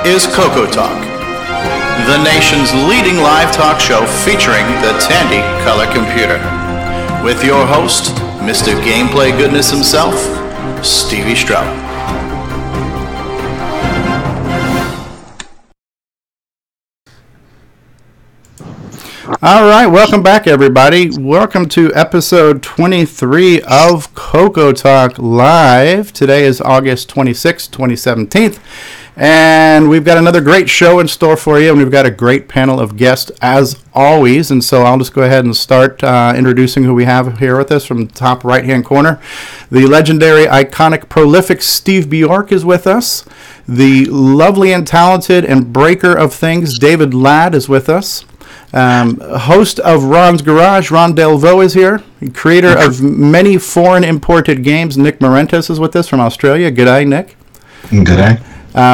is CoCoTALK, the nation's leading live talk show featuring the Tandy color computer. With your host, Mr. Gameplay Goodness himself, CoCoTALK. All right, welcome back, everybody. Welcome to episode 23 of CoCoTALK Live. Today is August 26, 2017, and we've got another great show in store for you, and we've got a great panel of guests as always, and so I'll just go ahead and start introducing who we have here with us from the top right-hand corner. The legendary, iconic, prolific Steve Bjork is with us. The lovely and talented and breaker of things, David Ladd, is with us. Host of Ron's Garage, Ron Delvaux is here. Creator of many foreign imported games, Nick Marentes is with us from Australia. G'day, Nick. G'day.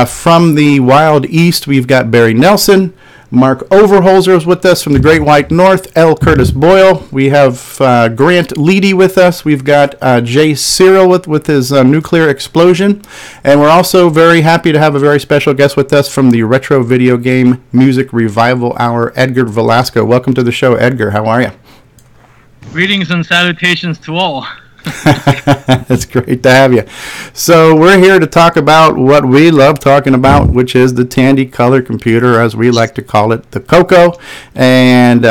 From the Wild East, we've got Barry Nelson. Mark Overholzer is with us from the Great White North. L. Curtis Boyle. We have Grant Leedy with us. We've got Jay Cyril with his nuclear explosion. And we're also very happy to have a very special guest with us from the Retro Video Game Music Revival Hour, Edgar Valasco. Welcome to the show, Edgar. How are you? Greetings and salutations to all. It's great to have you. So we're here to talk about what we love talking about, which is the Tandy color computer, as we like to call it, the CoCo. And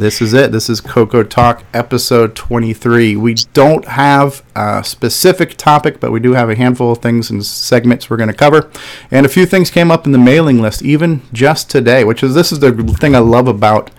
this is it. This is CoCoTALK episode 23. We don't have a specific topic, but we do have a handful of things and segments we're going to cover. And a few things came up in the mailing list, even just today, this is the thing I love about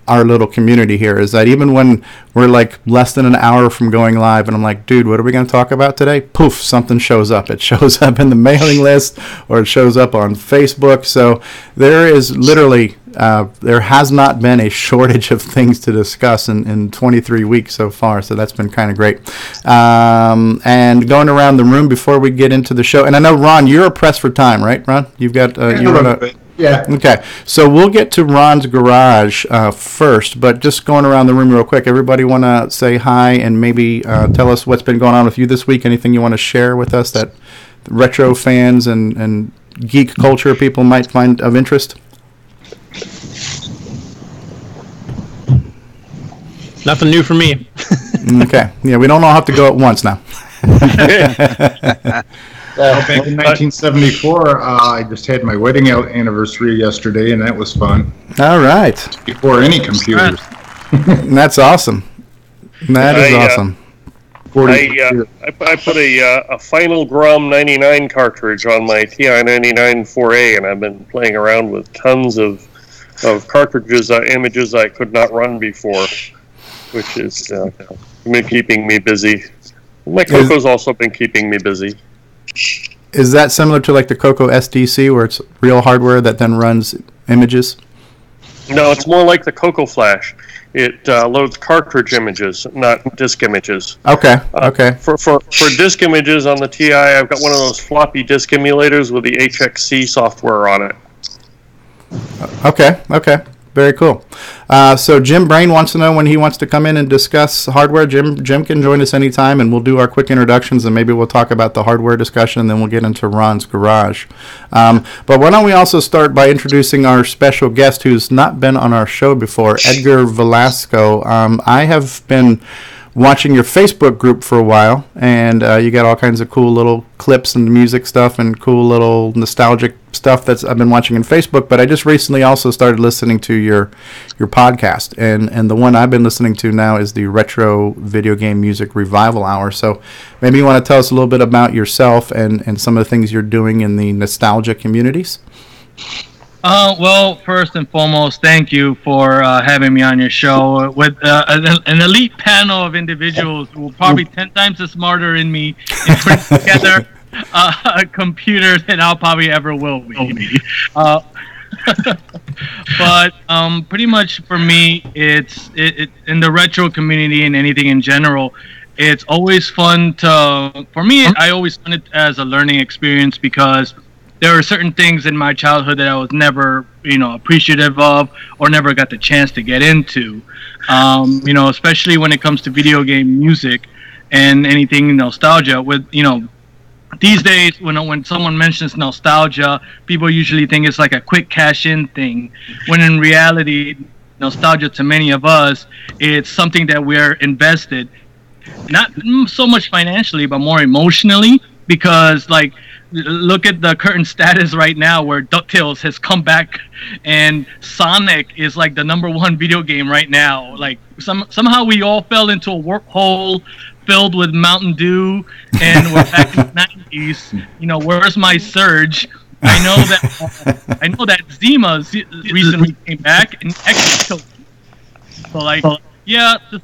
our little community here, is that even when we're like less than an hour from going live and I'm like, dude, what are we going to talk about today? Poof, something shows up. It shows up in the mailing list or it shows up on Facebook. So there is literally, there has not been a shortage of things to discuss in 23 weeks so far. So that's been kind of great. And going around the room before we get into the show, and I know, Ron, you're pressed for time, right, Ron? You've got, you want to... Yeah. Okay, so we'll get to Ron's Garage first, but just going around the room real quick, everybody want to say hi and maybe tell us what's been going on with you this week, anything you want to share with us that retro fans and geek culture people might find of interest? Nothing new for me. Okay, yeah, we don't all have to go at once now. Back in 1974, I just had my wedding anniversary yesterday, and that was fun. All right. Before any computers. That's awesome. That is awesome. I put a Final Grom 99 cartridge on my TI 99 4A, and I've been playing around with tons of cartridges, images I could not run before, which is been keeping me busy. My CoCo's also been keeping me busy. Is that similar to like the CoCo SDC, where it's real hardware that then runs images? No, it's more like the CoCo Flash. It loads cartridge images, not disk images. Okay. Okay. For disk images on the TI, I've got one of those floppy disk emulators with the HXC software on it. Okay. Okay. Very cool. So Jim Brain wants to know when he wants to come in and discuss hardware. Jim can join us anytime, and we'll do our quick introductions, and maybe we'll talk about the hardware discussion, and then we'll get into Ron's Garage. But why don't we also start by introducing our special guest who's not been on our show before, Edgar Valasco. I have been watching your Facebook group for a while, and you got all kinds of cool little clips and music stuff and cool little nostalgic stuff I've been watching on Facebook, but I just recently also started listening to your podcast, and the one I've been listening to now is the Retro Video Game Music Revival Hour. So maybe you want to tell us a little bit about yourself and some of the things you're doing in the nostalgia communities? Well, first and foremost, thank you for having me on your show with an elite panel of individuals who are probably 10 times as smarter than me in putting together a computer than I'll probably ever will be. But pretty much for me, it's in the retro community and anything in general, it's always fun for me, I always find it as a learning experience because there are certain things in my childhood that I was never, appreciative of or never got the chance to get into. Especially when it comes to video game music and anything nostalgia with, these days, when someone mentions nostalgia, people usually think it's like a quick cash-in thing, when in reality, nostalgia to many of us, it's something that we're invested, not so much financially, but more emotionally, because like, look at the current status right now where DuckTales has come back and Sonic is like the #1 video game right now. Like somehow we all fell into a wormhole filled with Mountain Dew, and we're back in the 90s. Where's my Surge? I know that Zima recently came back and actually. So like, yeah, to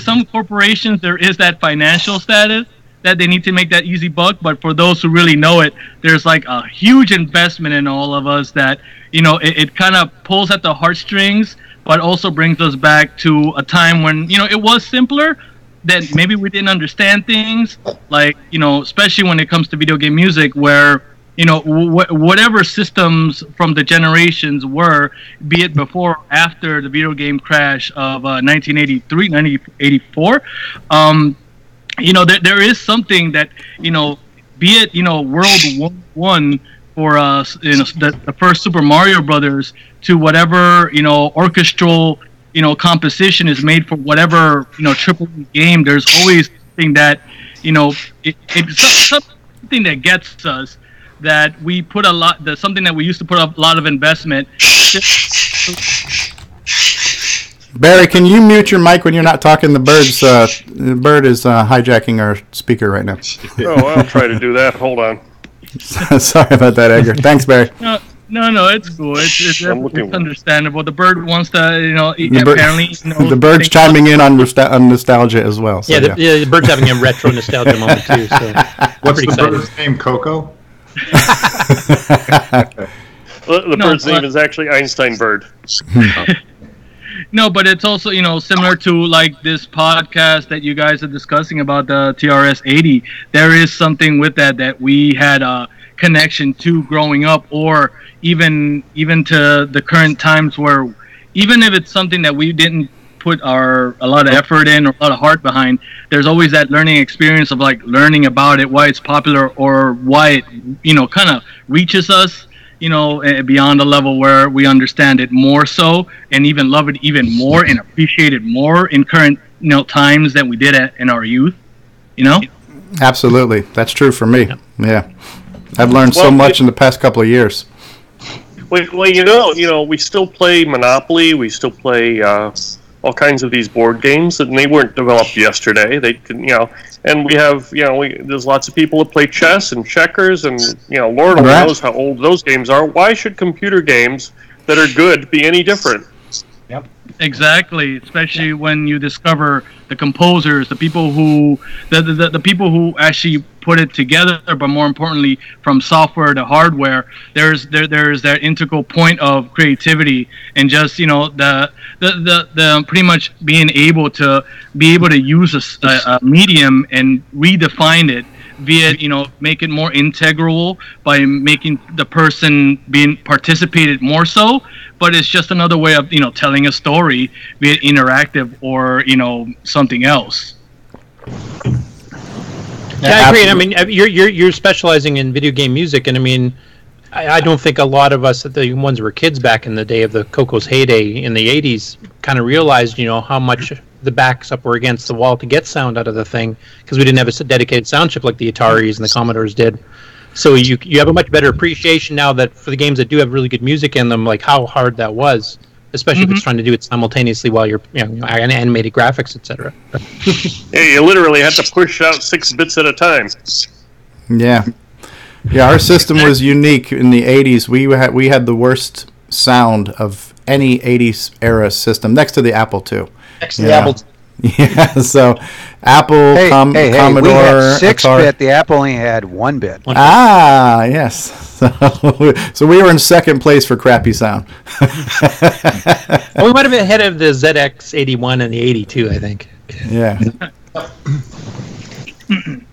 some corporations there is that financial status that they need to make that easy buck, but for those who really know it, there's like a huge investment in all of us that it kind of pulls at the heartstrings, but also brings us back to a time when it was simpler, that maybe we didn't understand things, like especially when it comes to video game music, where whatever systems from the generations were, be it before or after the video game crash of 1983, 1984, there is something that be it World 1 for the first Super Mario Brothers, to whatever orchestral composition is made for whatever triple game. There's always something that it's something that gets us, that we put something that we used to put a lot of investment. Barry, can you mute your mic when you're not talking? The bird is hijacking our speaker right now. Oh, I'll try to do that. Hold on. Sorry about that, Edgar. Thanks, Barry. No, it's cool. It's understandable. The bird wants to, apparently. The bird's chiming in on nostalgia as well. So, the bird's having a retro nostalgia moment too. So what's the bird's name? CoCo? The bird's name is actually Einstein Bird. No, but it's also, similar to like this podcast that you guys are discussing about the TRS-80. There is something with that we had a connection to growing up, or even to the current times, where even if it's something that we didn't put a lot of effort in or a lot of heart behind, there's always that learning experience of like learning about it, why it's popular, or why it kind of reaches us beyond a level where we understand it more so, and even love it even more and appreciate it more in current times than we did in our youth. Absolutely, that's true for me. Yeah, I've learned so much in the past couple of years. Well, we still play Monopoly. We still play all kinds of these board games, and they weren't developed yesterday. They can, and we have, there's lots of people that play chess and checkers, and Lord only knows how old those games are. Why should computer games that are good be any different? Yep. Exactly, especially when you discover the composers, the people who the people who actually put it together, but more importantly, from software to hardware, there's that integral point of creativity, and just the pretty much being able to use a medium and redefine it, be it make it more integral by making the person being participated more so, but it's just another way of telling a story, be it interactive or something else. Yeah, I agree. I mean, you're specializing in video game music, and I mean, I don't think a lot of us, the ones who were kids back in the day of the CoCo's heyday in the 80s, kind of realized how much the backs up were against the wall to get sound out of the thing, because we didn't have a dedicated sound chip like the Ataris and the Commodores did. So you have a much better appreciation now that for the games that do have really good music in them, like how hard that was, especially if it's trying to do it simultaneously while you're animated graphics, etc. Yeah, you literally had to push out 6 bits at a time. Yeah, our system was unique in the 80s. We had the worst sound of any 80s era system, next to the Apple II. Next to the Apple II. Yeah, so Apple, Commodore, we had 6-bit. Atari. The Apple only had 1-bit. Ah, yes. So we were in second place for crappy sound. Well, we might have been ahead of the ZX81 and the 82, I think. Yeah.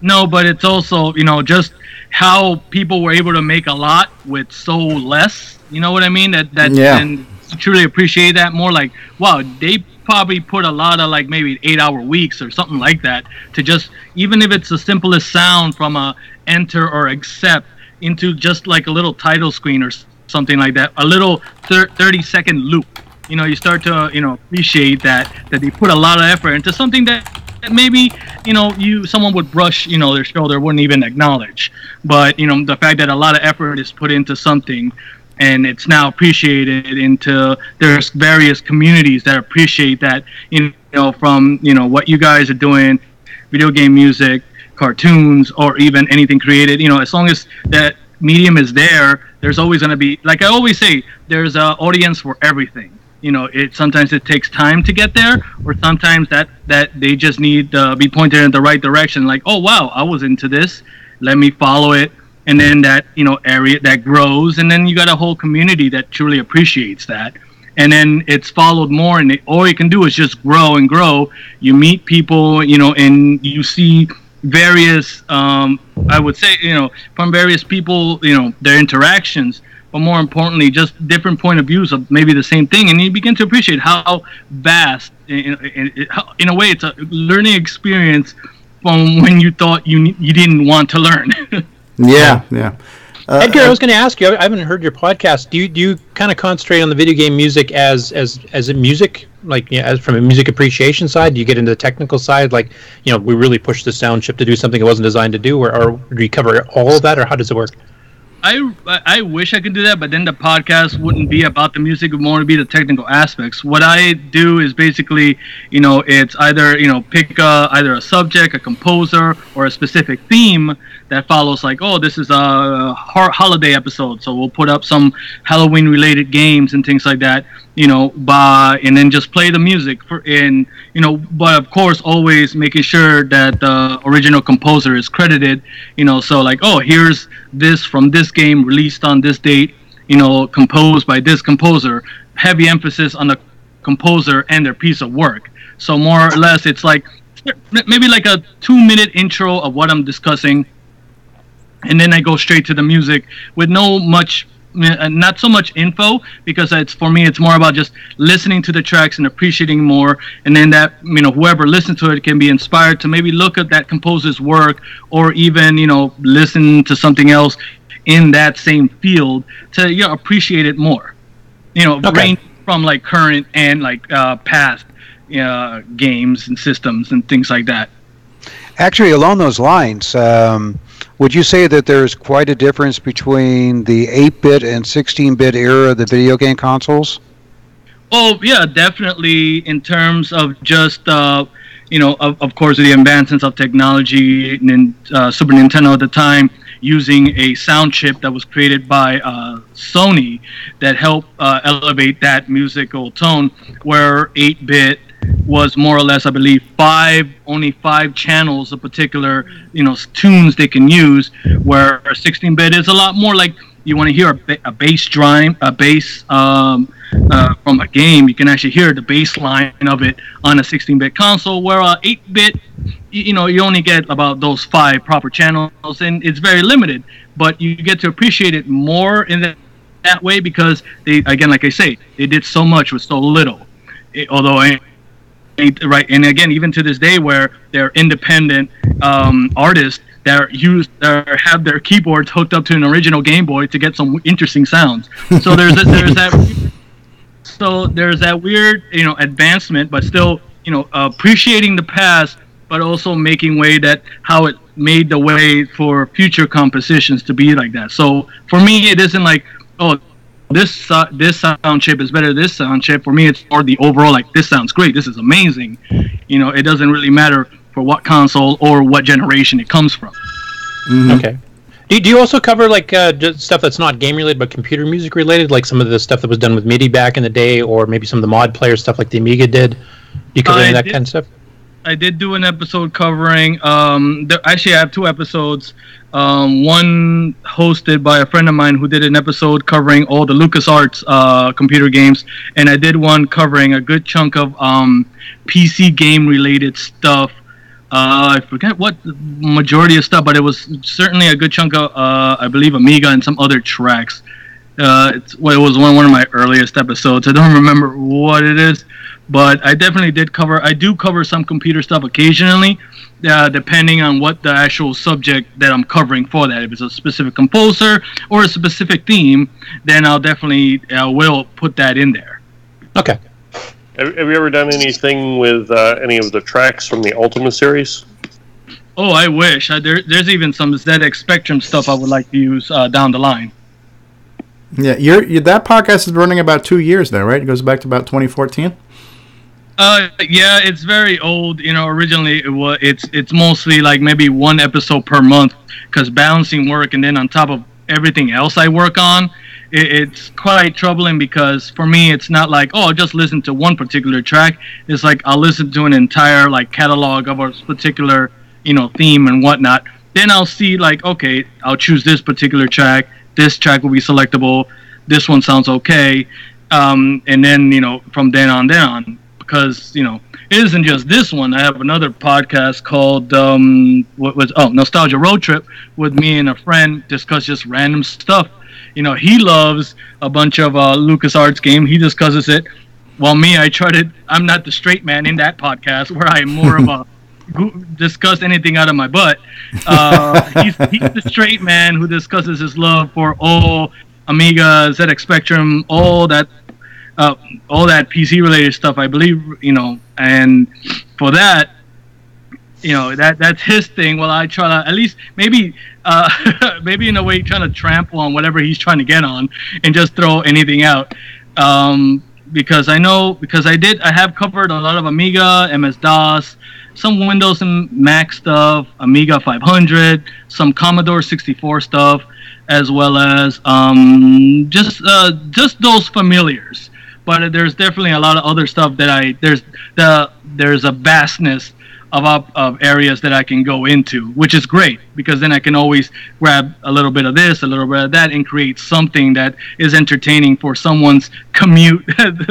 No, but it's also just how people were able to make a lot with so less. You know what I mean? And truly appreciate that more. Like, wow, they probably put a lot of like maybe 8-hour weeks or something like that to just, even if it's the simplest sound from a enter or accept into just like a little title screen or something like that, a little 30-second loop. You start to appreciate that they put a lot of effort into something that maybe someone would brush their shoulder, wouldn't even acknowledge. But the fact that a lot of effort is put into something, and it's now appreciated into, there's various communities that appreciate that, from what you guys are doing, video game music, cartoons, or even anything created. As long as that medium is there, there's always going to be, like I always say, there's an audience for everything. Sometimes it takes time to get there, or sometimes that they just need to be pointed in the right direction. Like, oh wow, I was into this, let me follow it, and then that area that grows, and then you got a whole community that truly appreciates that, and then it's followed more, and all you can do is just grow and grow. You meet people, and you see various, I would say, from various people, their interactions. But more importantly, just different point of views of maybe the same thing, and you begin to appreciate how vast, in a way, it's a learning experience from when you thought you didn't want to learn. Yeah. Edgar, I was going to ask you. I haven't heard your podcast. Do you kind of concentrate on the video game music as a music, like as from a music appreciation side? Do you get into the technical side, like we really push the sound chip to do something it wasn't designed to do, or do you cover all of that, or how does it work? I wish I could do that, but then the podcast wouldn't be about the music; it would more be the technical aspects. What I do is basically, it's either pick either a subject, a composer, or a specific theme that follows. Like, oh, this is a holiday episode, so we'll put up some Halloween-related games and things like that. And then just play the music but of course always making sure that the original composer is credited, so like, oh, here's this from this game released on this date, composed by this composer, heavy emphasis on the composer and their piece of work. So more or less it's like maybe like a 2-minute intro of what I'm discussing, and then I go straight to the music with not so much info, because for me it's more about just listening to the tracks and appreciating more, and then that whoever listens to it can be inspired to maybe look at that composer's work, or even listen to something else in that same field to appreciate it more. Range from like current and like past games and systems and things like that. Actually, along those lines, would you say that there's quite a difference between the 8-bit and 16-bit era of the video game consoles? Oh, yeah, definitely, in terms of just, of course, the advancements of technology. Super Nintendo at the time, using a sound chip that was created by Sony that helped elevate that musical tone, where 8-bit was more or less, I believe, only five channels of particular, tunes they can use, where 16-bit is a lot more like you want to hear a bass from a game. You can actually hear the bass line of it on a 16-bit console, where 8-bit, you only get about those 5 proper channels, and it's very limited. But you get to appreciate it more in that way, because they, again, like I say, they did so much with so little. Right, and again, even to this day, where they're independent artists that have their keyboards hooked up to an original Game Boy to get some interesting sounds. So there's that weird, advancement, but still, appreciating the past, but also making way that how it made the way for future compositions to be like that. So for me, it isn't like, oh, this sound chip is better than this sound chip. For me, it's more the overall, like, this sounds great, this is amazing. It doesn't really matter for what console or what generation it comes from. Mm-hmm. Okay. Do you also cover like just stuff that's not game related but computer music related, like some of the stuff that was done with MIDI back in the day, or maybe some of the mod player stuff like the Amiga did? Do you cover any of that kind of stuff? I did do an episode covering. Actually, I have 2 episodes. One hosted by a friend of mine who did an episode covering all the LucasArts computer games, and I did one covering a good chunk of PC game related stuff. I forget what majority of stuff, but it was certainly a good chunk of, I believe, Amiga and some other tracks. It was one of my earliest episodes. I don't remember what it is, but I definitely did cover. I do cover some computer stuff occasionally, depending on what the actual subject that I'm covering for that. If it's a specific composer or a specific theme, then I'll definitely will put that in there. Okay. Have you ever done anything with any of the tracks from the Ultima series? Oh, I wish. There's even some ZX Spectrum stuff I would like to use down the line. Yeah, that podcast is running about 2 years now, right? It goes back to about 2014. Yeah, it's very old. Originally it's mostly like maybe one episode per month because balancing work, and then on top of everything else I work on, it's quite troubling because for me it's not like, oh, I'll just listen to one particular track. It's like I'll listen to an entire like catalog of a particular theme and whatnot. Then I'll see like, okay, I'll choose this particular track. This track will be selectable. This one sounds okay, and then from then on, because it isn't just this one. I have another podcast called Nostalgia Road Trip with me and a friend, discuss just random stuff. He loves a bunch of LucasArts game. He discusses it, while me, I'm not the straight man in that podcast where I'm more of a discuss anything out of my butt. He's the straight man who discusses his love for all Amiga, ZX Spectrum, all that PC related stuff, I believe, and for that, that's his thing. Well, I try to at least maybe in a way trying to trample on whatever he's trying to get on and just throw anything out. Because I have covered a lot of Amiga, MS-DOS, some Windows and Mac stuff, Amiga 500, some Commodore 64 stuff, as well as just those familiars. But there's definitely a lot of other stuff that there's a vastness of areas that I can go into, which is great because then I can always grab a little bit of this, a little bit of that, and create something that is entertaining for someone's commute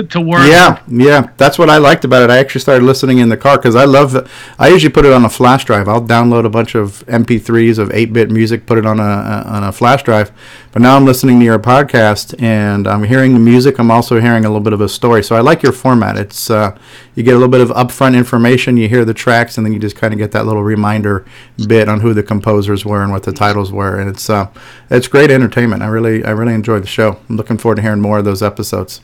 to work. Yeah, that's what I liked about it. I actually started listening in the car because I usually put it on a flash drive. I'll download a bunch of MP3s of 8-bit music, put it on a flash drive. But now I'm listening to your podcast and I'm hearing the music. I'm also hearing a little bit of a story. So I like your format. It's you get a little bit of upfront information. You hear the tracks, and then you just kind of get that little reminder bit on who the composers were and what the titles were. And it's great entertainment. I really enjoyed the show. I'm looking forward to hearing more of those episodes.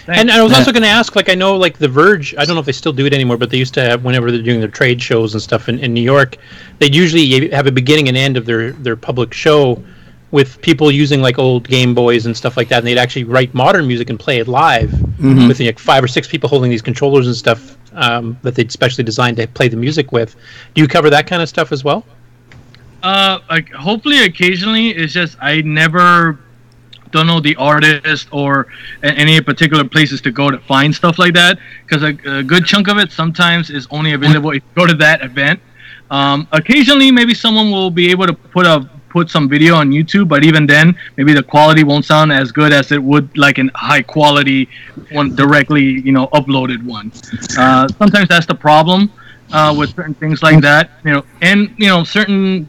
And I was also going to ask, I know, The Verge, I don't know if they still do it anymore, but they used to have, whenever they're doing their trade shows and stuff in New York, they'd usually have a beginning and end of their public show with people using old Game Boys and stuff like that, and they'd actually write modern music and play it live with 5 or 6 people holding these controllers and stuff that they'd specially designed to play the music with. Do you cover that kind of stuff as well? Hopefully occasionally. It's just I never don't know the artist or any particular places to go to find stuff like that, because a good chunk of it sometimes is only available if you go to that event. Occasionally maybe someone will be able to put some video on YouTube, but even then maybe the quality won't sound as good as it would an high quality one directly uploaded one. Sometimes that's the problem with certain things like that, and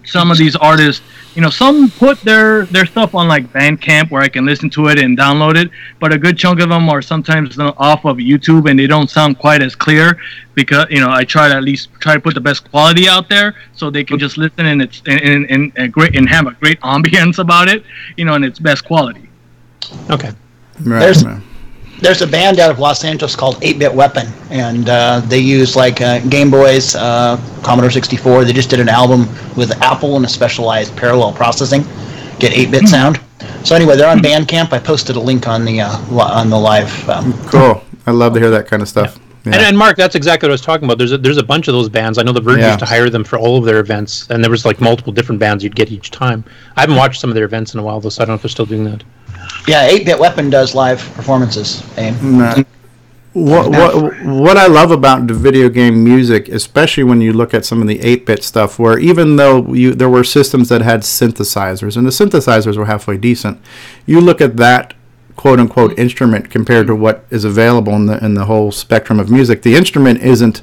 some of these artists, some put their stuff on Bandcamp where I can listen to it and download it, but a good chunk of them are sometimes off of YouTube and they don't sound quite as clear because I try to at least to put the best quality out there so they can just listen and it's and great and have a great ambience about it, in its best quality. Okay. Right. There's a band out of Los Angeles called 8-Bit Weapon, and they use Game Boys, Commodore 64. They just did an album with Apple and a specialized parallel processing, get 8-bit sound. So anyway, they're on Bandcamp. I posted a link on the live. Cool. I love to hear that kind of stuff. Yeah. And Mark, that's exactly what I was talking about. There's a bunch of those bands. I know the Verge used to hire them for all of their events, and there was multiple different bands you'd get each time. I haven't watched some of their events in a while, though, so I don't know if they're still doing that. Yeah, 8-Bit Weapon does live performances. What I love about the video game music, especially when you look at some of the 8-bit stuff, where even though there were systems that had synthesizers, and the synthesizers were halfway decent, you look at that quote-unquote instrument compared to what is available in the whole spectrum of music. The instrument isn't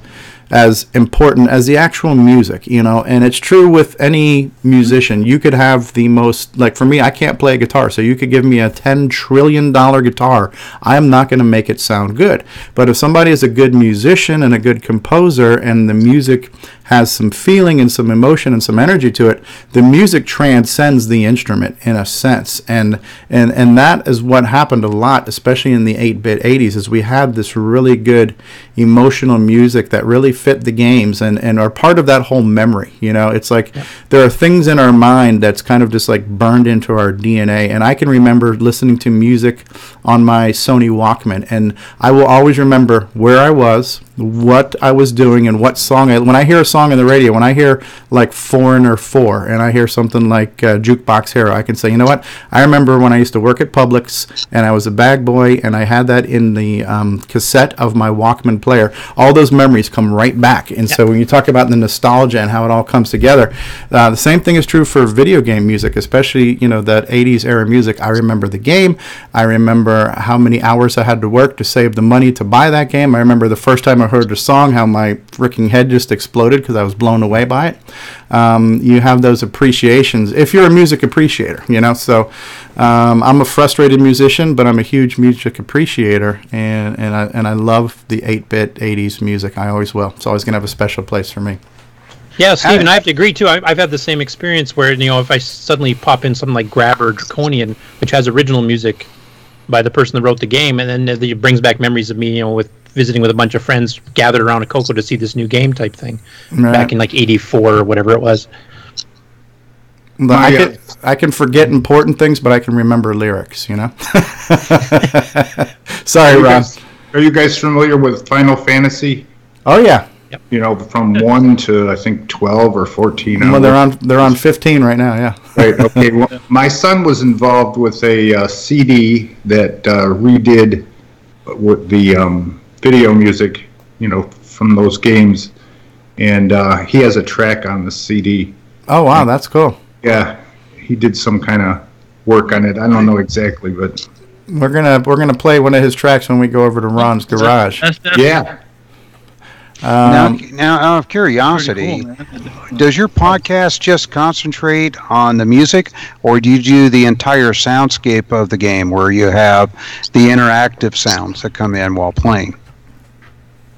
as important as the actual music, and it's true with any musician. You could have the most, for me, I can't play a guitar, so you could give me a $10 trillion guitar. I'm not going to make it sound good. But if somebody is a good musician and a good composer and the music has some feeling and some emotion and some energy to it, the music transcends the instrument in a sense. And that is what happened a lot, especially in the 8-bit 80s, is we had this really good emotional music that really fit the games and are part of that whole memory. It's like there are things in our mind that's kind of just like burned into our DNA. And I can remember listening to music on my Sony Walkman, and I will always remember where I was, what I was doing, and what song. When I hear a song on the radio, when I hear like Foreigner 4 and I hear something like Jukebox Hero, I can say, you know what? I remember when I used to work at Publix and I was a bag boy and I had that in the cassette of my Walkman player. All those memories come right back. And so when you talk about the nostalgia and how it all comes together, the same thing is true for video game music, especially, that 80s era music. I remember the game. I remember how many hours I had to work to save the money to buy that game. I remember the first time I heard the song, how my freaking head just exploded because I was blown away by it. You have those appreciations if you're a music appreciator, So I'm a frustrated musician, but I'm a huge music appreciator, and I love the 8-bit 80s music. I always will. It's always going to have a special place for me. Yeah, Stephen, I have to agree too. I've had the same experience where if I suddenly pop in something like Grabber Draconian, which has original music by the person that wrote the game, and then it brings back memories of me, with visiting with a bunch of friends gathered around a CoCo to see this new game type thing back in like '84 or whatever it was. I can forget important things, but I can remember lyrics. Sorry, Ron. Are you guys familiar with Final Fantasy? Oh yeah. Yep. From 1 to I think 12 or 14. Well, they're on 15 right now. Yeah. Right. Okay. Well, my son was involved with a CD that redid with the video music, from those games, and he has a track on the CD. Oh wow, that's cool. Yeah, he did some kind of work on it. I don't know exactly, but we're gonna play one of his tracks when we go over to Ron's garage. Yeah. Now, out of curiosity, does your podcast just concentrate on the music, or do you do the entire soundscape of the game where you have the interactive sounds that come in while playing?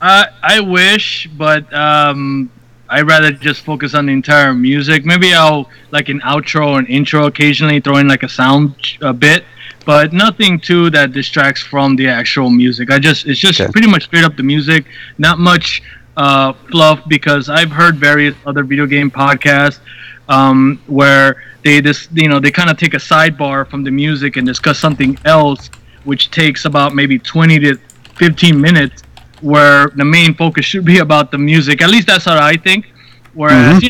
I wish, but I'd rather just focus on the entire music. Maybe I'll, like an outro or an intro, occasionally throw in like a sound bit, but nothing too that distracts from the actual music. It's just pretty much straight up the music, not much fluff, because I've heard various other video game podcasts where they just, they kind of take a sidebar from the music and discuss something else, which takes about maybe 20 to 15 minutes, where the main focus should be about the music. At least that's what I think. Whereas,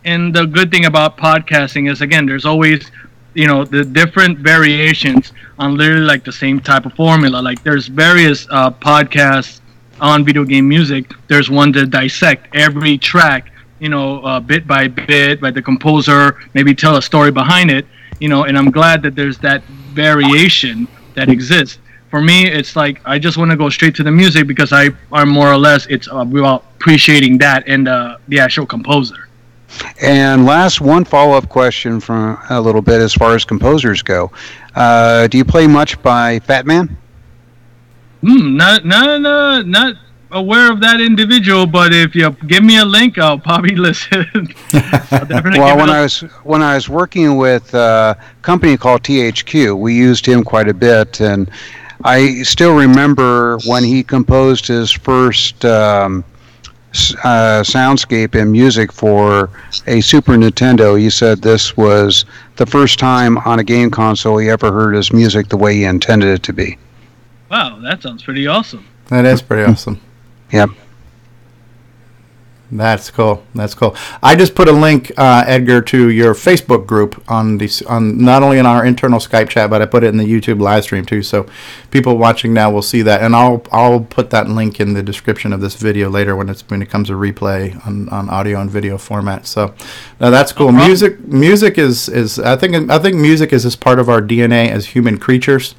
and the good thing about podcasting is, again, there's always, the different variations on literally like the same type of formula. Like there's various podcasts on video game music. There's one to dissect every track, bit by bit, by the composer, maybe tell a story behind it, and I'm glad that there's that variation that exists. For me, it's like I just want to go straight to the music because I'm more or less, it's about appreciating that and the actual composer. And one follow-up question from a little bit as far as composers go. Do you play much by Fat Man? Not aware of that individual, but if you give me a link, I'll probably listen. Well, when I was working with a company called THQ, we used him quite a bit, and I still remember when he composed his first soundscape and music for a Super Nintendo. He said this was the first time on a game console he ever heard his music the way he intended it to be. Wow, that sounds pretty awesome. That is pretty awesome. Yep. That's cool. I just put a link, Edgar, to your Facebook group on not only in our internal Skype chat, but I put it in the YouTube live stream too. So people watching now will see that, and I'll put that link in the description of this video later when it comes to replay on audio and video format. So now that's cool. Music is I think music is just part of our DNA as human creatures.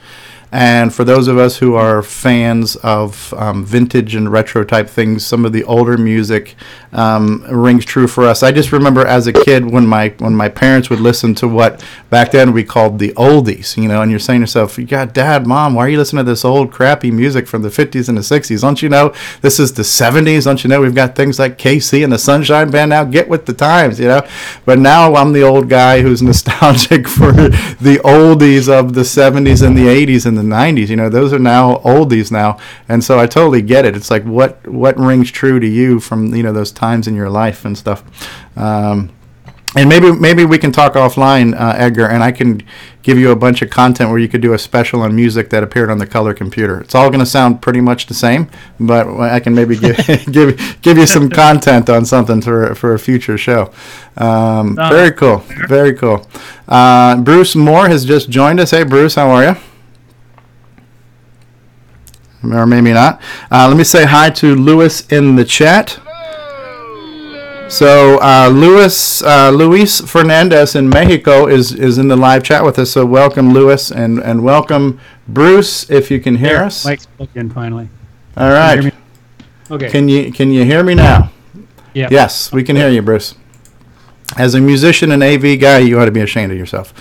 And for those of us who are fans of vintage and retro type things, some of the older music rings true for us. I just remember as a kid when my parents would listen to what back then we called the oldies, and you're saying to yourself, God, Dad, Mom, why are you listening to this old crappy music from the 50s and the 60s? Don't you know this is the 70s? Don't you know we've got things like KC and the Sunshine Band now? Get with the times, But now I'm the old guy who's nostalgic for the oldies of the 70s and the 80s and the 90s. Those are now oldies now. And so I totally get it. It's like what rings true to you from, those times in your life and stuff. And maybe we can talk offline, Edgar, and I can give you a bunch of content where you could do a special on music that appeared on the color computer. It's all going to sound pretty much the same, but I can maybe give you some content on something for a future show. Very cool. Very cool. Bruce Moore has just joined us. Hey, Bruce, how are you? Or maybe not. Let me say hi to Luis in the chat. So Luis Fernandez in Mexico is in the live chat with us. So welcome, Luis, and welcome, Bruce, if you can hear us. Mike's plugged in finally. All right. Can you hear me? Okay. Can you hear me now? Yeah. Yes, we can hear you, Bruce. As a musician and AV guy, you ought to be ashamed of yourself.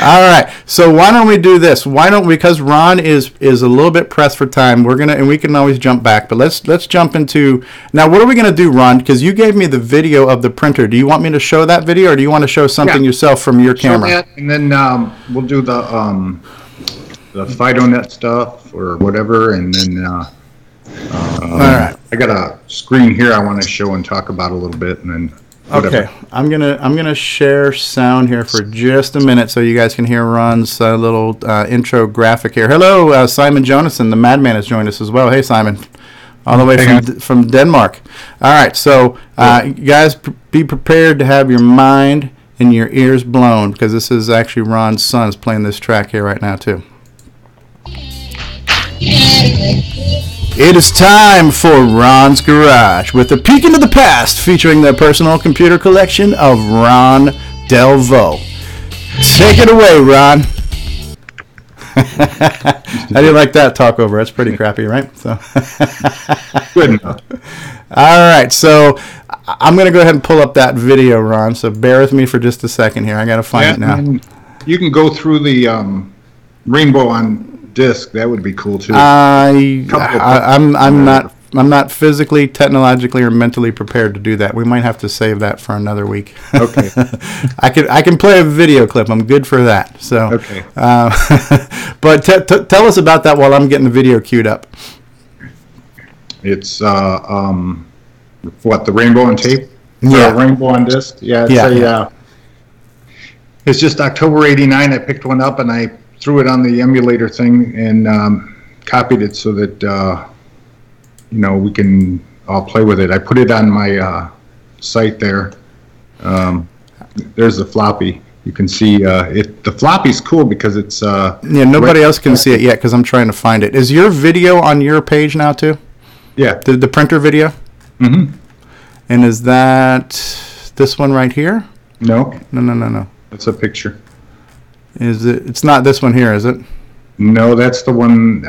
All right. So why don't we do this? Because Ron is a little bit pressed for time. We can always jump back, but let's jump into now. What are we gonna do, Ron? Because you gave me the video of the printer. Do you want me to show that video, or do you want to show something yourself from your camera? Show that, and then we'll do the FidoNet stuff or whatever, and then. All right. I got a screen here I want to show and talk about a little bit, and then. Whatever. Okay, I'm gonna share sound here for just a minute so you guys can hear Ron's little intro graphic here. Hello, Simon Jonassen, the Madman, has joined us as well. Hey, Simon, all the way from Denmark. All right, so guys, be prepared to have your mind and your ears blown, because this is actually Ron's son is playing this track here right now too. It is time for Ron's Garage with a peek into the past featuring the personal computer collection of Ron Delvaux. Take it away, Ron. How do you like that talk over? That's pretty crappy, right? So Good enough. All right, so I'm going to go ahead and pull up that video, Ron, so bear with me for just a second here. I got to find it now. You can go through the Rainbow on disc. That would be cool too. I'm not physically, technologically, or mentally prepared to do that. We might have to save that for another week. Okay. I can play a video clip. I'm good for that. So okay. But tell us about that while I'm getting the video queued up. It's the Rainbow on tape? Yeah. Rainbow on disc. Yeah. It's just October '89. I picked one up and I threw it on the emulator thing and copied it so that we can all play with it. I put it on my site there. There's the floppy. You can see it. The floppy's cool because it's nobody else can see it yet because I'm trying to find it. Is your video on your page now too? Yeah. The printer video? Mm-hmm. And is that this one right here? No. No. That's a picture. Is it? It's not this one here, is it? No, that's the one.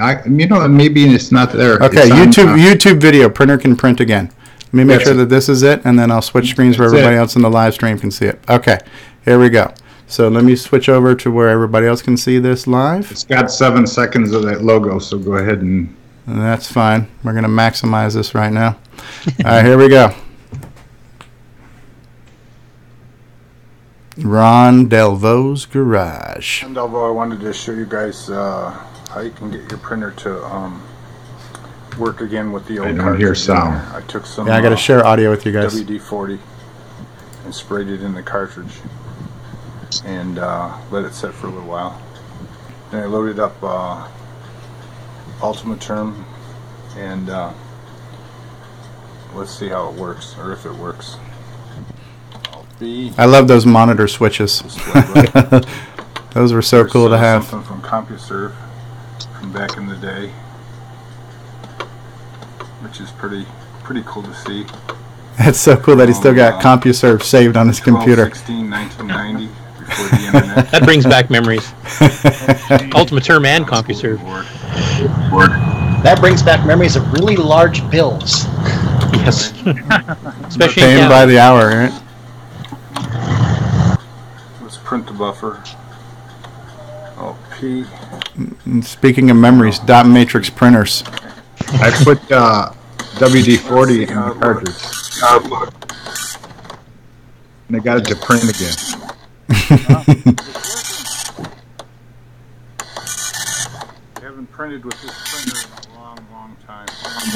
Maybe it's not there. Okay, YouTube video. Printer can print again. Let me make sure that this is it, and then I'll switch screens where everybody else in the live stream can see it. Okay, here we go. So let me switch over to where everybody else can see this live. It's got 7 seconds of that logo, so go ahead and that's fine. We're going to maximize this right now. All right, here we go. Ron Delvaux's Garage. Ron Delvaux, I wanted to show you guys how you can get your printer to work again with the old cartridge. I don't hear sound. I took some I got to share audio with you guys. WD-40 and sprayed it in the cartridge and let it set for a little while. Then I loaded up Ultimate Term and let's see how it works, or if it works. I love those monitor switches. Those were so cool to have. Something from CompuServe from back in the day, which is pretty cool to see. It's so cool that he still got CompuServe saved on his computer. 12/16/1990, before the internet. That brings back memories. Ultimate Term and CompuServe. That brings back memories of really large bills. Yes. Especially Paying by the hour, right? Let's print the buffer. Oh, P. And speaking of memories, dot matrix printers. I put WD-40 in the cartridge. And I got it to print again. I haven't printed with this printer in a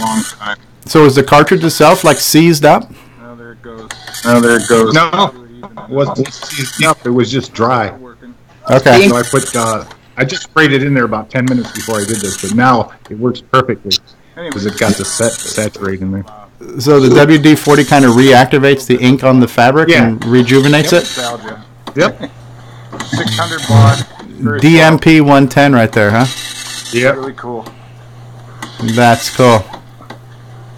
long time. So is the cartridge itself like seized up? Now there it goes. No, it wasn't seized up. It was just dry. Okay. So I put, I just sprayed it in there about 10 minutes before I did this, but now it works perfectly because it got the saturate in there. So the WD-40 kind of reactivates the ink on the fabric and rejuvenates it? Nostalgia. Yep. 600 baud. DMP 110 right there, huh? Yep. Really cool. That's cool.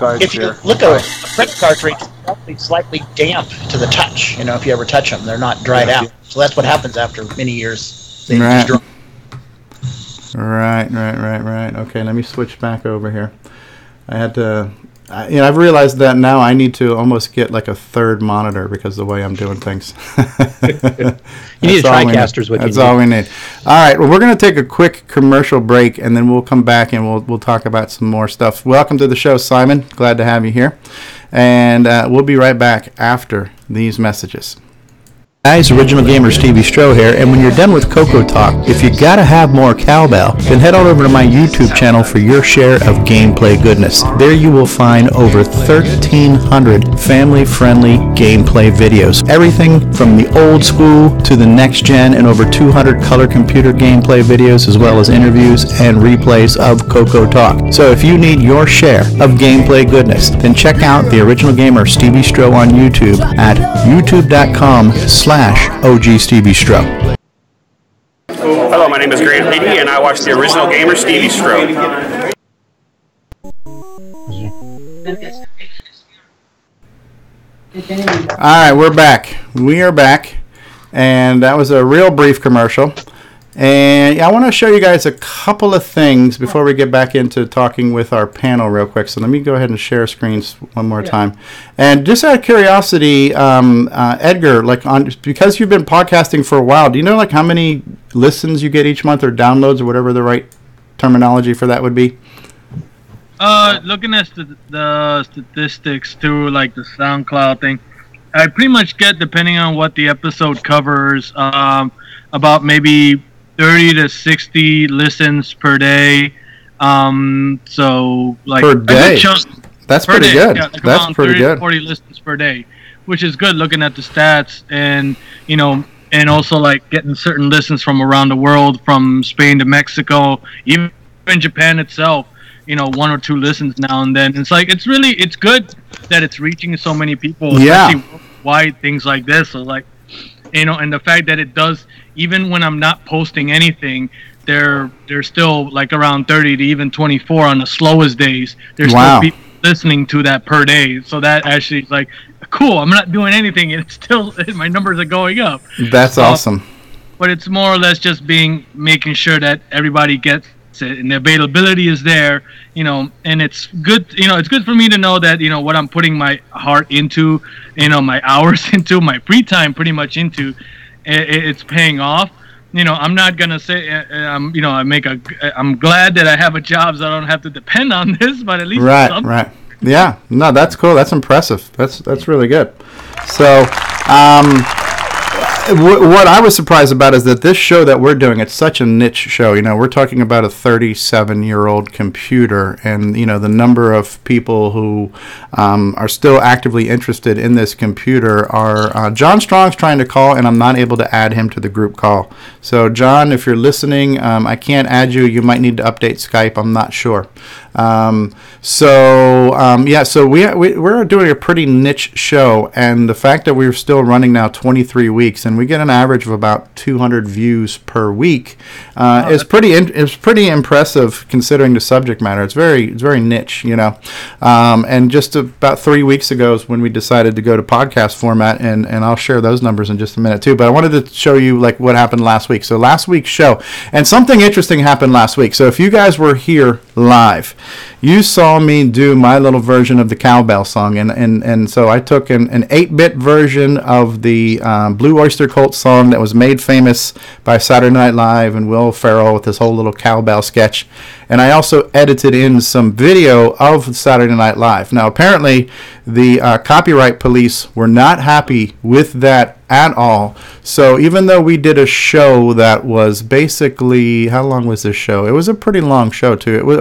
If you look at a print cartridge, it's probably slightly damp to the touch. You know, if you ever touch them, they're not dried out. So that's what happens after many years. They Right. just Right. Okay, let me switch back over here. I had to, I've realized that now I need to almost get like a third monitor because of the way I'm doing things. You need a TriCaster is what you need. That's all we need. All right, well, we're going to take a quick commercial break, and then we'll come back and we'll talk about some more stuff. Welcome to the show, Simon. Glad to have you here. And we'll be right back after these messages. Guys, Original Gamer DDOS here, and when you're done with CoCoTALK, if you gotta have more cowbell, then head on over to my YouTube channel for your share of gameplay goodness. There you will find over 1,300 family-friendly gameplay videos. Everything from the old school to the next gen, and over 200 color computer gameplay videos, as well as interviews and replays of CoCoTALK. So if you need your share of gameplay goodness, then check out the Original Gamer DDOS on YouTube at youtube.com/ogStevieStrow. Hello, my name is Grant Leedy, and I watch the Original Gamer DDOS. All right, we're back. We are back, and that was a real brief commercial. And I want to show you guys a couple of things before we get back into talking with our panel real quick. So let me go ahead and share screens one more time. And just out of curiosity, Edgar, because you've been podcasting for a while, do you know like how many listens you get each month or downloads or whatever the right terminology for that would be? Looking at the statistics too, like the SoundCloud thing, I pretty much get, depending on what the episode covers, about maybe 30 to 60 listens per day. So like per day. That's per pretty day. good. Yeah, like That's around pretty 30 good. to 40 listens per day, which is good looking at the stats, and and also like getting certain listens from around the world, from Spain to Mexico, even Japan itself. 1 or 2 listens now and then. It's like it's good that it's reaching so many people, especially worldwide, things like this. So like, and the fact that it does, even when I'm not posting anything, they're still like around 30 to even 24 on the slowest days. There's still people listening to that per day. So that actually is like cool. I'm not doing anything, and it's still my numbers are going up. That's awesome. But it's more or less just making sure that everybody gets it and the availability is there, and it's good. It's good for me to know that what I'm putting my heart into, my hours into, my free time pretty much into, it's paying off. I'm not gonna say I'm glad that I have a job so I don't have to depend on this, but at least right. Yeah, no, that's cool. That's impressive. That's really good. So, what I was surprised about is that this show that we're doing, it's such a niche show. We're talking about a 37-year-old computer, and the number of people who are still actively interested in this computer are. John Strong's trying to call, and I'm not able to add him to the group call. So, John, if you're listening, I can't add you. You might need to update Skype. I'm not sure. So we're doing a pretty niche show, and the fact that we're still running now 23 weeks, and we get an average of about 200 views per week. It's pretty impressive considering the subject matter. It's very niche, you know. And just about 3 weeks ago is when we decided to go to podcast format, and I'll share those numbers in just a minute too. But I wanted to show you like what happened last week. So last week's show, and something interesting happened last week. So if you guys were here live, you saw me do my little version of the cowbell song, and so I took an 8-bit version of the Blue Oyster Cult song that was made famous by Saturday Night Live and Will Ferrell with this whole little cowbell sketch, and I also edited in some video of Saturday Night Live. Now apparently the copyright police were not happy with that at all. So even though we did a show that was basically, how long was this show? It was a pretty long show too. It was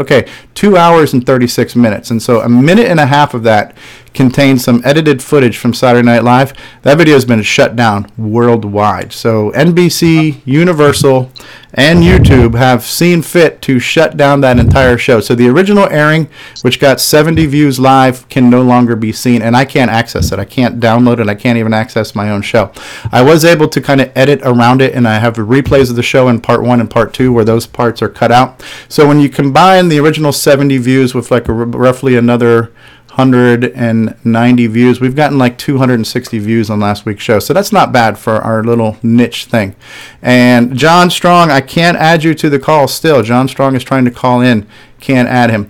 2 hours and 36 minutes, and so a minute and a half of that contained some edited footage from Saturday Night Live. That video has been shut down worldwide. So NBC, Universal, and YouTube have seen fit to shut down that entire show. So the original airing, which got 70 views live, can no longer be seen, and I can't access it. I can't download it. I can't even access my own show. I was able to kind of edit around it, and I have the replays of the show in part 1 and part 2 where those parts are cut out. So when you combine the original 70 views with like roughly another 190 views, we've gotten like 260 views on last week's show, so that's not bad for our little niche thing. And John Strong, I can't add you to the call still. John Strong is trying to call in, can't add him.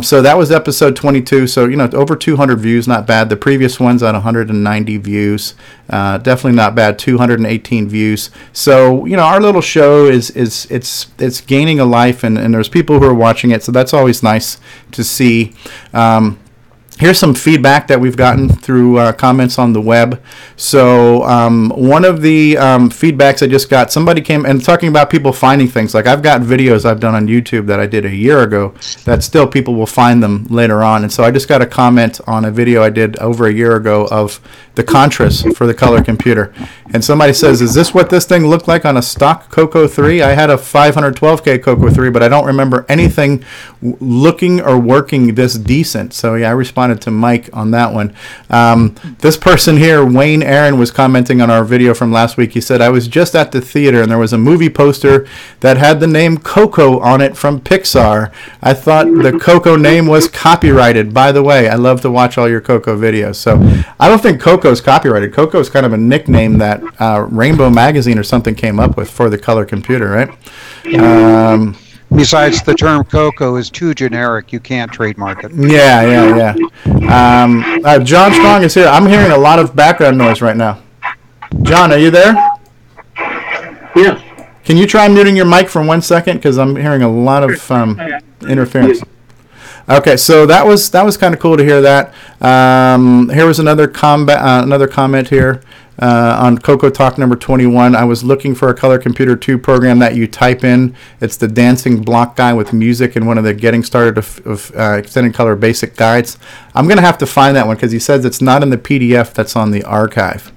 So that was episode 22, so you know, over 200 views, not bad. The previous one's at 190 views, definitely not bad. 218 views. So you know, our little show it's gaining a life, and there's people who are watching it, so that's always nice to see. Here's some feedback that we've gotten through comments on the web. So one of the feedbacks I just got, somebody came and talking about people finding things. Like I've got videos I've done on YouTube that I did a year ago that still people will find them later on. And so I just got a comment on a video I did over a year ago of the Contras for the color computer. And somebody says, is this what this thing looked like on a stock CoCo 3? I had a 512K CoCo 3, but I don't remember anything looking or working this decent. So yeah, I responded to Mike on that one. This person here, Wayne Aaron, was commenting on our video from last week. He said, I was just at the theater and there was a movie poster that had the name CoCo on it from Pixar. I thought the CoCo name was copyrighted. By the way, I love to watch all your CoCo videos. So I don't think CoCo is copyrighted. CoCo is kind of a nickname that Rainbow Magazine or something came up with for the color computer, right? Besides, the term CoCo is too generic. You can't trademark it. Yeah. John Strong is here. I'm hearing a lot of background noise right now. John, are you there? Yeah. Can you try muting your mic for 1 second? Because I'm hearing a lot of interference. Okay, so that was kind of cool to hear that. Here was another comment here. On CoCoTALK number 21, I was looking for a Color Computer 2 program that you type in. It's the dancing block guy with music and one of the getting started of extended color basic guides. I'm going to have to find that one because he says it's not in the PDF that's on the archive.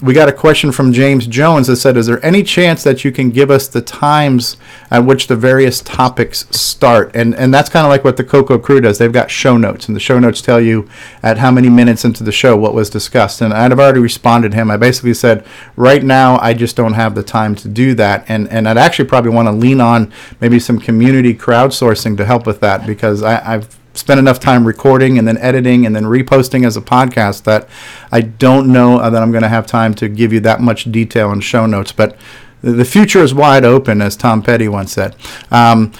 We got a question from James Jones that said, is there any chance that you can give us the times at which the various topics start? And that's kind of like what the CoCo crew does. They've got show notes, and the show notes tell you at how many minutes into the show what was discussed. And I've already responded to him. I basically said, right now I just don't have the time to do that. And I'd actually probably want to lean on maybe some community crowdsourcing to help with that, because I've spent enough time recording and then editing and then reposting as a podcast that I don't know that I'm going to have time to give you that much detail in show notes. But the future is wide open, as Tom Petty once said.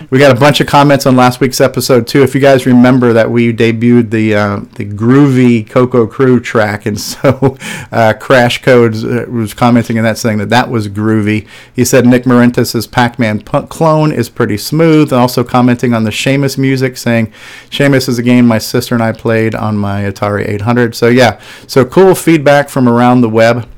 We got a bunch of comments on last week's episode, too. If you guys remember that we debuted the groovy CoCo Crew track, and so Crash Codes was commenting on that, saying that was groovy. He said Nick Marentes' Pac-Man clone is pretty smooth, and also commenting on the Seamus music, saying Seamus is a game my sister and I played on my Atari 800. So, yeah, so cool feedback from around the web.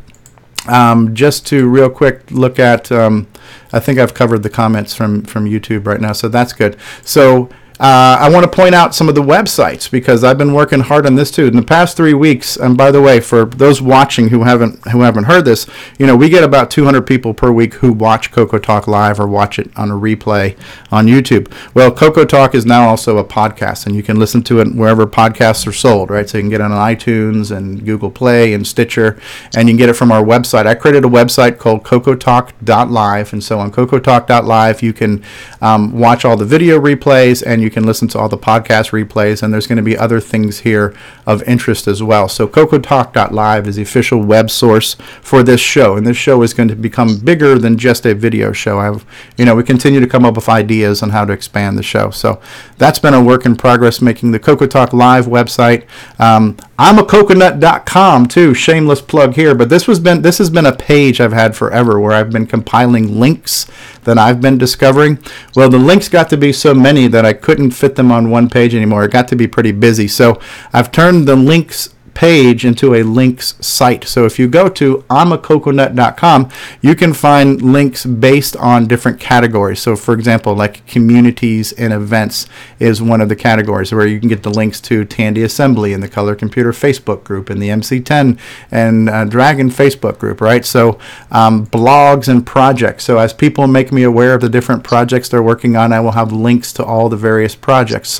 Just to real quick look at, I think I've covered the comments from YouTube right now, so that's good. So I want to point out some of the websites because I've been working hard on this too. In the past 3 weeks, and by the way, for those watching who haven't heard this, we get about 200 people per week who watch CoCoTALK live or watch it on a replay on YouTube. Well, CoCoTALK is now also a podcast, and you can listen to it wherever podcasts are sold, right? So you can get it on iTunes and Google Play and Stitcher, and you can get it from our website. I created a website called CoCoTALK.live, and so on CoCoTALK.live you can watch all the video replays, and you can listen to all the podcast replays, and there's going to be other things here of interest as well. So CoCoTALK.live is the official web source for this show, and this show is going to become bigger than just a video show. We continue to come up with ideas on how to expand the show. So that's been a work in progress, making the CoCoTALK Live website. I'm a coconut.com too, shameless plug here, but this has been a page I've had forever where I've been compiling links that I've been discovering. Well, the links got to be so many that I couldn't fit them on one page anymore. It got to be pretty busy. So I've turned the links page into a links site. So if you go to imacoconut.com, you can find links based on different categories. So for example, like communities and events is one of the categories where you can get the links to Tandy Assembly and the Color Computer Facebook group and the MC10 and Dragon Facebook group, right? So blogs and projects. So as people make me aware of the different projects they're working on, I will have links to all the various projects.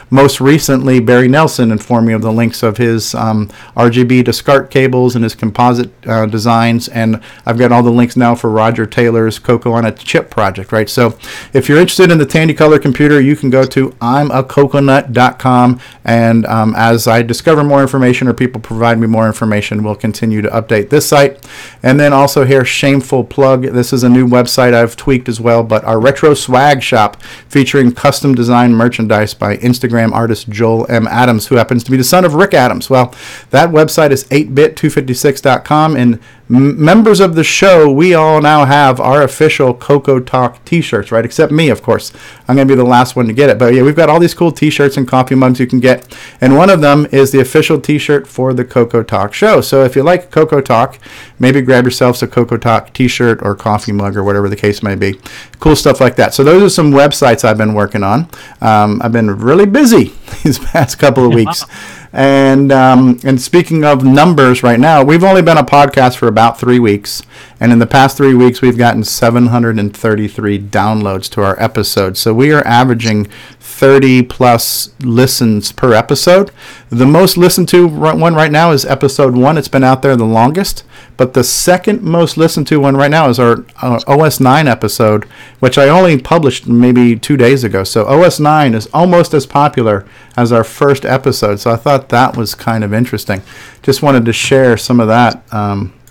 Most recently, Barry Nelson informed me of the links of his RGB to SCART cables and his composite designs, and I've got all the links now for Roger Taylor's CoCo on a Chip project, right? So if you're interested in the Tandy Color Computer, you can go to imacoconut.com, and as I discover more information or people provide me more information, we'll continue to update this site. And then also here, shameful plug, this is a new website I've tweaked as well, but our retro swag shop featuring custom design merchandise by Instagram artist Joel M. Adams, who happens to be the son of Rick Adams. Well, that website is 8bit256.com, and members of the show, we all now have our official CoCoTALK t-shirts, right? Except me, of course. I'm going to be the last one to get it. But yeah, we've got all these cool t-shirts and coffee mugs you can get, and one of them is the official t-shirt for the CoCoTALK show. So if you like CoCoTALK, maybe grab yourselves a CoCoTALK t-shirt or coffee mug or whatever the case may be. Cool stuff like that. So those are some websites I've been working on. I've been really busy these past couple of weeks. And speaking of numbers right now, we've only been a podcast for about 3 weeks. And in the past 3 weeks, we've gotten 733 downloads to our episodes. So we are averaging 30 plus listens per episode. The most listened to one right now is episode 1. It's been out there the longest. But the second most listened to one right now is our OS 9 episode, which I only published maybe 2 days ago. So OS 9 is almost as popular as our first episode. So I thought that was kind of interesting. Just wanted to share some of that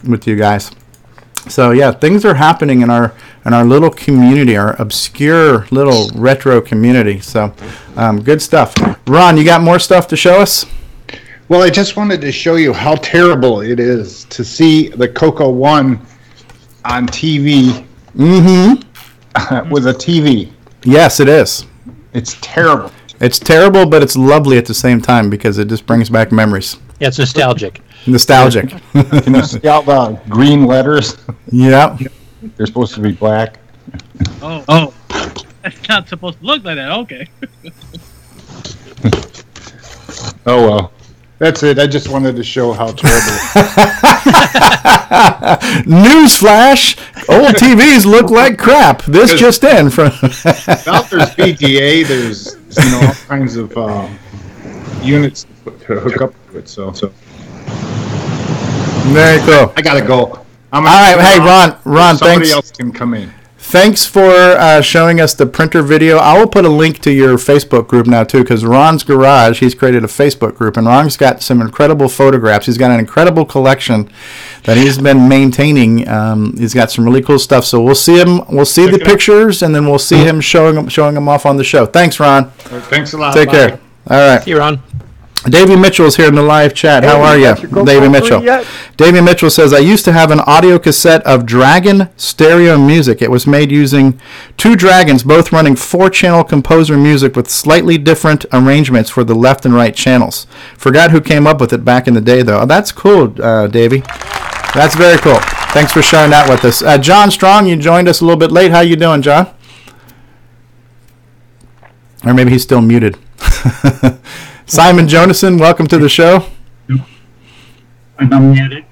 with you guys. So yeah, things are happening in our little community, our obscure little retro community. So good stuff. Ron, you got more stuff to show us? Well, I just wanted to show you how terrible it is to see the CoCo 1 on TV with a TV. Yes, it is. It's terrible. It's terrible, but it's lovely at the same time because it just brings back memories. Yeah, it's nostalgic. Nostalgic. Can you see all the green letters? Yeah. They're supposed to be black. Oh. That's not supposed to look like that. Okay. Oh, well. That's it. I just wanted to show how terrible. Newsflash! Old TVs look like crap. This just in. From now there's VGA. There's all kinds of units to hook up to it. So. Very cool. I gotta go. All right. Hey, Ron. Thanks. Somebody else can come in. Thanks for showing us the printer video. I will put a link to your Facebook group now, too, because Ron's Garage, he's created a Facebook group, and Ron's got some incredible photographs. He's got an incredible collection that he's been maintaining. He's got some really cool stuff. So we'll see him. We'll see the pictures, and then we'll see him showing them off on the show. Thanks, Ron. Thanks a lot. Take care. All right. See you, Ron. Davey Mitchell's here in the live chat. How are you, Davey Mitchell? Davey Mitchell says, I used to have an audio cassette of Dragon stereo music. It was made using 2 Dragons, both running 4-channel composer music with slightly different arrangements for the left and right channels. Forgot who came up with it back in the day, though. Oh, that's cool, Davey. That's very cool. Thanks for sharing that with us. John Strong, you joined us a little bit late. How you doing, John? Or maybe he's still muted. Simon Jonassen, welcome to the show. I'm unmuted.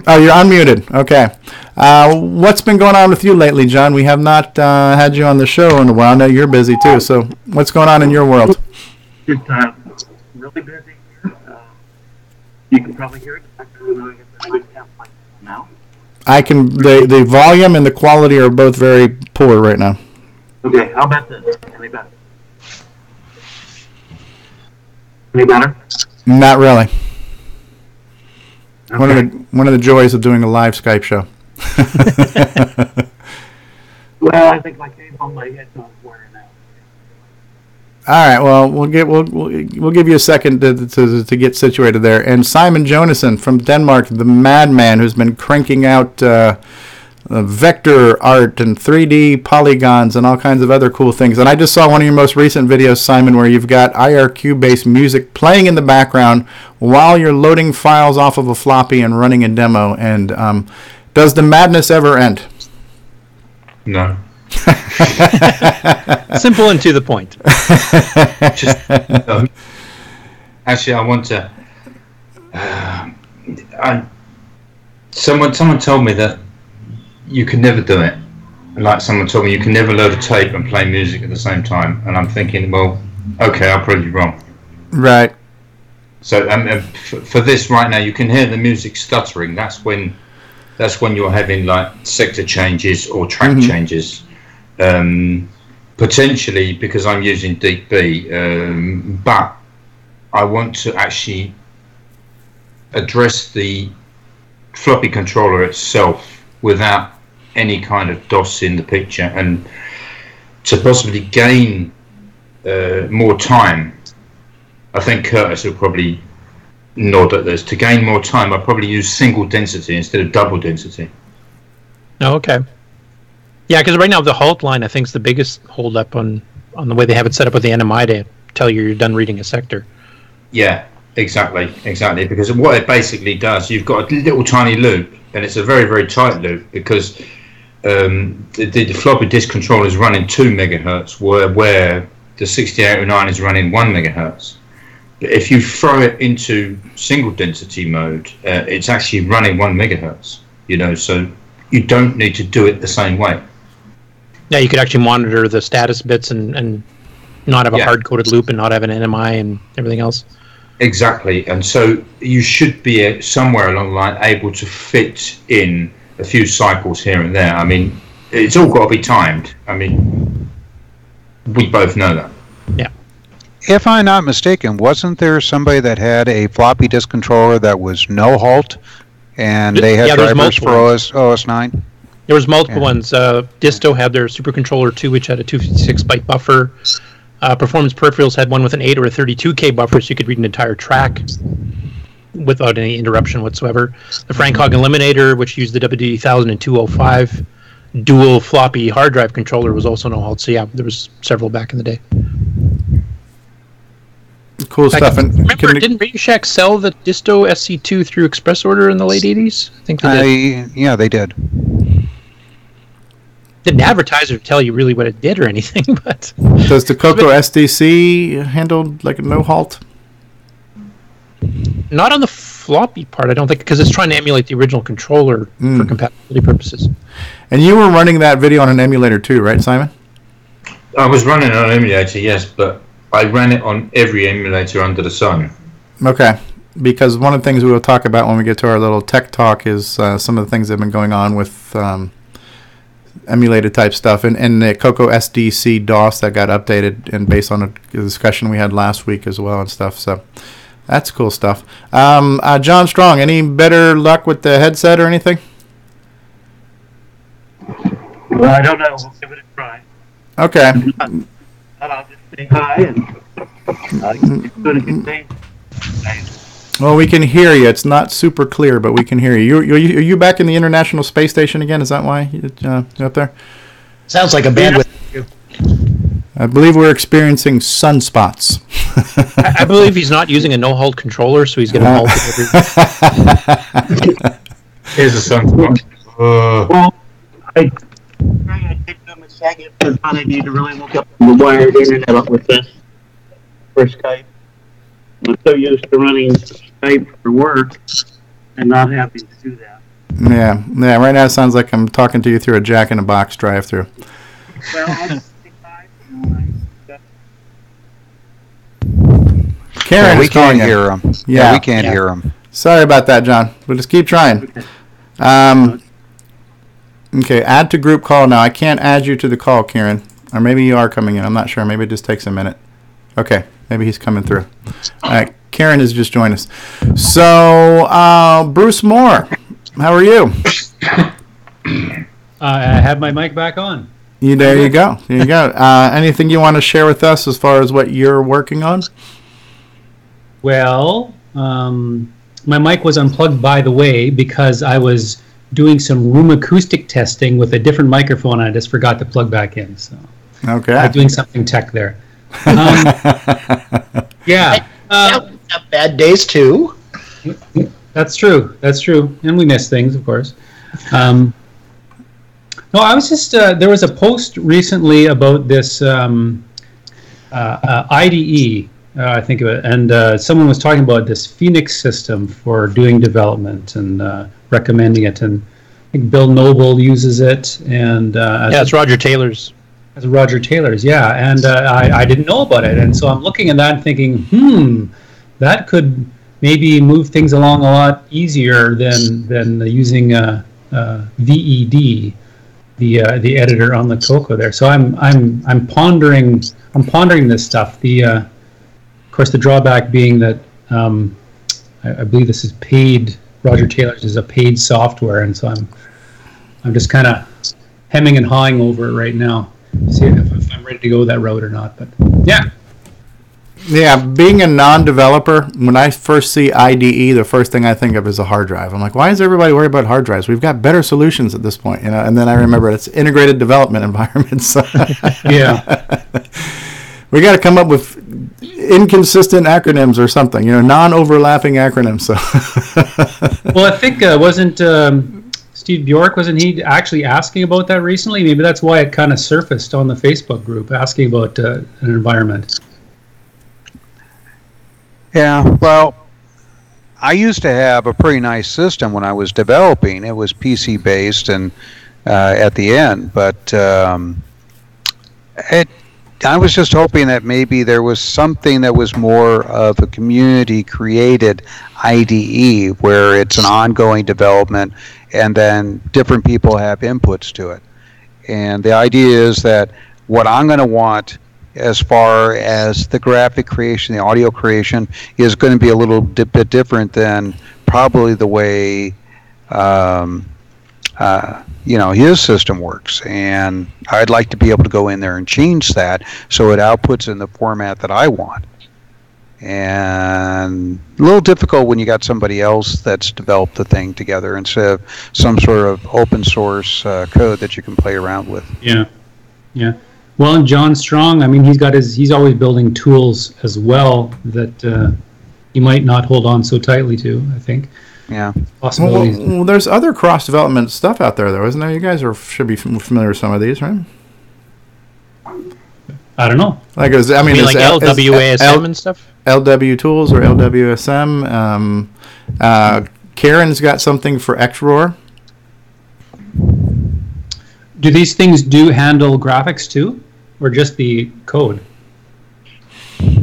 Oh, you're unmuted. Okay. What's been going on with you lately, John? We have not had you on the show in a while. I know you're busy too. So what's going on in your world? Just really busy here. You can probably hear it. Now. I can. The volume and the quality are both very poor right now. Okay, how about this? Any better? Any better? Not really. Okay. One of the joys of doing a live Skype show. Well, I think my cable on my headphones wearing out. All right. Well, we'll give you a second to get situated there. And Simon Jonassen from Denmark, the madman who's been cranking out vector art and 3D polygons and all kinds of other cool things. And I just saw one of your most recent videos, Simon, where you've got IRQ-based music playing in the background while you're loading files off of a floppy and running a demo. And does the madness ever end? No. Simple and to the point. Actually, I want to. Someone told me that you can never do it. Like someone told me you can never load a tape and play music at the same time. And I'm thinking, well, okay, I'll probably be wrong. Right. So for this right now, you can hear the music stuttering. That's when you're having like sector changes or track changes. Potentially because I'm using Deep B, but I want to actually address the floppy controller itself without any kind of DOS in the picture, and to possibly gain more time. I think Curtis will probably nod at this. To gain more time, I'll probably use single density instead of double density. Oh, okay. Yeah, because right now the halt line, I think, is the biggest holdup on the way they have it set up with the NMI to tell you you're done reading a sector. Yeah, exactly. Because what it basically does, you've got a little tiny loop, and it's a very, very tight loop because the floppy disk controller is running 2 megahertz, where the 6809 is running 1 megahertz. But if you throw it into single density mode, it's actually running 1 megahertz. So you don't need to do it the same way. Yeah, you could actually monitor the status bits and not have a hard-coded loop and not have an NMI and everything else. Exactly, and so you should be somewhere along the line able to fit in a few cycles here and there. I mean, it's all got to be timed. I mean, we both know that. Yeah. If I'm not mistaken, wasn't there somebody that had a floppy disk controller that was no halt, and they had drivers for OS 9? There was multiple ones. Disto had their supercontroller 2, which had a 256-byte buffer. Performance Peripherals had one with an 8 or a 32K buffer, so you could read an entire track without any interruption whatsoever. The Frank Hogg Eliminator, which used the WD-1000 and 205 dual floppy hard drive controller, was also no halt. So yeah, there was several back in the day. Cool stuff. And remember, didn't Radio Shack sell the Disto SC2 through express order in the late 80s? I think they did. Yeah, they did. Didn't advertise or tell you really what it did or anything, but... Does the CoCo SDC handle like a no halt? Not on the floppy part, I don't think, because it's trying to emulate the original controller for compatibility purposes. And you were running that video on an emulator too, right, Simon? I was running it on an emulator, yes, but I ran it on every emulator under the sun. Okay. Because one of the things we will talk about when we get to our little tech talk is some of the things that have been going on with emulated type stuff, and the CoCo SDC DOS that got updated and based on a discussion we had last week as well and stuff. So that's cool stuff. John Strong, any better luck with the headset or anything? Well, I don't know. We'll give it a try. Okay. I'll just say hi and it's going to contain. Well, we can hear you. It's not super clear, but we can hear you. Are you back in the International Space Station again? Is that why you're up there? Sounds like a bandwidth issue. I believe we're experiencing sunspots. I believe he's not using a no-halt controller, so he's getting halted Here's a sunspot. Well, I did them a can't get to the part I need to really look up the wired internet with this for Skype. I'm so used to running Skype for work and not having to do that. Yeah. Right now it sounds like I'm talking to you through a Jack-in-a-Box drive-through. Well, Karen, we can't hear him. Yeah, we can't hear him. Sorry about that, John. We'll just keep trying. Okay, add to group call now. I can't add you to the call, Ciaran. Or maybe you are coming in. I'm not sure. Maybe it just takes a minute. Okay, maybe he's coming through. All right, Ciaran has just joined us. So, Bruce Moore, how are you? I have my mic back on. There you go. Anything you want to share with us as far as what you're working on? Well, my mic was unplugged, by the way, because I was doing some room acoustic testing with a different microphone. I just forgot to plug back in. So, okay, I'm doing something tech there. Yeah, bad days too. That's true. And we miss things, of course. No, I was just there was a post recently about this IDE. I think of it, and someone was talking about this Pheonix system for doing development and recommending it, and I think Bill Noble uses it, and it's Roger Taylor's. As Roger Taylor's, yeah, and I didn't know about it, and so I'm looking at that and thinking, that could maybe move things along a lot easier than using VED, the editor on the CoCo there. So I'm pondering this stuff. Of course, the drawback being that I believe this is paid. Roger Taylor's is a paid software, and so I'm just kind of hemming and hawing over it right now. See if I'm ready to go that route or not. But yeah, being a non-developer, when I first see IDE, the first thing I think of is a hard drive. I'm like, why is everybody worried about hard drives? We've got better solutions at this point, And then I remember it's integrated development environments. So yeah. We got to come up with inconsistent acronyms or something, non-overlapping acronyms. So. Well, I think wasn't Steve Bjork, wasn't he actually asking about that recently? Maybe that's why it kind of surfaced on the Facebook group, asking about an environment. Yeah, well, I used to have a pretty nice system when I was developing. It was PC-based and at the end, but I was just hoping that maybe there was something that was more of a community-created IDE where it's an ongoing development and then different people have inputs to it. And the idea is that what I'm going to want as far as the graphic creation, the audio creation, is going to be a little bit different than probably the way his system works, and I'd like to be able to go in there and change that so it outputs in the format that I want. And a little difficult when you got somebody else that's developed the thing together instead of some sort of open source code that you can play around with. Yeah. Well, and John Strong, I mean, he's always building tools as well that he might not hold on so tightly to, I think. Yeah. Possibilities. Well, there's other cross-development stuff out there, though, isn't there? You guys should be familiar with some of these, right? I don't know. Like LWASM and stuff? LW Tools or LWSM. Ciaran's got something for Xroar. Do these things handle graphics too, or just the code?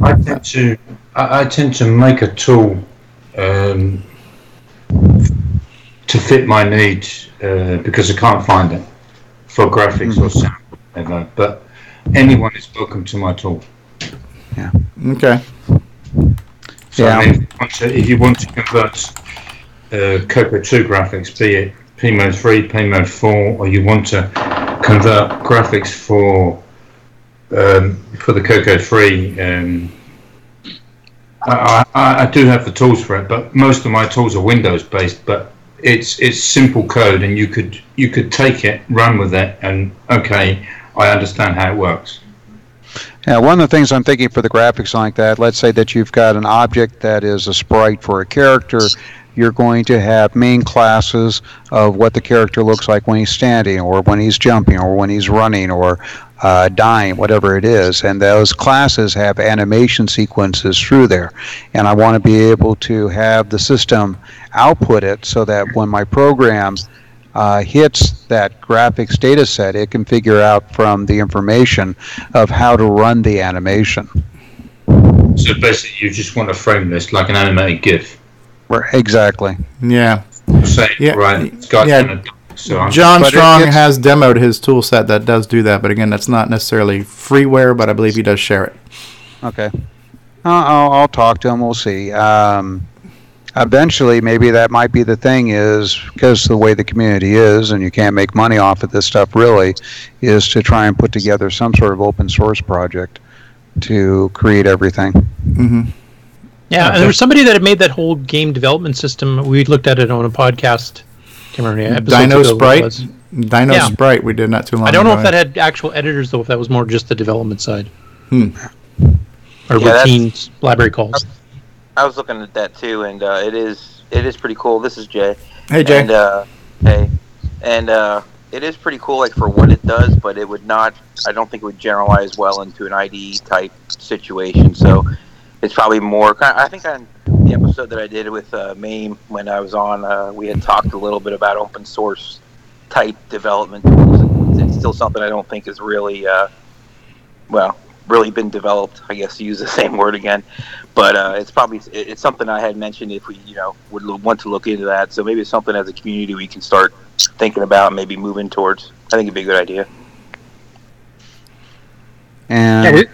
I tend to make a tool to fit my needs because I can't find it for graphics or sound, whatever. But anyone is welcome to my tool. Yeah. Okay. So I mean, if you want to convert CoCo 2 graphics, be it P-Mode 3, P-Mode 4, or you want to convert graphics for the CoCo 3, I do have the tools for it, but most of my tools are Windows based. But it's simple code, and you could take it, run with it, and okay, I understand how it works. Yeah, one of the things I'm thinking for the graphics like that, let's say that you've got an object that is a sprite for a character, you're going to have main classes of what the character looks like when he's standing, or when he's jumping, or when he's running, or dying, whatever it is. And those classes have animation sequences through there. And I want to be able to have the system output it so that when my program hits that graphics data set, it can figure out from the information of how to run the animation. So basically, you just want to frame this like an animated GIF. Exactly. Yeah. Say, right, it's got so John Strong has demoed his tool set that does do that, but again, that's not necessarily freeware, but I believe he does share it. Okay. I'll talk to him. We'll see. Eventually, maybe that might be the thing, is because the way the community is, and you can't make money off of this stuff really, is to try and put together some sort of open source project to create everything. Mm-hmm. Yeah, and there was somebody that had made that whole game development system. We looked at it on a podcast. Can't remember the Dino Sprite. Dino Sprite. We did not too long ago. I don't know if that had actual editors though. If that was more just the development side. Or routine library calls. I was looking at that too, and it is pretty cool. This is Jay. Hey Jay. And it is pretty cool, like for what it does, but it would not. I don't think it would generalize well into an IDE type situation. So it's probably more. I think on the episode that I did with MAME when I was on, we had talked a little bit about open source type development tools. It's still something I don't think is really, really been developed. I guess to use the same word again, but it's something I had mentioned if we would want to look into that. So maybe it's something as a community we can start thinking about, maybe moving towards. I think it'd be a good idea. And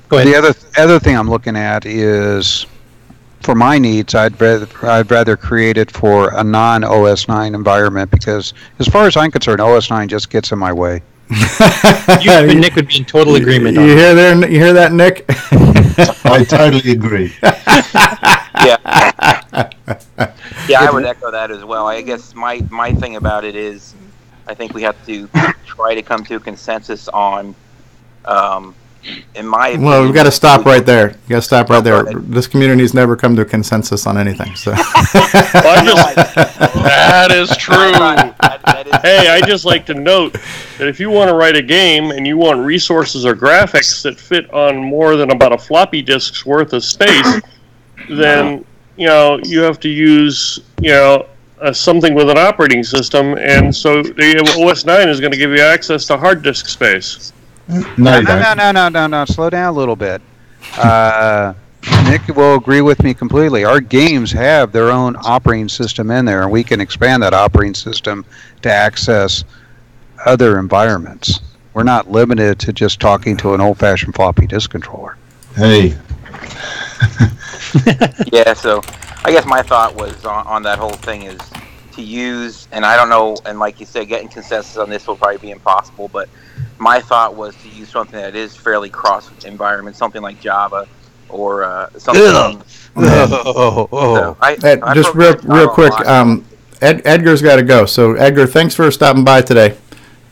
the other thing I'm looking at is, for my needs, I'd rather create it for a non-OS 9 environment, because as far as I'm concerned, OS 9 just gets in my way. You and Nick would be in total agreement. You hear that, Nick? I totally agree. Yeah, I would echo that as well. I guess my thing about it is, I think we have to try to come to a consensus on. In my opinion, well, we've got to stop right there. You got to stop right there. This community's never come to a consensus on anything. So that is true. Hey, I just like to note that if you want to write a game and you want resources or graphics that fit on more than about a floppy disk's worth of space, then you have to use something with an operating system, and so the OS 9 is going to give you access to hard disk space. No. Slow down a little bit. Nick will agree with me completely. Our games have their own operating system in there, and we can expand that operating system to access other environments. We're not limited to just talking to an old-fashioned floppy disk controller. Hey. Yeah, so I guess my thought was on that whole thing is to use, and I don't know, and like you said, getting consensus on this will probably be impossible, but my thought was to use something that is fairly cross-environment, something like Java or something. Just real quick, Edgar's got to go. So, Edgar, thanks for stopping by today.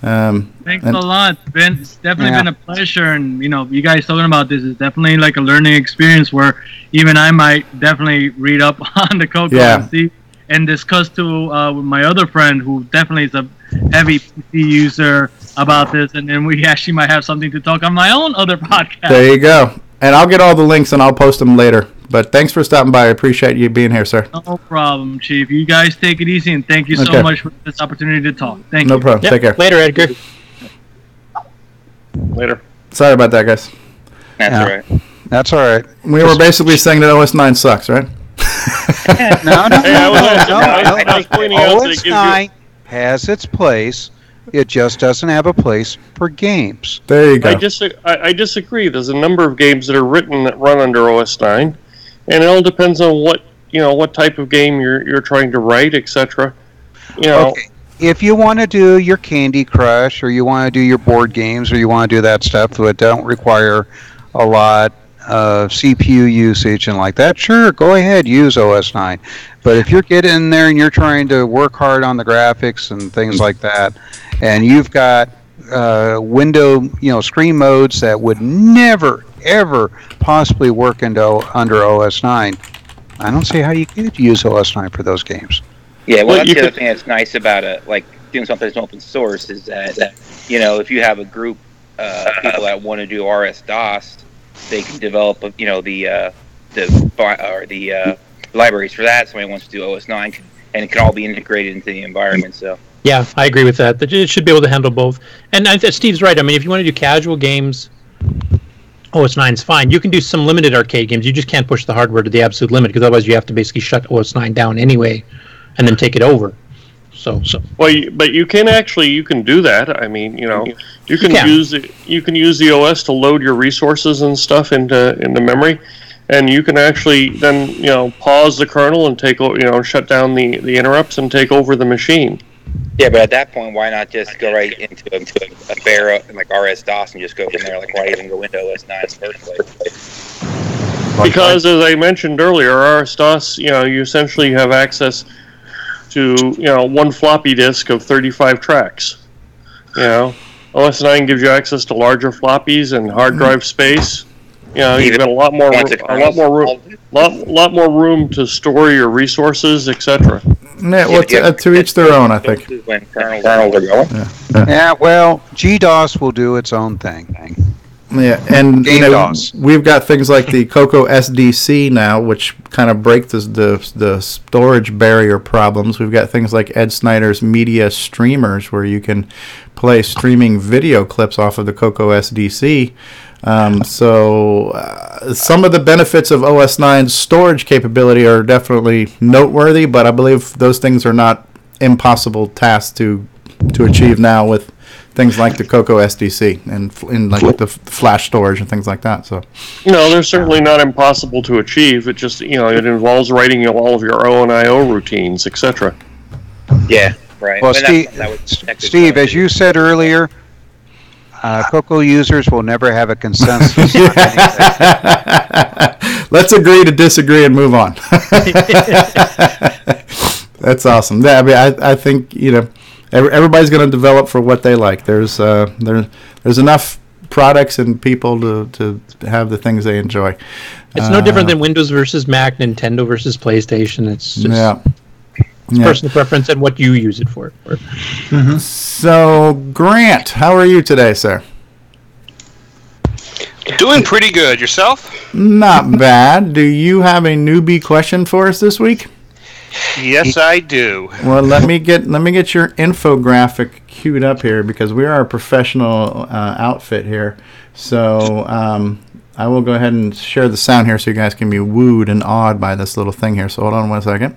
Thanks a lot, Ben. It's definitely been a pleasure, and you guys talking about this is definitely like a learning experience where even I might definitely read up on the CoCo and see and discuss with my other friend who definitely is a heavy PC user about this, and then we actually might have something to talk on my own other podcast. There you go. And I'll get all the links and I'll post them later. But thanks for stopping by. I appreciate you being here, sir. No problem, Chief. You guys take it easy, and thank you so much for this opportunity to talk. Thank you. No problem. Take care. Later, Edgar. Later. Sorry about that, guys. That's all right. That's all right. We were basically saying that OS 9 sucks, right? No. OS 9 has its place. It just doesn't have a place for games. There you go. I disagree. There's a number of games that are written that run under OS 9, and it all depends on what type of game you're trying to write, etc. Okay. If you want to do your Candy Crush, or you want to do your board games, or you want to do that stuff that don't require a lot of CPU usage and like that, sure, go ahead, use OS 9. But if you're getting in there and you're trying to work hard on the graphics and things like that, and you've got screen modes that would never, ever possibly work under OS 9, I don't see how you could use OS9 for those games. Yeah, well, that's the other thing that's nice about like doing something that's open source is that if you have a group of people that want to do RS-DOS, they can develop the libraries for that. Somebody wants to do OS9, and it can all be integrated into the environment. So yeah, I agree with that. That it should be able to handle both. And Steve's right. I mean, if you want to do casual games, OS9 is fine. You can do some limited arcade games. You just can't push the hardware to the absolute limit because otherwise you have to basically shut OS9 down anyway, and then take it over. So. Well, but you can do that. I mean, you can use the OS to load your resources and stuff into memory, and you can actually then pause the kernel and shut down the interrupts and take over the machine. Yeah, but at that point, why not just go right into a bare like RS-DOS and just go from there? Like, why even go into OS9 in the first place? Because, as I mentioned earlier, RS-DOS, you essentially have access to one floppy disk of 35 tracks. OS9 gives you access to larger floppies and hard drive space. You've got a lot more room to store your resources, etc. Yeah, well, to each their own, I think. Yeah, well, GDOS will do its own thing. Yeah, and we've got things like the CoCo SDC now, which kind of break the storage barrier problems. We've got things like Ed Snyder's Media Streamers, where you can play streaming video clips off of the CoCo SDC. Some of the benefits of OS9's storage capability are definitely noteworthy, but I believe those things are not impossible tasks to achieve now with things like the CoCo SDC and like the flash storage and things like that. So they're certainly not impossible to achieve. It just it involves writing all of your O&IO routines, etc. Yeah, right. Well, Steve, as you said earlier, CoCo users will never have a consensus. Let's agree to disagree and move on. That's awesome. Yeah, I mean, I think everybody's going to develop for what they like. There's enough products and people to have the things they enjoy. It's no different than Windows versus Mac, Nintendo versus PlayStation. It's just personal preference and what you use it for. Mm-hmm. So, Grant, how are you today, sir? Doing pretty good. Yourself? Not bad. Do you have a newbie question for us this week? Yes, I do. Well, let me get your infographic queued up here because we are a professional outfit here. So I will go ahead and share the sound here so you guys can be wooed and awed by this little thing here. So hold on 1 second.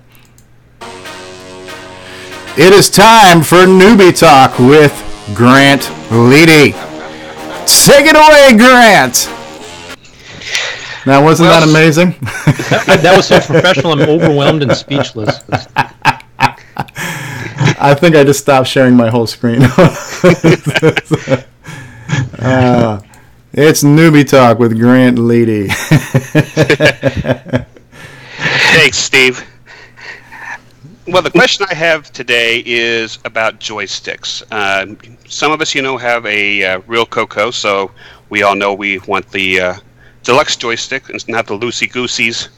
It is time for Newbie Talk with Grant Leedy. Take it away, Grant! Now, wasn't that amazing? That was so professional. I'm overwhelmed and speechless. I think I just stopped sharing my whole screen. It's Newbie Talk with Grant Leedy. Thanks, Steve. Well, the question I have today is about joysticks. Some of us, have a real CoCo, so we all know we want the deluxe joystick and not the loosey-goosey's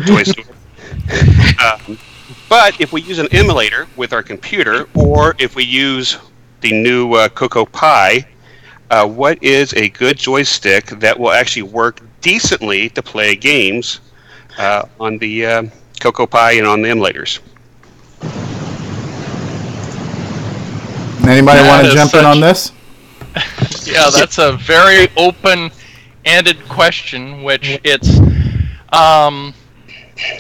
joystick. But if we use an emulator with our computer, or if we use the new CoCo Pi, what is a good joystick that will actually work decently to play games on the CoCo Pi and on the emulators? Anybody want to jump in on this? Yeah, that's a very open-ended question, which it's...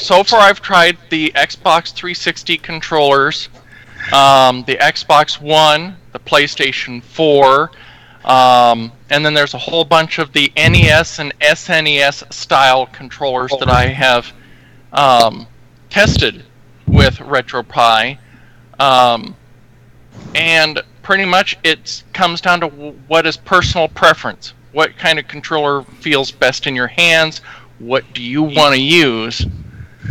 so far I've tried the Xbox 360 controllers, the Xbox One, the PlayStation 4, and then there's a whole bunch of the NES and SNES style controllers that I have tested with RetroPie. And pretty much it comes down to what is personal preference. What kind of controller feels best in your hands? What do you want to use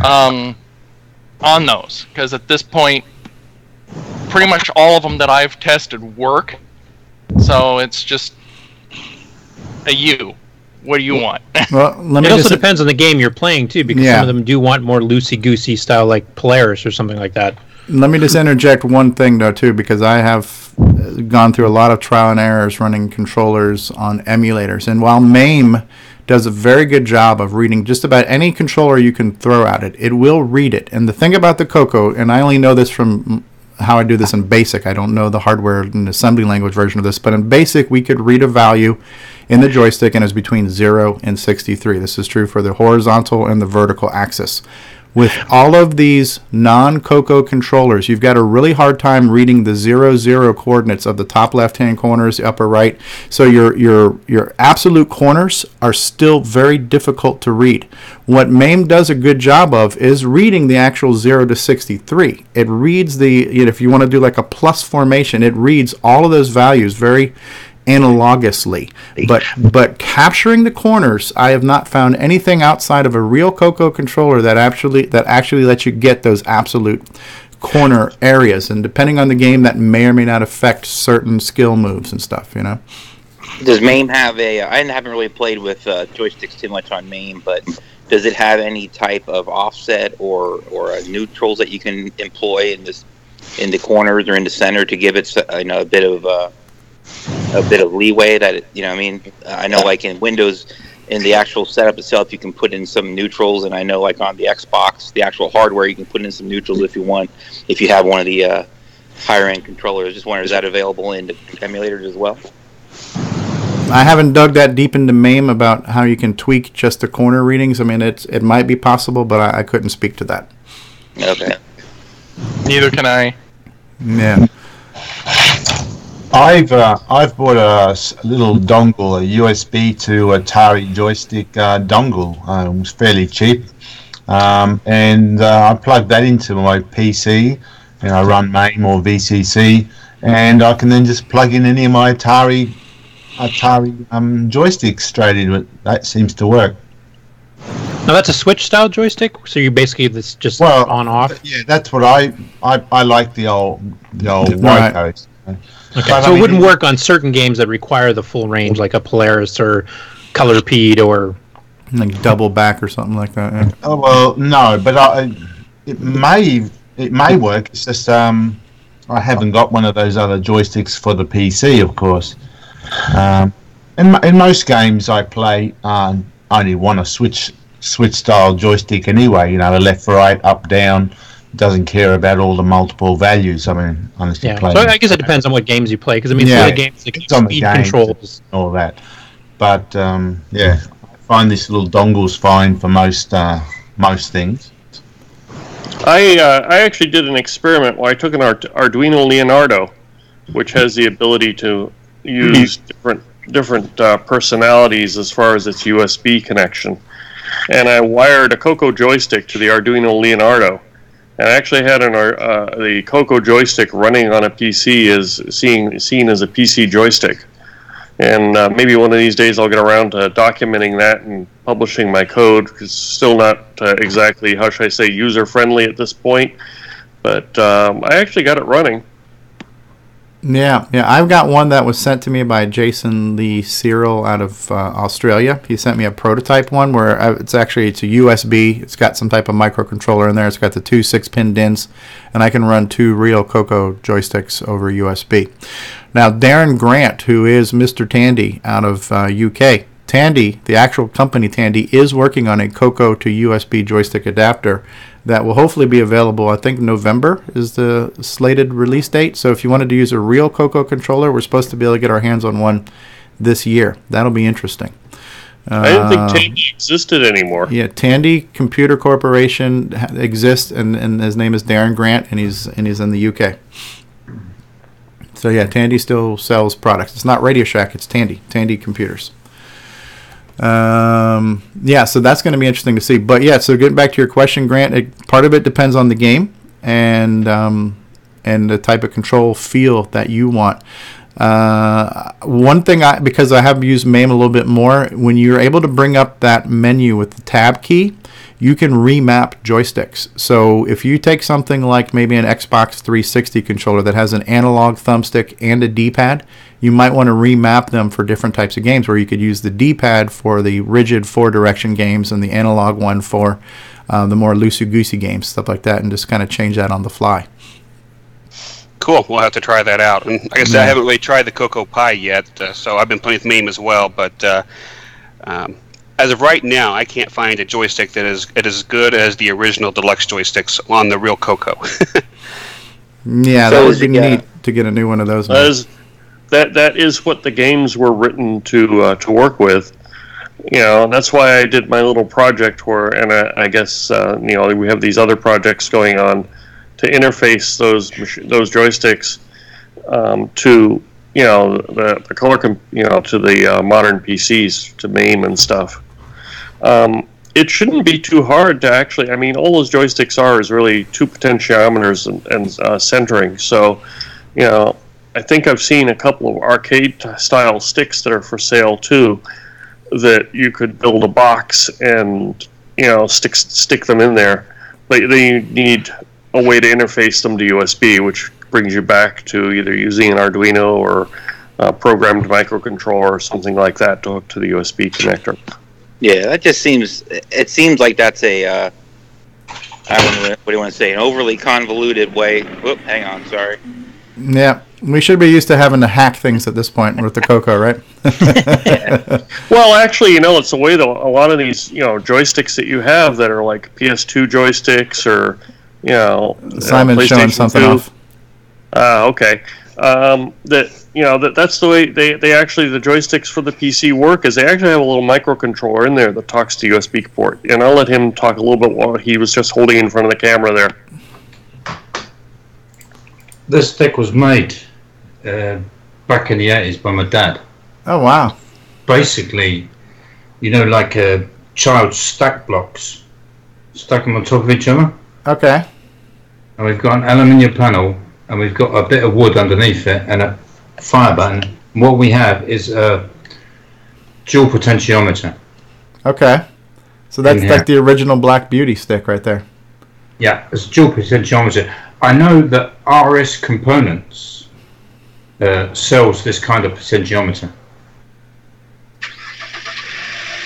on those? Because at this point, pretty much all of them that I've tested work. So it's just a you. What do you want? Well, let me It also depends on the game you're playing too, because some of them do want more loosey-goosey style, like Polaris or something like that. Let me just interject one thing though too, because I have gone through a lot of trial and errors running controllers on emulators, and while MAME does a very good job of reading just about any controller you can throw at it, it will read it. And the thing about the CoCo, and I only know this from how I do this in BASIC, I don't know the hardware and assembly language version of this, but in BASIC we could read a value in the joystick and it's between 0 and 63. This is true for the horizontal and the vertical axis. With all of these non-CoCo controllers, you've got a really hard time reading the 0, 0 coordinates of the top left-hand corners, the upper right. So your absolute corners are still very difficult to read. What MAME does a good job of is reading the actual 0 to 63. It reads if you want to do like a plus formation, it reads all of those values very analogously, but capturing the corners, I have not found anything outside of a real CoCo controller that actually lets you get those absolute corner areas. And depending on the game, that may or may not affect certain skill moves and stuff. Does MAME have I haven't really played with joysticks too much on MAME, but does it have any type of offset or neutrals that you can employ in the corners or in the center to give it a bit of leeway that I know like in Windows, in the actual setup itself, you can put in some neutrals, and I know like on the Xbox, the actual hardware, you can put in some neutrals if you want, if you have one of the higher end controllers. Just wondering, is that available in the emulators as well? I haven't dug that deep into MAME about how you can tweak just the corner readings. I mean, it might be possible, but I couldn't speak to that. Okay. Neither can I. Yeah. I've bought a little dongle, a USB to Atari joystick dongle. It was fairly cheap, and I plugged that into my PC, and I run MAME or VCC, and I can then just plug in any of my Atari joysticks straight into it. That seems to work. Now that's a Switch style joystick, so you basically this just on off. Yeah, that's what I like the old Right. Wycos. Okay, so it wouldn't work on certain games that require the full range, like a Polaris or Colorpede or like Double Back or something like that. Yeah. Oh well, no, but it may work. It's just I haven't got one of those other joysticks for the PC, of course. In most games I play, I only want a Switch style joystick anyway. A left, right, up, down. Doesn't care about all the multiple values. I mean, honestly, so I guess it depends on what games you play, because I mean, some of the games like speed controls and all that. But I find this little dongle's fine for most things. I actually did an experiment where I took an Arduino Leonardo, which has the ability to use different personalities as far as its USB connection, and I wired a CoCo joystick to the Arduino Leonardo. And I actually had the CoCo joystick running on a PC is seen as a PC joystick. And maybe one of these days I'll get around to documenting that and publishing my code. It's still not exactly, how should I say, user-friendly at this point. But I actually got it running. Yeah, I've got one that was sent to me by Jason Lee Cyril out of Australia. He sent me a prototype one where it's a USB. It's got some type of microcontroller in there. It's got the two 6-pin DINs, and I can run 2 real CoCo joysticks over USB. Now, Darren Grant, who is Mr. Tandy out of UK, Tandy, the actual company Tandy, is working on a CoCo to USB joystick adapter that will hopefully be available. I think November is the slated release date. So if you wanted to use a real CoCo controller, we're supposed to be able to get our hands on one this year. That'll be interesting. I didn't think Tandy existed anymore. Yeah, Tandy Computer Corporation exists, and his name is Darren Grant, and he's in the UK. So yeah, Tandy still sells products. It's not Radio Shack, it's Tandy Computers. So that's going to be interesting to see. But yeah, so getting back to your question, Grant, part of it depends on the game and the type of control feel that you want. One thing, because I have used MAME a little bit more, when you're able to bring up that menu with the tab key, you can remap joysticks. So if you take something like maybe an Xbox 360 controller that has an analog thumbstick and a D-pad, you might want to remap them for different types of games, where you could use the D-pad for the rigid 4-direction games and the analog one for the more loosey-goosey games, stuff like that, and just kind of change that on the fly. Cool. We'll have to try that out. And like I said, I haven't really tried the Coco Pi yet, so I've been playing with MAME as well. But as of right now, I can't find a joystick that is as good as the original deluxe joysticks on the real CoCo. Yeah, that would be neat to get a new one of those. That is what the games were written to work with. You know, that's why I did my little project where, and I guess you know, we have these other projects going on to interface those joysticks to, you know, the color to the modern PCs, to MAME and stuff. It shouldn't be too hard to actually. I mean, all those joysticks are is really 2 potentiometers and centering. So, you know, I think I've seen a couple of arcade-style sticks that are for sale too, that you could build a box and, you know, stick them in there. But they need a way to interface them to USB, which brings you back to either using an Arduino or a programmed microcontroller or something like that to hook to the USB connector. Yeah, that just seems. It seems like that's a. I don't know, what do you want to say? An overly convoluted way. Whoop, hang on, sorry. Yeah, we should be used to having to hack things at this point with the CoCo, right? Well, actually, you know, it's the way that a lot of these, you know, joysticks that you have that are like PS2 joysticks or, you know, Simon's showing something 2. off. Okay. That, you know, that's the way they actually, the joysticks for the PC work, is they actually have a little microcontroller in there that talks to USB port. And I'll let him talk a little bit while he was just holding in front of the camera there. This stick was made back in the 80s by my dad. Oh, wow. Basically, you know, like a child's stack blocks, stack them on top of each other. Okay. And we've got an aluminium panel, and we've got a bit of wood underneath it, and a fire button. And what we have is a dual potentiometer. Okay. So that's like the original Black Beauty stick right there. Yeah, it's a dual potentiometer. I know that RS Components sells this kind of potentiometer.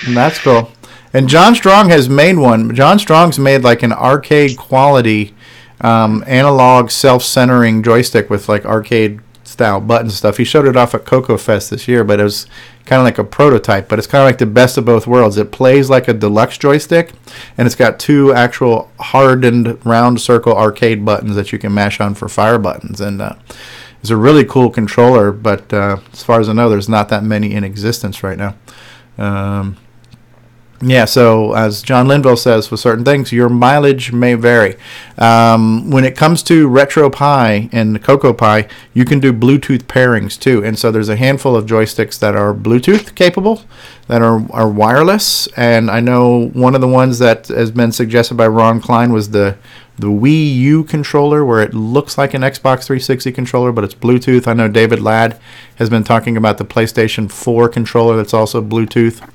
That's cool. And John Strong has made one. John Strong's made like an arcade quality analog self-centering joystick with like arcade style buttons and stuff. He showed it off at CoCo Fest this year, but it was kind of like a prototype, but it's kind of like the best of both worlds. It plays like a deluxe joystick, and it's got 2 actual hardened round circle arcade buttons that you can mash on for fire buttons. And it's a really cool controller, but as far as I know, there's not that many in existence right now. Yeah, so as John Linville says, with certain things, your mileage may vary. When it comes to RetroPie and CoCoPie, you can do Bluetooth pairings too. And so there's a handful of joysticks that are Bluetooth capable, that are wireless. And I know one of the ones that has been suggested by Ron Klein was the Wii U controller, where it looks like an Xbox 360 controller, but it's Bluetooth. I know David Ladd has been talking about the PlayStation 4 controller that's also Bluetooth,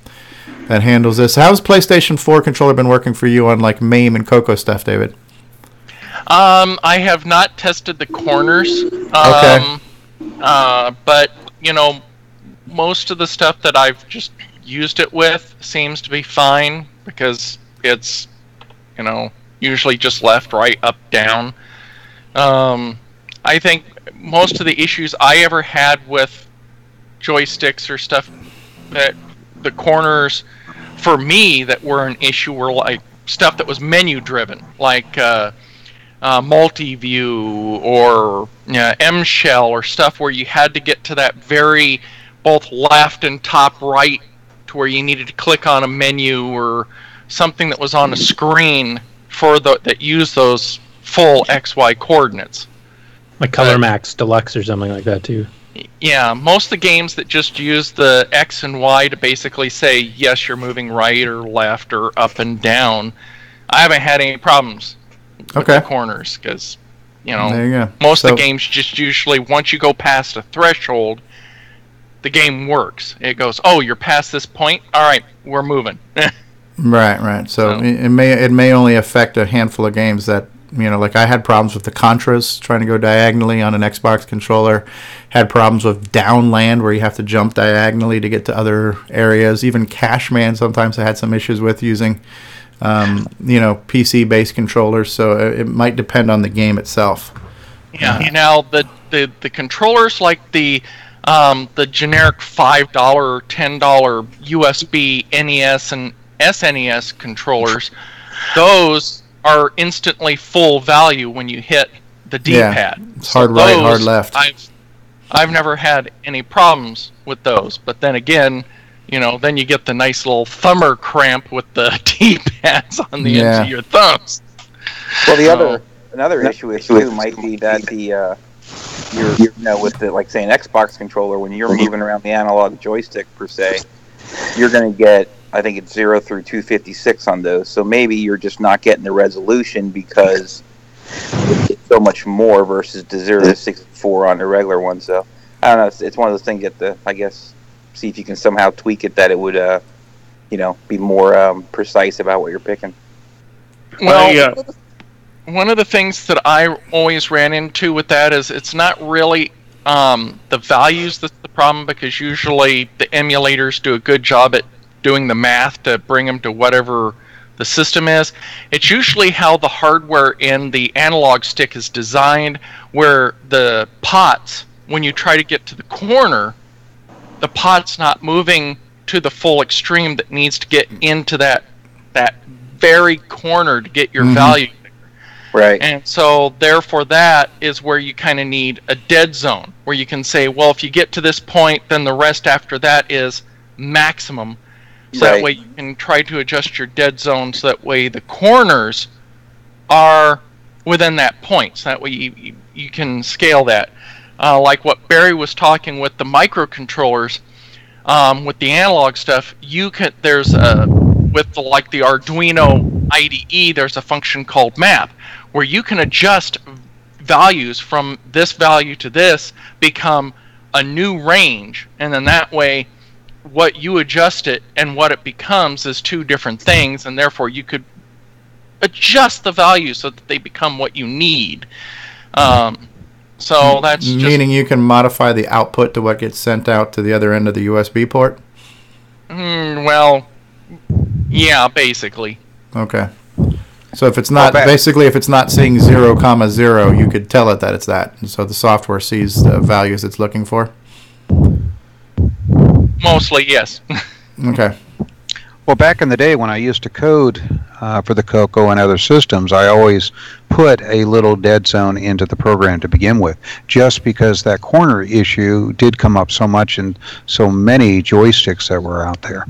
that handles this. How's PlayStation 4 controller been working for you on like MAME and CoCo stuff, David? I have not tested the corners. Okay. But, you know, most of the stuff that I've just used it with seems to be fine, because it's, you know, usually just left, right, up, down. I think most of the issues I ever had with joysticks or stuff, that the corners for me that were an issue were like stuff that was menu driven, like multi-view or M-shell, or stuff where you had to get to that very both left and top right, to where you needed to click on a menu or something that was on a screen for that used those full XY coordinates. Like Color Max Deluxe or something like that too. Yeah, most of the games that just use the X and Y to basically say, yes, you're moving right or left or up and down, I haven't had any problems with the corners, because There you go. Most of the games just usually, once you go past a threshold, the game works. It goes, oh, you're past this point? All right, we're moving. Right. So it may only affect a handful of games that, like I had problems with the Contras trying to go diagonally on an Xbox controller. Had problems with Downland where you have to jump diagonally to get to other areas. Even Cashman sometimes I had some issues with using, PC-based controllers. So it might depend on the game itself. Yeah. Now the controllers like the generic $5 or $10 USB NES and SNES controllers, those are instantly full value when you hit the D-pad. Yeah, it's hard right, hard left. I've never had any problems with those, but then again, then you get the nice little thumber cramp with the D-pads on the ends of your thumbs. Well, another issue too might be that the with the, like say an Xbox controller, when you're moving around the analog joystick per se, you're going to get, I think it's 0 through 256 on those. So maybe you're just not getting the resolution because it's so much more versus the 0 to 64 on the regular one. So I don't know. It's one of those things I guess, see if you can somehow tweak it that it would, be more precise about what you're picking. Well, one of the things that I always ran into with that is it's not really the values that's the problem, because usually the emulators do a good job at doing the math to bring them to whatever the system is. It's usually how the hardware in the analog stick is designed, where the pots, when you try to get to the corner, the pot's not moving to the full extreme that needs to get into that very corner to get your value. Right. And so therefore that is where you kind of need a dead zone, where you can say, well, if you get to this point, then the rest after that is maximum. So that way you can try to adjust your dead zone so that way the corners are within that point. So that way you can scale that. Like what Barry was talking with the microcontrollers, with the analog stuff, there's with the Arduino IDE, there's a function called map, where you can adjust values from this value to this, become a new range, and then that way what you adjust it and what it becomes is two different things, and therefore you could adjust the values so that they become what you need. So that's just... Meaning you can modify the output to what gets sent out to the other end of the USB port? Well, yeah, basically. Okay. So if it's not, basically if it's not seeing 0,0, you could tell it that it's that. And so the software sees the values it's looking for? Mostly, yes. Okay. Well, back in the day when I used to code for the CoCo and other systems, I always put a little dead zone into the program to begin with, just because that corner issue did come up so much in so many joysticks that were out there.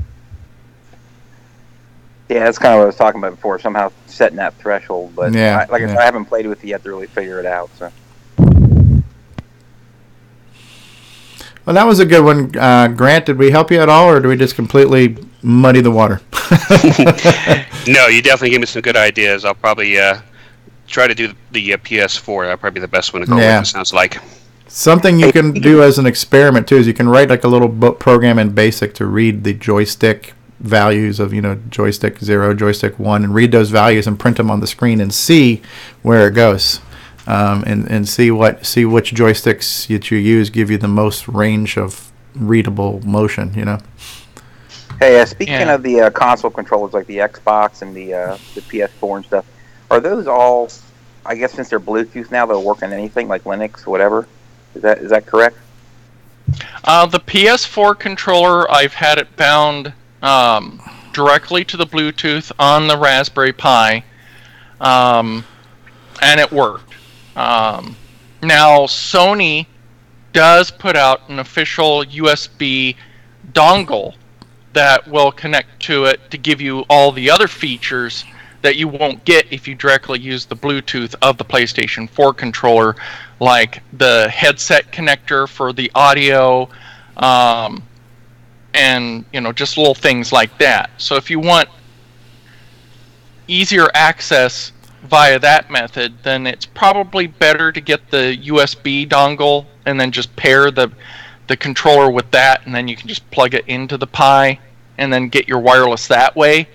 Yeah, that's kind of what I was talking about before, somehow setting that threshold. But yeah, I said, I haven't played with it yet to really figure it out. So. Well, that was a good one. Grant, did we help you at all, or do we just completely muddy the water? No, you definitely gave me some good ideas. I'll probably try to do the PS4. That'll probably be the best one to go with, it sounds like. Something you can do as an experiment, too, is you can write like a little program in BASIC to read the joystick values of, joystick 0, joystick 1, and read those values and print them on the screen and see where it goes. And see which joysticks that you use give you the most range of readable motion, Hey, speaking of the console controllers like the Xbox and the PS4 and stuff, are those all, I guess since they're Bluetooth now, they'll work on anything like Linux, whatever? Is that correct? The PS4 controller, I've had it bound directly to the Bluetooth on the Raspberry Pi, and it worked. Now Sony does put out an official USB dongle that will connect to it to give you all the other features that you won't get if you directly use the Bluetooth of the PlayStation 4 controller, like the headset connector for the audio, and just little things like that. So if you want easier access via that method, then it's probably better to get the USB dongle and then just pair the controller with that, and then you can just plug it into the Pi and then get your wireless that way.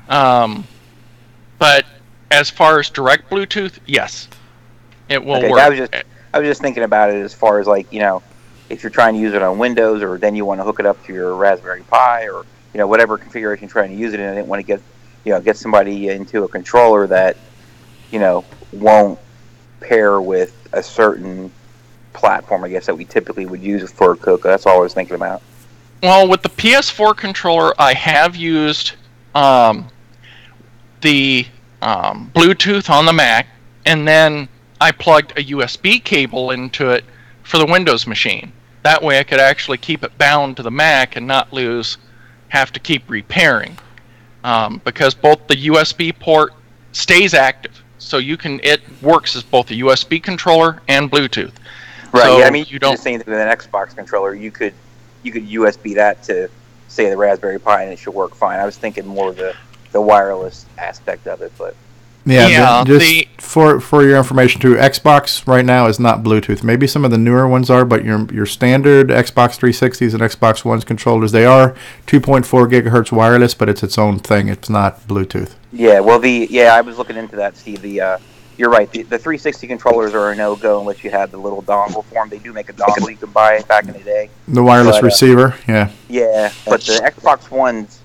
But as far as direct Bluetooth, yes, it will work. I was just thinking about it as far as, like, you know, if you're trying to use it on Windows, or then you want to hook it up to your Raspberry Pi, or, you know, whatever configuration you're trying to use it in. I didn't want to get somebody into a controller that, you know, won't pair with a certain platform, I guess, that we typically would use for CoCo. That's all I was thinking about. Well, with the PS4 controller, I have used the Bluetooth on the Mac, and then I plugged a USB cable into it for the Windows machine. That way I could actually keep it bound to the Mac and not have to keep repairing. Because both the USB port stays active, so it works as both a USB controller and Bluetooth. Right. So yeah. I mean, you just saying that with an Xbox controller, you could USB that to, say, the Raspberry Pi, and it should work fine. I was thinking more of the wireless aspect of it, but. Yeah, just for your information too, Xbox right now is not Bluetooth. Maybe some of the newer ones are, but your standard Xbox 360s and Xbox One's controllers, they are 2.4 gigahertz wireless, but it's its own thing. It's not Bluetooth. Yeah, well, I was looking into that, Steve. You're right. The 360 controllers are a no-go unless you have the little dongle for them. They do make a dongle you can buy back in the day. The wireless receiver, yeah. Yeah, but the Xbox One's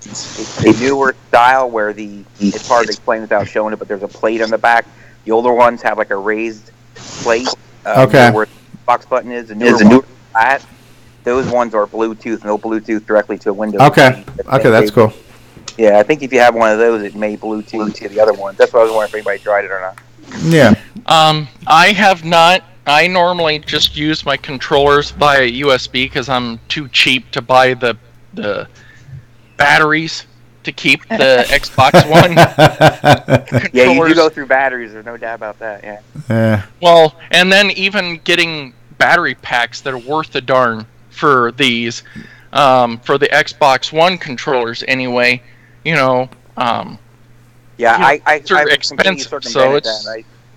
a newer style where it's hard to explain without showing it, but there's a plate on the back. The older ones have like a raised plate where the box button is. The newer ones flat. Those ones are Bluetooth, no Bluetooth directly to a Windows. Okay, that's cool. Yeah, I think if you have one of those, it may Bluetooth to the other one. That's why I was wondering if anybody tried it or not. Yeah. I have not. I normally just use my controllers via USB because I'm too cheap to buy the batteries to keep the Xbox One. Yeah, you do go through batteries. There's no doubt about that. Yeah. Yeah. Well, and then even getting battery packs that are worth a darn for these, for the Xbox One controllers anyway. You know. Yeah, I expensive, so it's.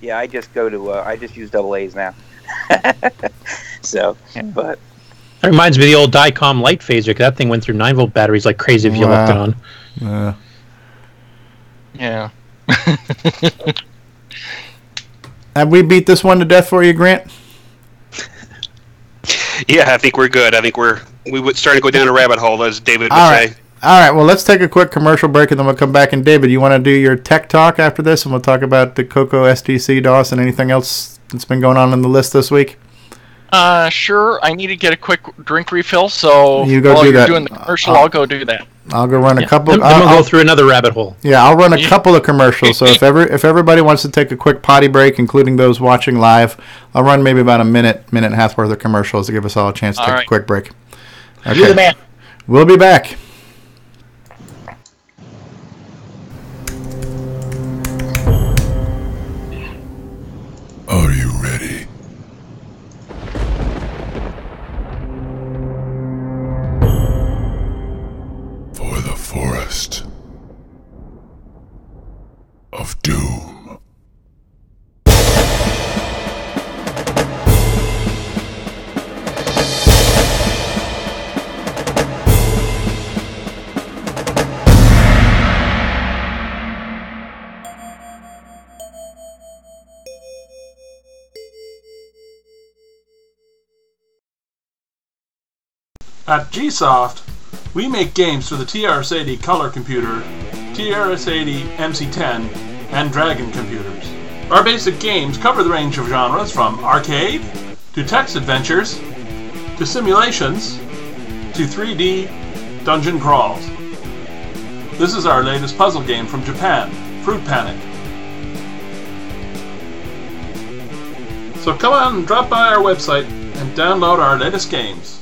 I just go to I just use AA's now. So, but that reminds me of the old Dicom light phaser. That thing went through 9-volt batteries like crazy if you left it on. Yeah. Have we beat this one to death for you, Grant? Yeah, I think we're good. I think we would start to go down a rabbit hole, as David would say. All right, well, let's take a quick commercial break, and then we'll come back. And, David, you want to do your tech talk after this, and we'll talk about the CoCo SDC DOS and anything else that's been going on the list this week? Sure. I need to get a quick drink refill, so you go while do you're that. Doing the commercial, I'll go do that. I'll go run a couple. Then we'll go through another rabbit hole. Yeah, I'll run a couple of commercials. So if everybody wants to take a quick potty break, including those watching live, I'll run maybe about a minute and a half worth of commercials to give us all a chance to take a quick break. Okay. You're the man. We'll be back. Are you ready? For the forest of doom. At Gsoft, we make games for the TRS-80 color computer, TRS-80 MC10, and Dragon computers. Our basic games cover the range of genres from arcade, to text adventures, to simulations, to 3D dungeon crawls. This is our latest puzzle game from Japan, Fruit Panic. So come on and drop by our website and download our latest games.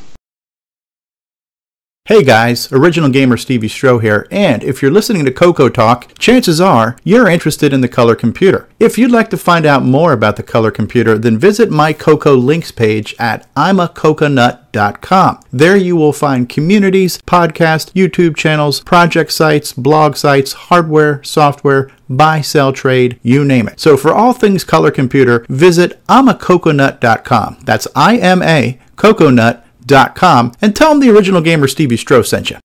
Hey guys, Original Gamer CoCoTALK here, and if you're listening to CoCoTALK, chances are you're interested in the color computer. If you'd like to find out more about the color computer, then visit my CoCo links page at imacoconut.com. There you will find communities, podcasts, YouTube channels, project sites, blog sites, hardware, software, buy, sell, trade, you name it. So for all things color computer, visit imacoconut.com. That's IMACoconut.com. And tell them the Original Gamer CoCoTALK sent you.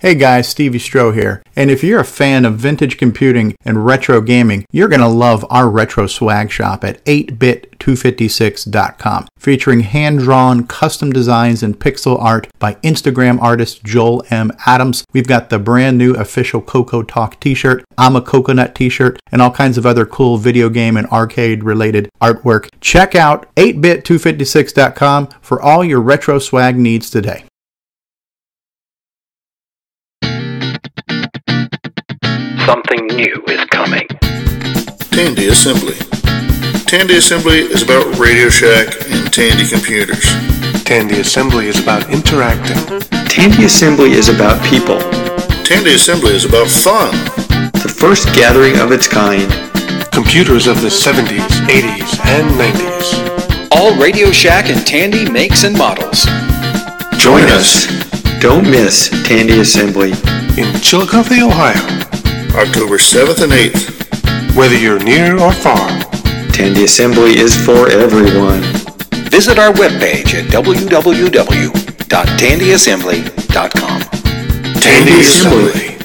Hey guys, CoCoTALK here, and if you're a fan of vintage computing and retro gaming, you're going to love our retro swag shop at 8bit256.com, featuring hand-drawn custom designs and pixel art by Instagram artist Joel M. Adams. We've got the brand new official CoCoTALK t-shirt, I'm a Coconut t-shirt, and all kinds of other cool video game and arcade-related artwork. Check out 8bit256.com for all your retro swag needs today. Something new is coming. Tandy Assembly. Tandy Assembly is about Radio Shack and Tandy computers. Tandy Assembly is about interacting. Tandy Assembly is about people. Tandy Assembly is about fun. The first gathering of its kind. Computers of the 70s, 80s, and 90s. All Radio Shack and Tandy makes and models. Join us. Don't miss Tandy Assembly. In Chillicothe, Ohio. October 7th and 8th. Whether you're near or far. Tandy Assembly is for everyone. Visit our webpage at www.tandyassembly.com. Tandy Assembly.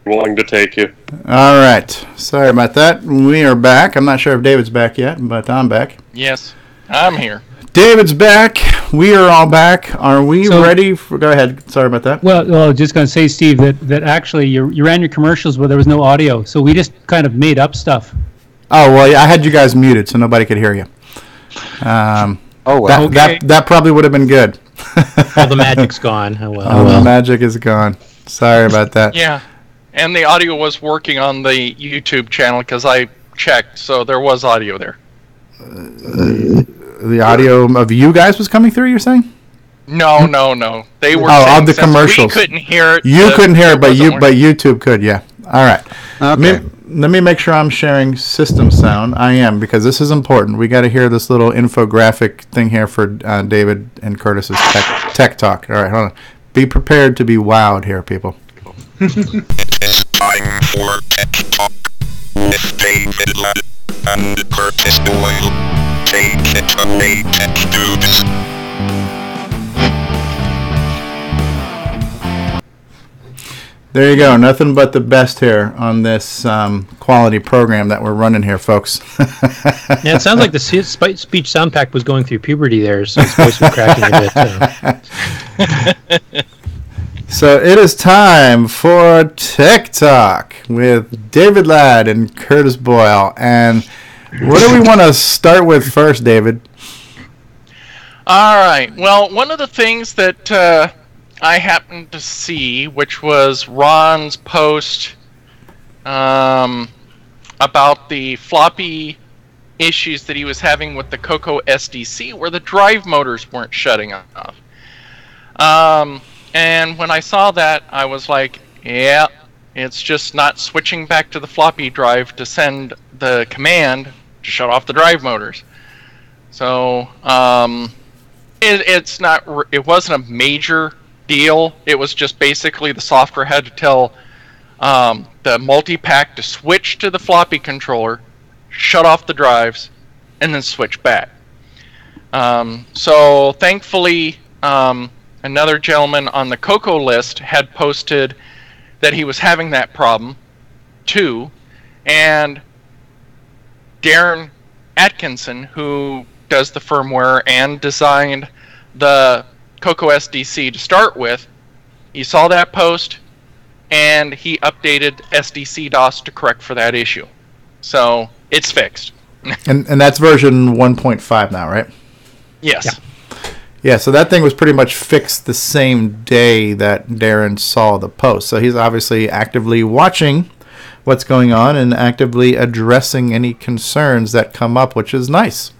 Willing to take you. All right. Sorry about that. We are back. I'm not sure if David's back yet, but I'm back. Yes, I'm here. David's back. We are all back. Are we ready? Go ahead. Sorry about that. Well, just going to say, Steve, that actually you ran your commercials where there was no audio, so we just kind of made up stuff. Oh, well, I had you guys muted, so nobody could hear you. That probably would have been good. All the magic's gone. Oh, well. All the magic is gone. Sorry about that. Yeah, and the audio was working on the YouTube channel because I checked, so there was audio there. The audio of you guys was coming through, you're saying? No. They were of the commercials. We couldn't hear it. You couldn't hear it, but YouTube could, yeah. All right. Okay. Let me make sure I'm sharing system sound. I am, because this is important. We got to hear this little infographic thing here for David and Curtis's tech talk. All right, hold on. Be prepared to be wowed here, people. It's time for Tech Talk with David Ladd and Curtis Doyle. Take it away, tech dudes. There you go. Nothing but the best here on this quality program that we're running here, folks. Yeah, it sounds like the speech sound pack was going through puberty there, so his voice was cracking a bit. So it is time for Tech Talk with David Ladd and Curtis Boyle. And what do we want to start with first, David? All right. Well, one of the things that I happened to see, which was Ron's post about the floppy issues that he was having with the CoCo SDC, where the drive motors weren't shutting off. And when I saw that, I was like, yeah, it's just not switching back to the floppy drive to send the command to shut off the drive motors. So it wasn't a major deal. It was just basically the software had to tell the multi-pack to switch to the floppy controller, shut off the drives, and then switch back. So thankfully, another gentleman on the CoCo list had posted that he was having that problem too, and Darren Atkinson, who does the firmware and designed the CoCo SDC to start with, he saw that post and he updated SDC DOS to correct for that issue. So it's fixed. and that's version 1.5 now, right? Yes. Yeah. Yeah, so that thing was pretty much fixed the same day that Darren saw the post. So he's obviously actively watching what's going on and actively addressing any concerns that come up, which is nice.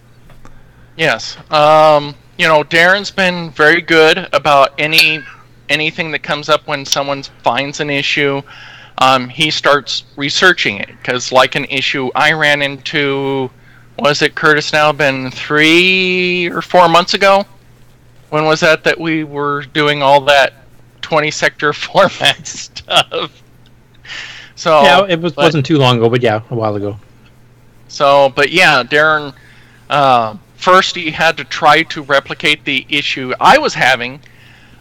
Yes. Darren's been very good about anything that comes up when someone finds an issue. He starts researching it, because like an issue I ran into, was it, Curtis, now been 3 or 4 months ago? When was that we were doing all that 20-sector format stuff? So yeah, it wasn't too long ago, but yeah, a while ago. So, but yeah, Darren, first he had to try to replicate the issue I was having,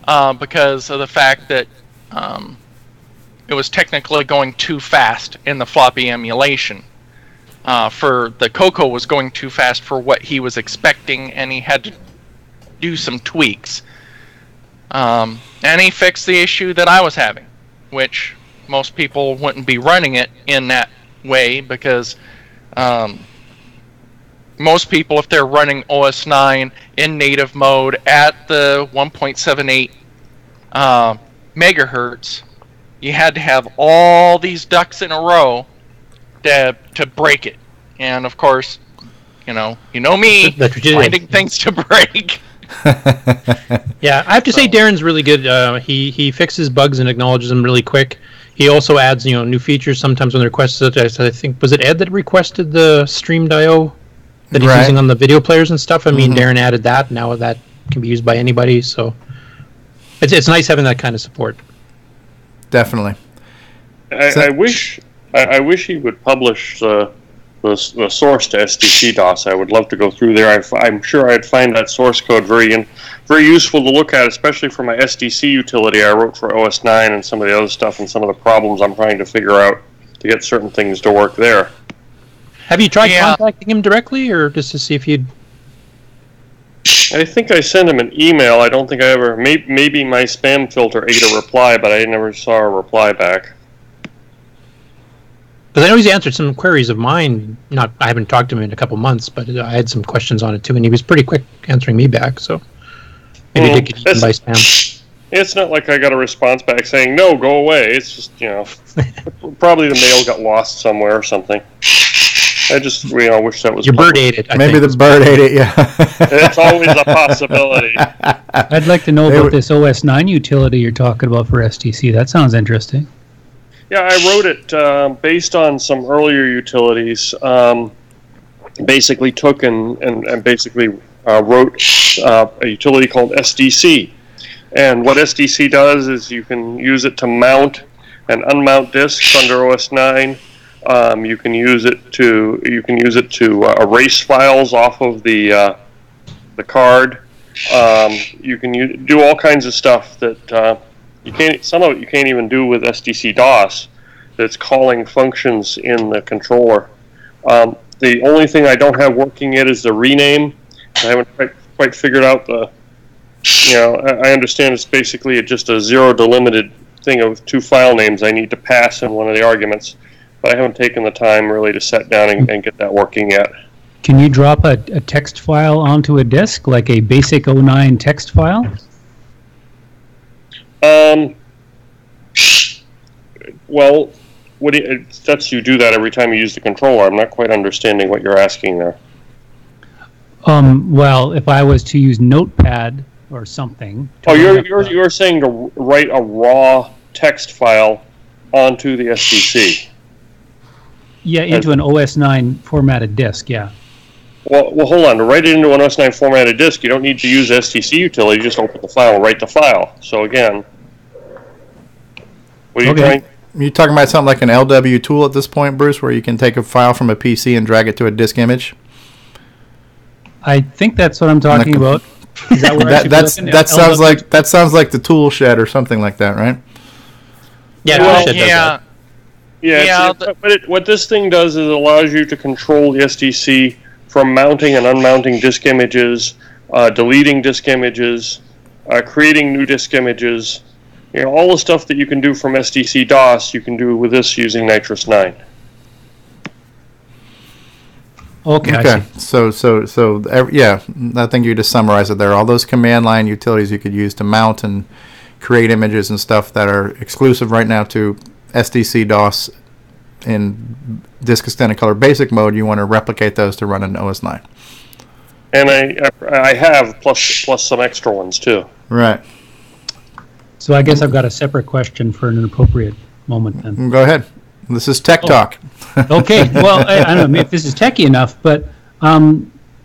because of the fact that it was technically going too fast in the floppy emulation. For the CoCo was going too fast for what he was expecting, and he had to do some tweaks. And he fixed the issue that I was having, which most people wouldn't be running it in that way, because most people, if they're running OS 9 in native mode at the 1.78 megahertz, you had to have all these ducks in a row to break it. And of course, you know me, finding things to break. Yeah, I have to say Darren's really good. He fixes bugs and acknowledges them really quick. He also adds new features sometimes when requested. I think, was it Ed that requested the streamed I/O that he's using on the video players and stuff? I mean, Darren added that. Now that can be used by anybody, so it's nice having that kind of support. Definitely. I wish he would publish the source to SDC-DOS. I would love to go through there. I'm sure I'd find that source code very useful to look at, especially for my SDC utility I wrote for OS 9 and some of the other stuff and some of the problems I'm trying to figure out to get certain things to work there. Have you tried contacting him directly, or just to see if you'd... I think I sent him an email. I don't think I ever... Maybe my spam filter ate a reply, but I never saw a reply back. Because I know he's answered some queries of mine. I haven't talked to him in a couple months, but I had some questions on it too, and he was pretty quick answering me back. So maybe they could use by spam. It's not like I got a response back saying no, go away. It's just probably the mail got lost somewhere or something. I just wish that was. Your bird ate it. Maybe the bird ate it. Yeah. It's always a possibility. I'd like to know about this OS 9 utility you're talking about for STC. That sounds interesting. Yeah, I wrote it based on some earlier utilities. Basically took and basically wrote a utility called SDC. And what SDC does is you can use it to mount and unmount disks under OS 9. You can use it to erase files off of the card. You can do all kinds of stuff that some of it you can't even do with SDC-DOS. That's calling functions in the controller. The only thing I don't have working yet is the rename. I haven't quite figured out the. I understand it's basically just a zero delimited thing of 2 file names I need to pass in one of the arguments, but I haven't taken the time really to sit down and get that working yet. Can you drop a text file onto a disk, like a basic 09 text file? Well, you do that every time you use the controller. I'm not quite understanding what you're asking there. Well, if I was to use Notepad or something. You're saying to write a raw text file onto the SDC. Yeah, into an OS 9 formatted disk, yeah. Well, hold on. To write it into an OS 9 formatted disk, you don't need to use SDC utility. You just open the file and write the file. So again, what are you trying? You're talking about something like an LW tool at this point, Bruce, where you can take a file from a PC and drag it to a disk image? I think that's what I'm talking about. Is that where that sounds like the tool shed or something like that, right? Yeah, what this thing does is it allows you to control the SDC from mounting and unmounting disk images, deleting disk images, creating new disk images. All the stuff that you can do from SDC-DOS, you can do with this using Nitrous 9. Okay. So, I think you just summarized it there. All those command line utilities you could use to mount and create images and stuff that are exclusive right now to SDC-DOS in Disk Extended Color Basic mode, you want to replicate those to run in OS 9. And I have plus some extra ones too. Right. So I guess I've got a separate question for an appropriate moment then. Go ahead. This is Tech Talk. Okay. Well, I don't know if this is techie enough, but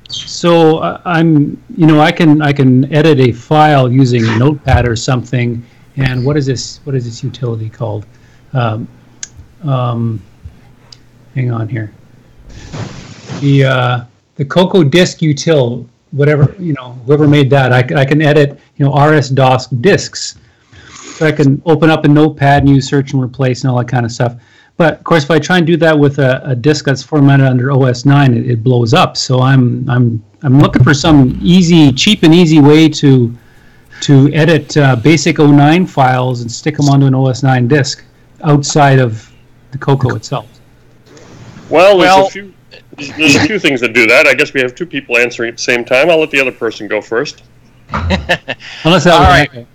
so I'm, I can edit a file using Notepad or something. And what is this utility called? Hang on here. The CoCo disk util, whatever, whoever made that, I can edit, RS-DOS disks. So I can open up a Notepad and use search and replace and all that kind of stuff. But of course, if I try and do that with a disk that's formatted under OS 9, it blows up. So I'm looking for some cheap and easy way to edit basic 09 files and stick them onto an OS 9 disk outside of the CoCo itself. Well, there's a few things that do that. I guess we have two people answering at the same time. I'll let the other person go first. Unless that was an echo.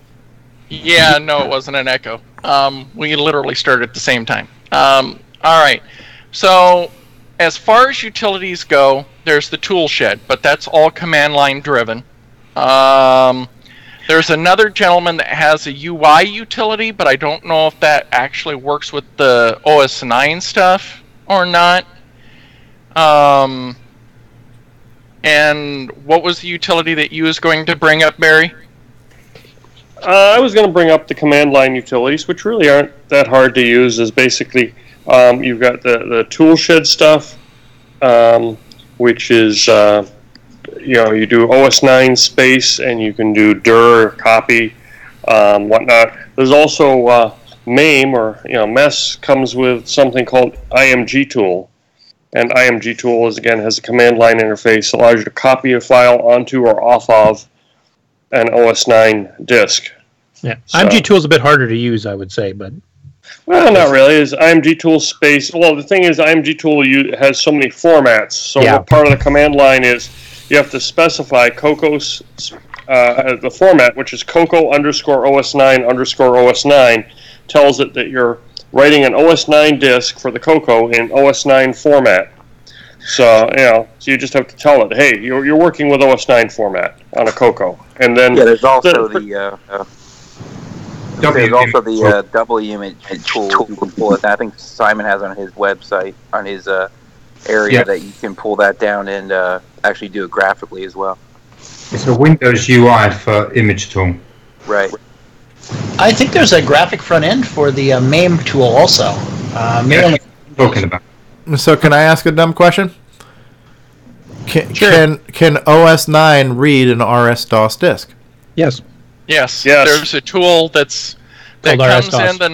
Yeah, no, it wasn't an echo. We literally started at the same time. All right. So as far as utilities go, there's the tool shed, but that's all command line driven. There's another gentleman that has a UI utility, but I don't know if that actually works with the OS 9 stuff or not. And what was the utility that you was going to bring up, Barry? I was going to bring up the command line utilities, which really aren't that hard to use. Is basically you've got the tool shed stuff, which is you do OS 9 space, and you can do dir, copy, whatnot. There's also MAME or MES comes with something called IMG tool, and IMG tool has a command line interface, allows you to copy a file onto or off of an OS 9 disk. Yeah, so. IMG tool is a bit harder to use, I would say, but well, not really. Is IMG tool space? Well, the thing is, IMG tool has so many formats. So what part of the command line is you have to specify CoCo's the format, which is CoCo_OS9_OS9, tells it that you're writing an OS 9 disk for the CoCo in OS 9 format. So so you just have to tell it, hey, you're working with OS 9 format on a CoCo, and then there's also the double image tool. You can pull it. I think Simon has on his website on his area that you can pull that down and actually do it graphically as well. It's a Windows UI for image tool. Right. I think there's a graphic front end for the MAME tool also. Talking about. So can I ask a dumb question? Can OS 9 read an RS-DOS disk? Yes. Yes. There's a tool that comes RS-DOS. in the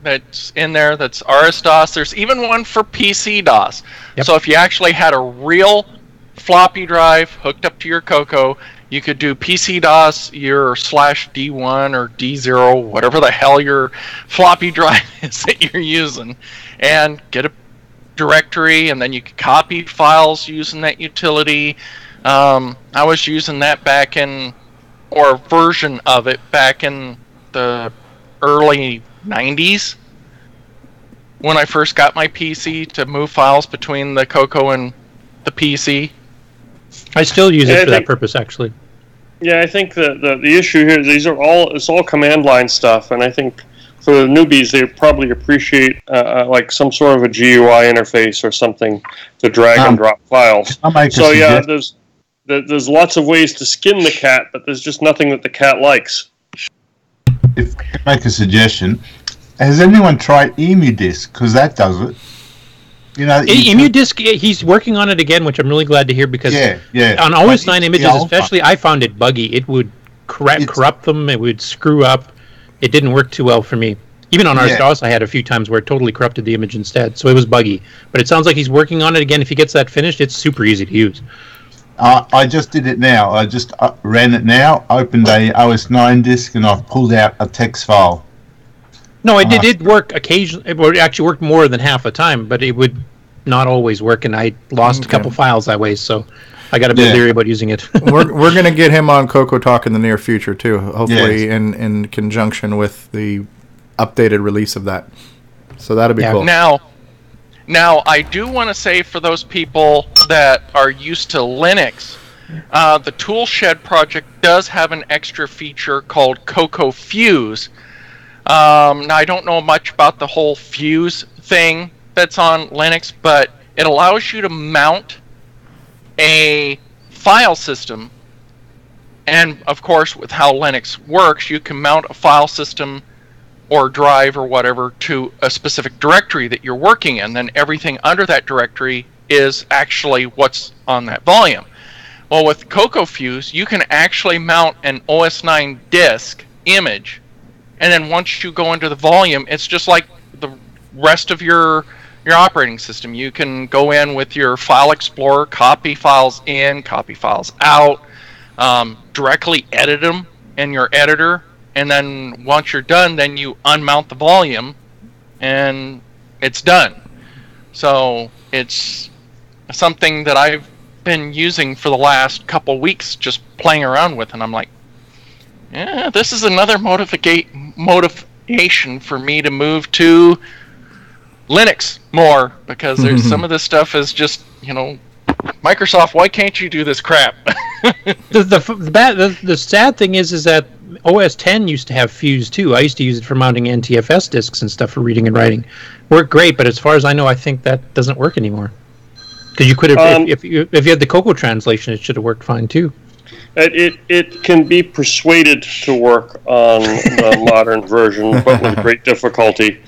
that's in there that's RS-DOS. There's even one for PC DOS. Yep. So if you actually had a real floppy drive hooked up to your CoCo, you could do PC DOS, your /D1 or D0, whatever the hell your floppy drive is that you're using, and get a directory, and then you could copy files using that utility. I was using that or a version of it back in the early 90s when I first got my PC to move files between the CoCo and the PC. I still use it for that purpose, actually. Yeah, I think the issue here is it's all command line stuff, and I think for the newbies they probably appreciate like some sort of a GUI interface or something to drag and drop files. So there's lots of ways to skin the cat, but there's just nothing that the cat likes. If I can make a suggestion, has anyone tried EmuDisk? Because that does it. EmuDisk, he's working on it again, which I'm really glad to hear because on OS 9 images especially, I found it buggy. It would corrupt them, it would screw up. It didn't work too well for me. Even on RS-DOS, I had a few times where it totally corrupted the image instead, so it was buggy. But it sounds like he's working on it again. If he gets that finished, it's super easy to use. I just did it now. I just ran it now, opened a OS 9 disk, and I've pulled out a text file. No, it did work occasionally. It actually worked more than half the time, but it would not always work, and I lost a couple files that way, so I got a bit leery about using it. we're going to get him on CoCoTALK in the near future, too, hopefully in conjunction with the updated release of that. So that'll be cool. Now, Now, I do want to say for those people that are used to Linux, the Toolshed project does have an extra feature called CoCo Fuse. Now, I don't know much about the whole Fuse thing that's on Linux, but it allows you to mount a file system. And, of course, with how Linux works, you can mount a file system or drive or whatever to a specific directory that you're working in. Then everything under that directory is actually what's on that volume. Well, with CoCo Fuse, you can actually mount an OS9 disk image, and then once you go into the volume, it's just like the rest of your operating system. You can go in with your File Explorer, copy files in, copy files out, directly edit them in your editor, and then once you're done, then you unmount the volume, and it's done. So it's something that I've been using for the last couple weeks, just playing around with, and I'm like, yeah, this is another motivation for me to move to Linux more, because there's some of this stuff is just, Microsoft, why can't you do this crap? The sad thing is that OS 10 used to have Fuse too. I used to use it for mounting NTFS disks and stuff for reading and writing. Worked great, but as far as I know, I think that doesn't work anymore. Because you could have, if you had the CoCo translation, it should have worked fine too. It can be persuaded to work on the modern version, but with great difficulty.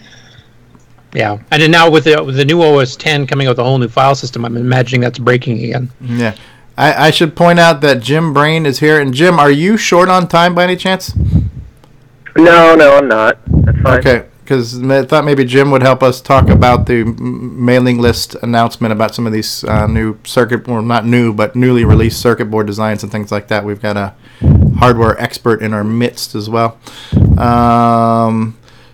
Yeah, and then now with the new OS 10 coming out with a whole new file system, I'm imagining that's breaking again. Yeah. I should point out that Jim Brain is here. And Jim, are you short on time by any chance? No, I'm not. That's fine. Okay, because I thought maybe Jim would help us talk about the mailing list announcement about some of these new circuit, well, not new, but newly released circuit board designs and things like that. We've got a hardware expert in our midst as well.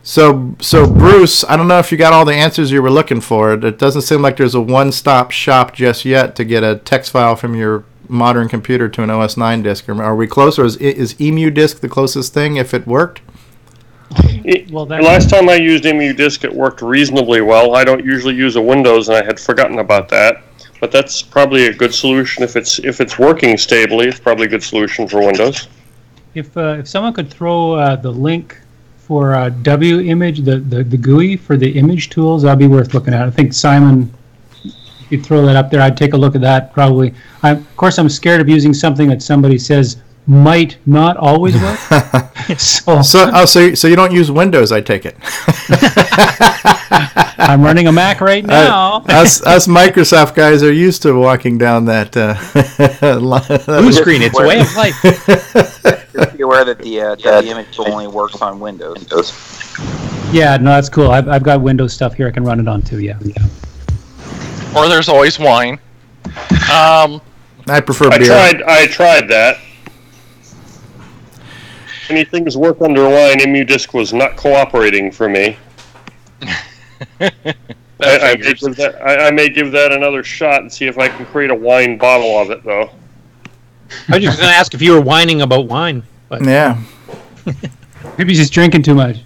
So Bruce, I don't know if you got all the answers you were looking for. It doesn't seem like there's a one-stop shop just yet to get a text file from your modern computer to an OS 9 disk. Are we close, or is EMU disk the closest thing if it worked? Last time I used EMU disk, it worked reasonably well. I don't usually use a Windows, and I had forgotten about that. But that's probably a good solution if it's working stably. It's probably a good solution for Windows. If someone could throw the link for WImage, the GUI for the image tools, that'd be worth looking at. I think Simon, if you throw that up there, I'd take a look at that probably. Of course, I'm scared of using something that somebody says might not always work. So you don't use Windows, I take it. I'm running a Mac right now. Us Microsoft guys are used to walking down that blue screen. It's a way of life. Be aware that the image only works on Windows. Yeah, no, that's cool. I've got Windows stuff here I can run it on too. Yeah. Or there's always wine. I prefer beer. I tried that. Many things work under wine. EMU disk was not cooperating for me. I may give that another shot and see if I can create a wine bottle of it, though. I was just going to ask if you were whining about wine. But yeah. Maybe he's just drinking too much.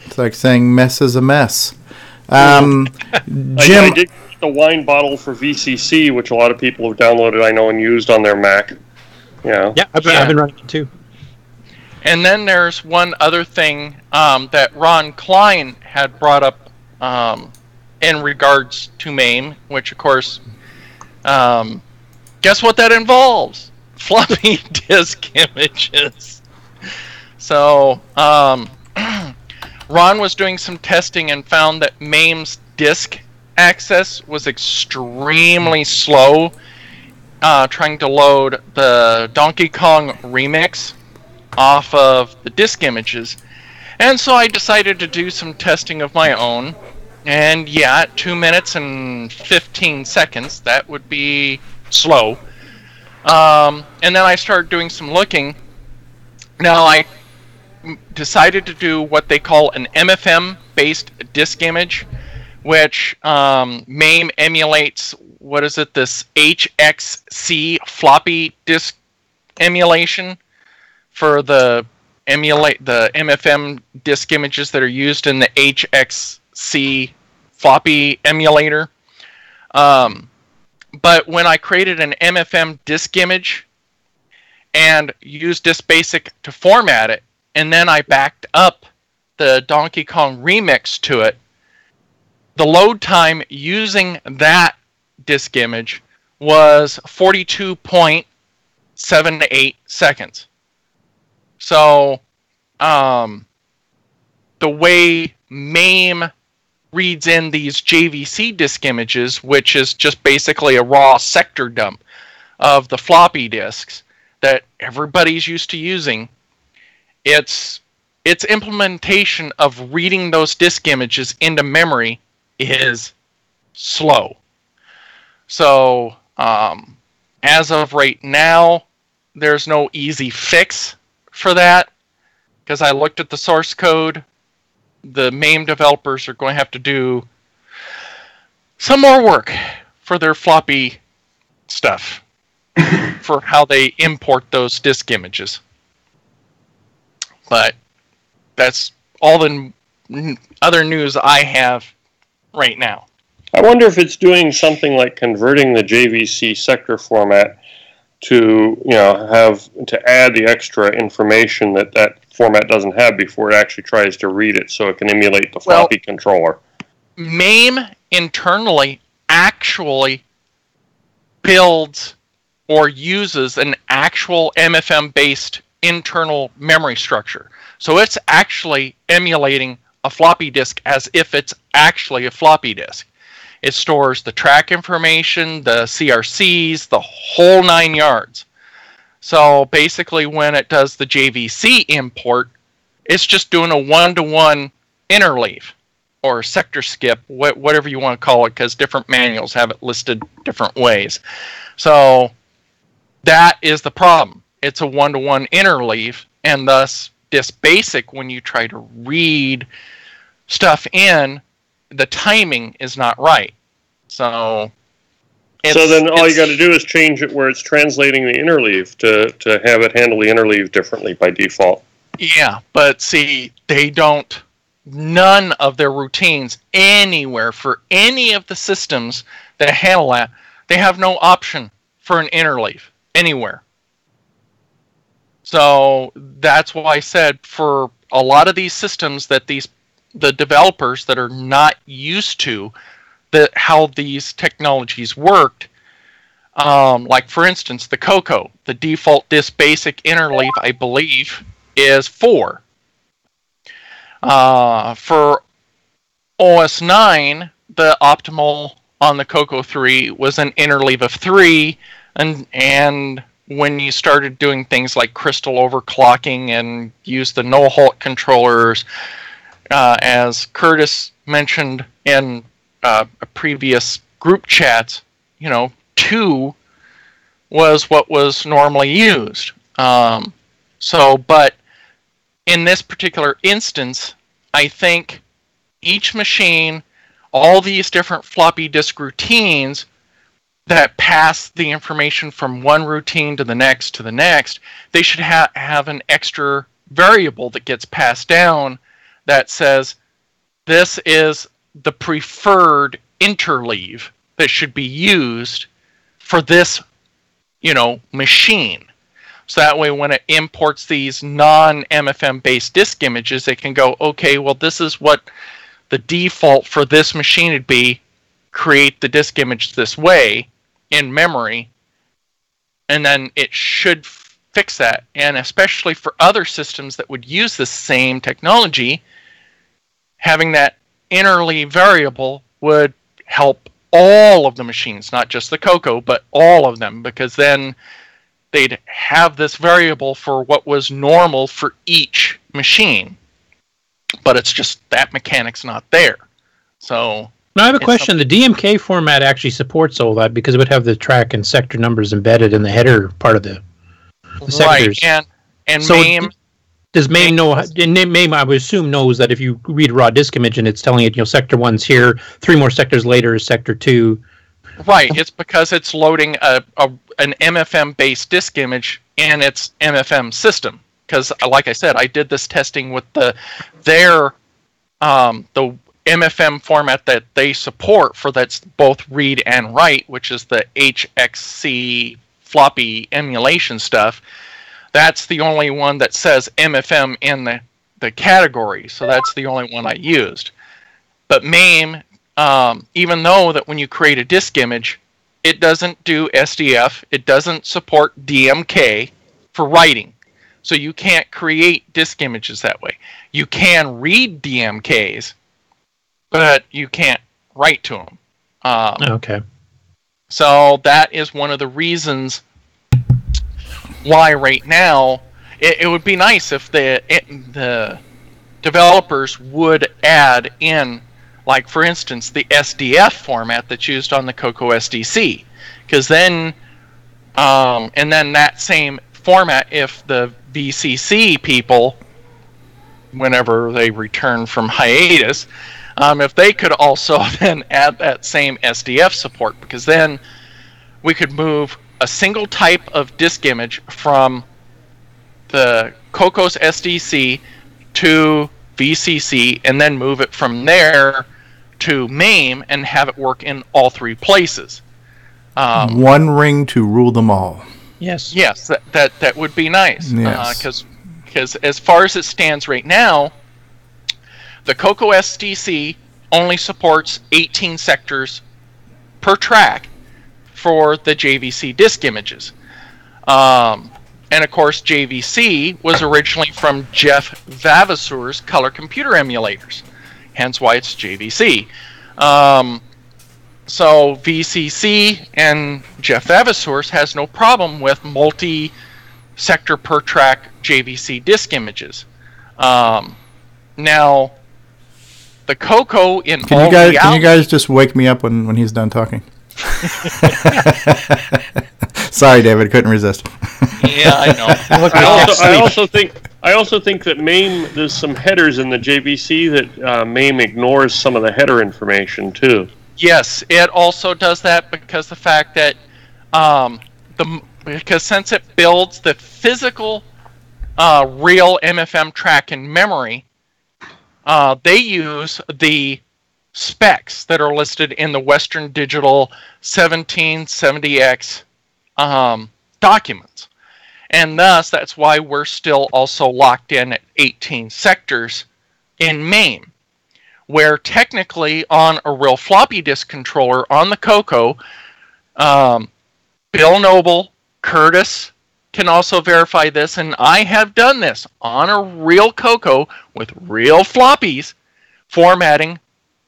It's like saying mess is a mess. Jim, I did get the wine bottle for VCC, which a lot of people have downloaded, I know, and used on their Mac. Yeah, I've been running it too. And then there's one other thing that Ron Klein had brought up in regards to MAME, which, of course, guess what that involves? Floppy disk images. So, Ron was doing some testing and found that MAME's disk access was extremely slow trying to load the Donkey Kong remix off of the disk images. And so I decided to do some testing of my own. And yeah, at 2 minutes and 15 seconds, that would be slow. And then I started doing some looking. Now I decided to do what they call an MFM-based disk image, which MAME emulates, this HXC floppy disk emulation for the MFM disk images that are used in the HXC floppy emulator. But when I created an MFM disk image and used Disk Basic to format it, and then I backed up the Donkey Kong remix to it, the load time using that disk image was 42.78 seconds. So, the way MAME reads in these JVC disk images, which is just basically a raw sector dump of the floppy disks that everybody's used to using, its implementation of reading those disk images into memory is slow. So, as of right now, there's no easy fix for that, because I looked at the source code. The MAME developers are going to have to do some more work for their floppy stuff for how they import those disk images. But that's all the other news I have right now. I wonder if it's doing something like converting the JVC sector format to, have to add the extra information that format doesn't have before it actually tries to read it, so it can emulate the floppy controller. MAME internally actually builds or uses an actual MFM-based internal memory structure. So it's actually emulating a floppy disk as if it's actually a floppy disk. It stores the track information, the CRCs, the whole 9 yards. So basically when it does the JVC import, it's just doing a one-to-one interleave or sector skip, whatever you want to call it, because different manuals have it listed different ways. So that is the problem. It's a one-to-one interleave, and thus Disk Basic, when you try to read stuff in, the timing is not right. So then all you got to do is change it where it's translating the interleave to have it handle the interleave differently by default. Yeah, but see, none of their routines anywhere for any of the systems that handle that, they have no option for an interleave anywhere. So that's why I said for a lot of these systems that the developers that are not used to how these technologies worked, like for instance the CoCo, the default Disk Basic interleave, I believe, is 4. For OS 9, the optimal on the CoCo 3 was an interleave of 3, and when you started doing things like crystal overclocking and use the no-halt controllers, as Curtis mentioned in a previous group chats, 2 was what was normally used. But in this particular instance, I think each machine, all these different floppy disk routines that pass the information from one routine to the next, they should have an extra variable that gets passed down that says this is the preferred interleave that should be used for this, machine. So that way when it imports these non-MFM based disk images, it can go, okay, well this is what the default for this machine would be, create the disk image this way in memory, and then it should fix that. And especially for other systems that would use the same technology, having that interleave variable would help all of the machines, not just the CoCo, but all of them, because then they'd have this variable for what was normal for each machine. But it's just that mechanic's not there. So now I have a question. The DMK format actually supports all that because it would have the track and sector numbers embedded in the header part of the sectors. Right, and so MAME... Does MAME know? And MAME, I would assume, knows that if you read a raw disk image and it's telling it, sector 1's here, 3 more sectors later is sector 2. Right. It's because it's loading an MFM-based disk image in its MFM system. Because, like I said, I did this testing with the MFM format that they support for that's both read and write, which is the HXC floppy emulation stuff. That's the only one that says MFM in the category, so that's the only one I used. But MAME, even though that when you create a disk image, it doesn't do SDF, it doesn't support DMK for writing. So you can't create disk images that way. You can read DMKs, but you can't write to them. Okay. So that is one of the reasons why right now it would be nice if the developers would add in, like for instance, the SDF format that's used on the CoCo SDC, because then and then that same format, if the VCC people, whenever they return from hiatus, if they could also then add that same SDF support, because then we could move a single type of disk image from the CoCo's SDC to VCC and then move it from there to MAME and have it work in all three places. One ring to rule them all. Yes. Yes, that would be nice. Yes. Because as far as it stands right now, the CoCo SDC only supports 18 sectors per track for the JVC disk images. And of course, JVC was originally from Jeff Vavasur's color computer emulators, hence why it's JVC. So VCC and Jeff Vavasur's has no problem with multi-sector per track JVC disk images. Now, the CoCo in Can you guys just wake me up when he's done talking? Sorry, David, couldn't resist. Yeah, I know. I also think that MAME, there's some headers in the JVC that MAME ignores some of the header information too. Yes, it also does that because the fact that because since it builds the physical real MFM track in memory, they use the specs that are listed in the Western Digital 1770X documents. And thus, that's why we're still also locked in at 18 sectors in MAME, where technically on a real floppy disk controller on the CoCo, Bill Noble, Curtis can also verify this, and I have done this on a real CoCo with real floppies, formatting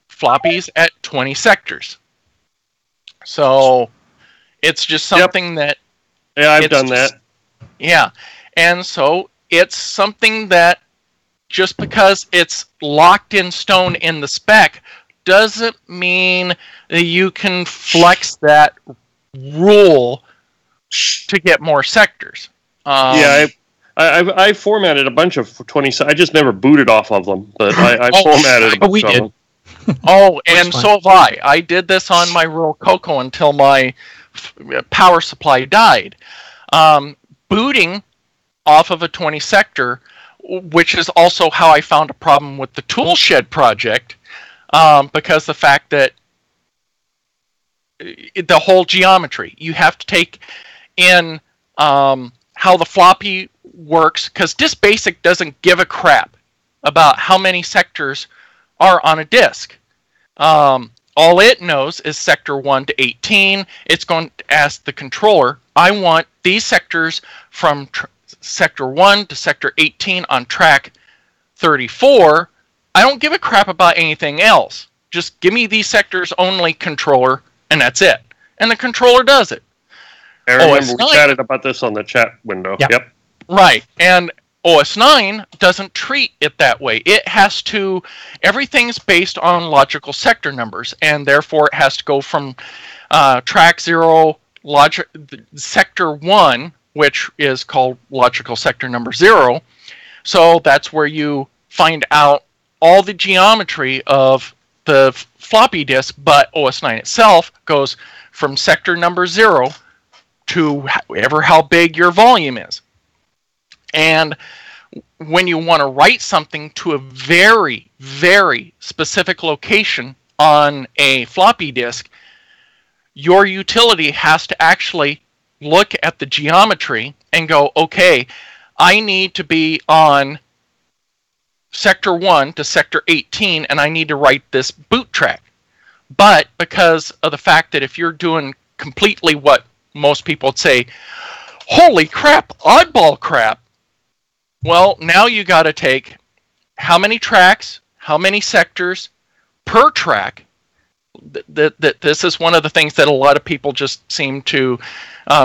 floppies at 20 sectors. So it's just something that... Yeah, I've done that. Yeah, and so it's something that just because it's locked in stone in the spec doesn't mean that you can flex that rule to get more sectors. Yeah, I formatted a bunch of 20. I just never booted off of them, but I formatted a bunch of them. Oh, and so have I. I did this on my real CoCo until my power supply died. Booting off of a 20 sector, which is also how I found a problem with the Toolshed project, because the fact that the whole geometry, you have to take in how the floppy works, because Disk Basic doesn't give a crap about how many sectors are on a disk. All it knows is sector 1 to 18. It's going to ask the controller, I want these sectors from sector 1 to sector 18 on track 34. I don't give a crap about anything else. Just give me these sectors only, controller, and that's it. And the controller does it. I remember we chatted about this on the chat window. Yep. Right. And OS 9 doesn't treat it that way. It has to, everything's based on logical sector numbers, and therefore it has to go from track 0, sector 1, which is called logical sector number 0. So that's where you find out all the geometry of the floppy disk, but OS 9 itself goes from sector number 0 to however how big your volume is. And when you want to write something to a very, very specific location on a floppy disk, your utility has to actually look at the geometry and go, okay, I need to be on sector 1 to sector 18, and I need to write this boot track. But because of the fact that if you're doing completely what most people would say, holy crap, oddball crap, well, now you got to take how many tracks, how many sectors per track. This is one of the things that a lot of people just seem to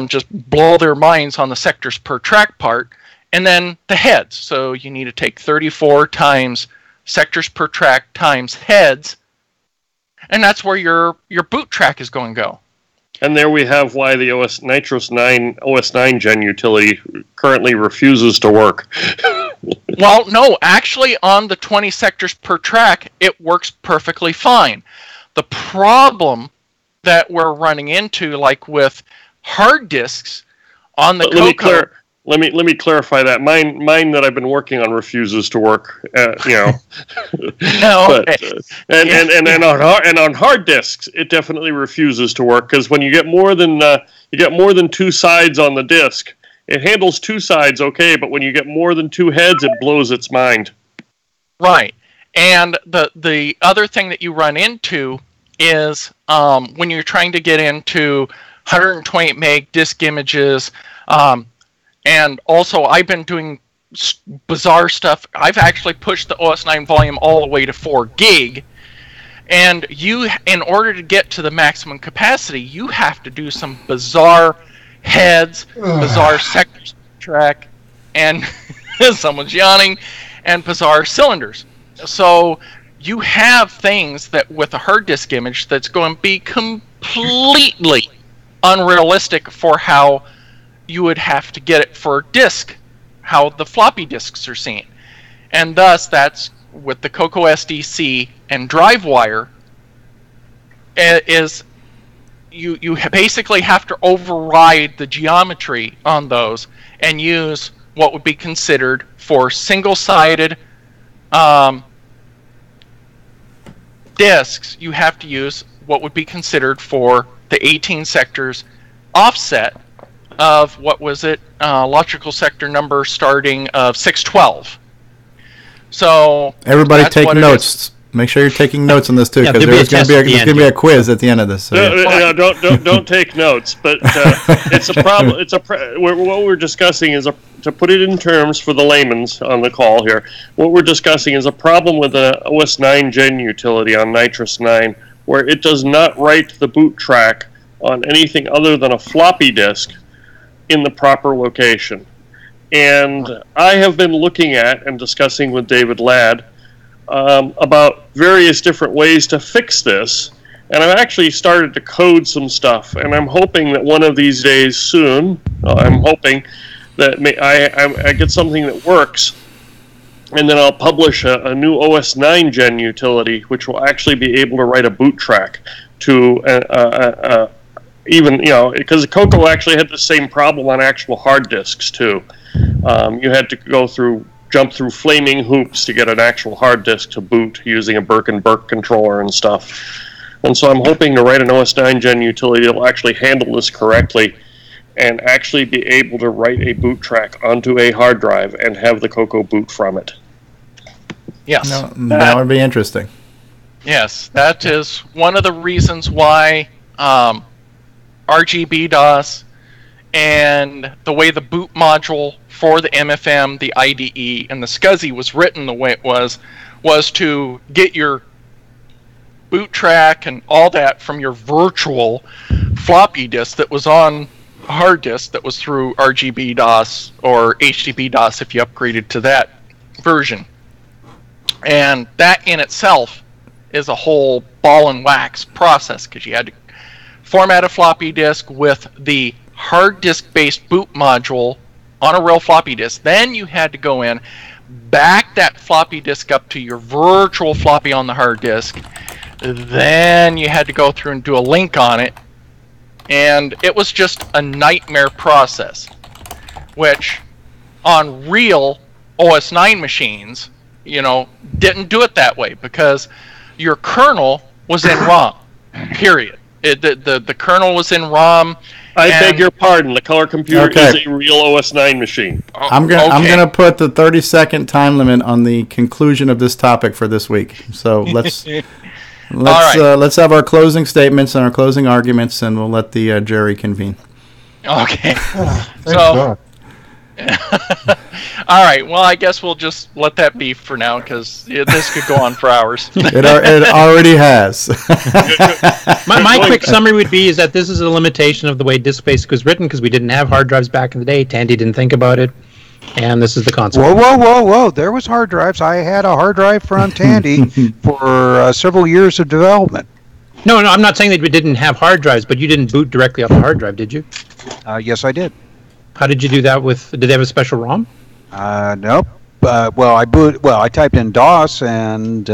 just blow their minds on, the sectors per track part, and then the heads. So you need to take 34 times sectors per track times heads, and that's where your boot track is going to go. And there we have why the OS 9 Gen utility currently refuses to work. Well, no, actually on the 20 sectors per track, it works perfectly fine. The problem that we're running into, like with hard disks on the CoCo... Let me clarify that. Mine that I've been working on refuses to work. No, but, okay. and on hard disks, it definitely refuses to work, because when you get more than 2 sides on the disk, it handles 2 sides okay, but when you get more than 2 heads, it blows its mind. Right, and the other thing that you run into is when you're trying to get into 128 meg disk images. And also, I've been doing bizarre stuff. I've actually pushed the OS 9 volume all the way to 4 gig. And in order to get to the maximum capacity, you have to do some bizarre heads, bizarre sectors track, and someone's yawning, and bizarre cylinders. So you have things that with a hard disk image that's going to be completely unrealistic for how you would have to get it for disk, how the floppy disks are seen. And thus, that's with the CoCo SDC and DriveWire, is you basically have to override the geometry on those and use what would be considered for single-sided disks. You have to use what would be considered for the 18 sectors offset of, what was it, logical sector number starting of 612. So everybody take notes. Make sure you're taking notes on this too, because there's going to be a quiz at the end of this. So don't take notes. But it's a problem. What we're discussing is to put it in terms for the layman's on the call here. What we're discussing is a problem with the OS 9 Gen utility on Nitrous 9, where it does not write the boot track on anything other than a floppy disk in the proper location. And I have been looking at and discussing with David Ladd about various different ways to fix this, and I've actually started to code some stuff, and I'm hoping that one of these days soon, I'm hoping that I get something that works, and then I'll publish a new OS 9 Gen utility, which will actually be able to write a boot track to even, because CoCo actually had the same problem on actual hard disks too. You had to jump through flaming hoops to get an actual hard disk to boot using a Burke and Burke controller and stuff. And so I'm hoping to write an OS 9 Gen utility that will actually handle this correctly and actually be able to write a boot track onto a hard drive and have the CoCo boot from it. Yes. That would be interesting. Yes, that is one of the reasons why RGB DOS and the way the boot module for the MFM, the IDE, and the SCSI was written the way it was to get your boot track and all that from your virtual floppy disk that was on a hard disk that was through RGB DOS or HDB DOS if you upgraded to that version. And that in itself is a whole ball and wax process, because you had to format a floppy disk with the hard disk based boot module on a real floppy disk. Then you had to go in, back that floppy disk up to your virtual floppy on the hard disk. Then you had to go through and do a link on it. And it was just a nightmare process, which on real OS 9 machines, didn't do it that way because your kernel was in ROM. Period. The kernel was in ROM. I beg your pardon. The color computer is a real OS 9 machine. I'm gonna put the 30-second time limit on the conclusion of this topic for this week. So let's have our closing statements and our closing arguments, and we'll let the jury convene. Okay. So. All right. Well, I guess we'll just let that be for now because this could go on for hours. It already has. my quick summary would be is that this is a limitation of the way disk space was written because we didn't have hard drives back in the day. Tandy didn't think about it, and this is the consequence. Whoa! There was hard drives. I had a hard drive from Tandy for several years of development. No, I'm not saying that we didn't have hard drives, but you didn't boot directly off the hard drive, did you? Yes, I did. How did you do that did they have a special ROM? Nope. I typed in DOS and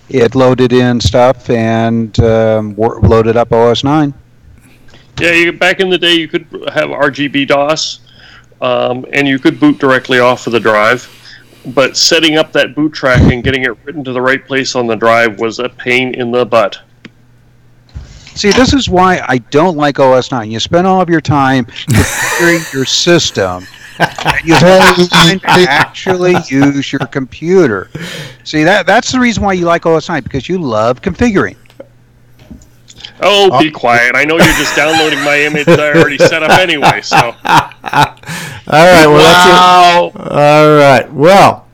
it loaded in stuff and loaded up OS 9. Yeah, back in the day you could have RGB DOS and you could boot directly off of the drive. But setting up that boot track and getting it written to the right place on the drive was a pain in the butt. See, this is why I don't like OS 9. You spend all of your time configuring your system, and you have time to actually use your computer. See, that's the reason why you like OS 9, because you love configuring. Oh, be quiet. I know you're just downloading my image that I already set up anyway, so. All right, well, that's it. All right, well.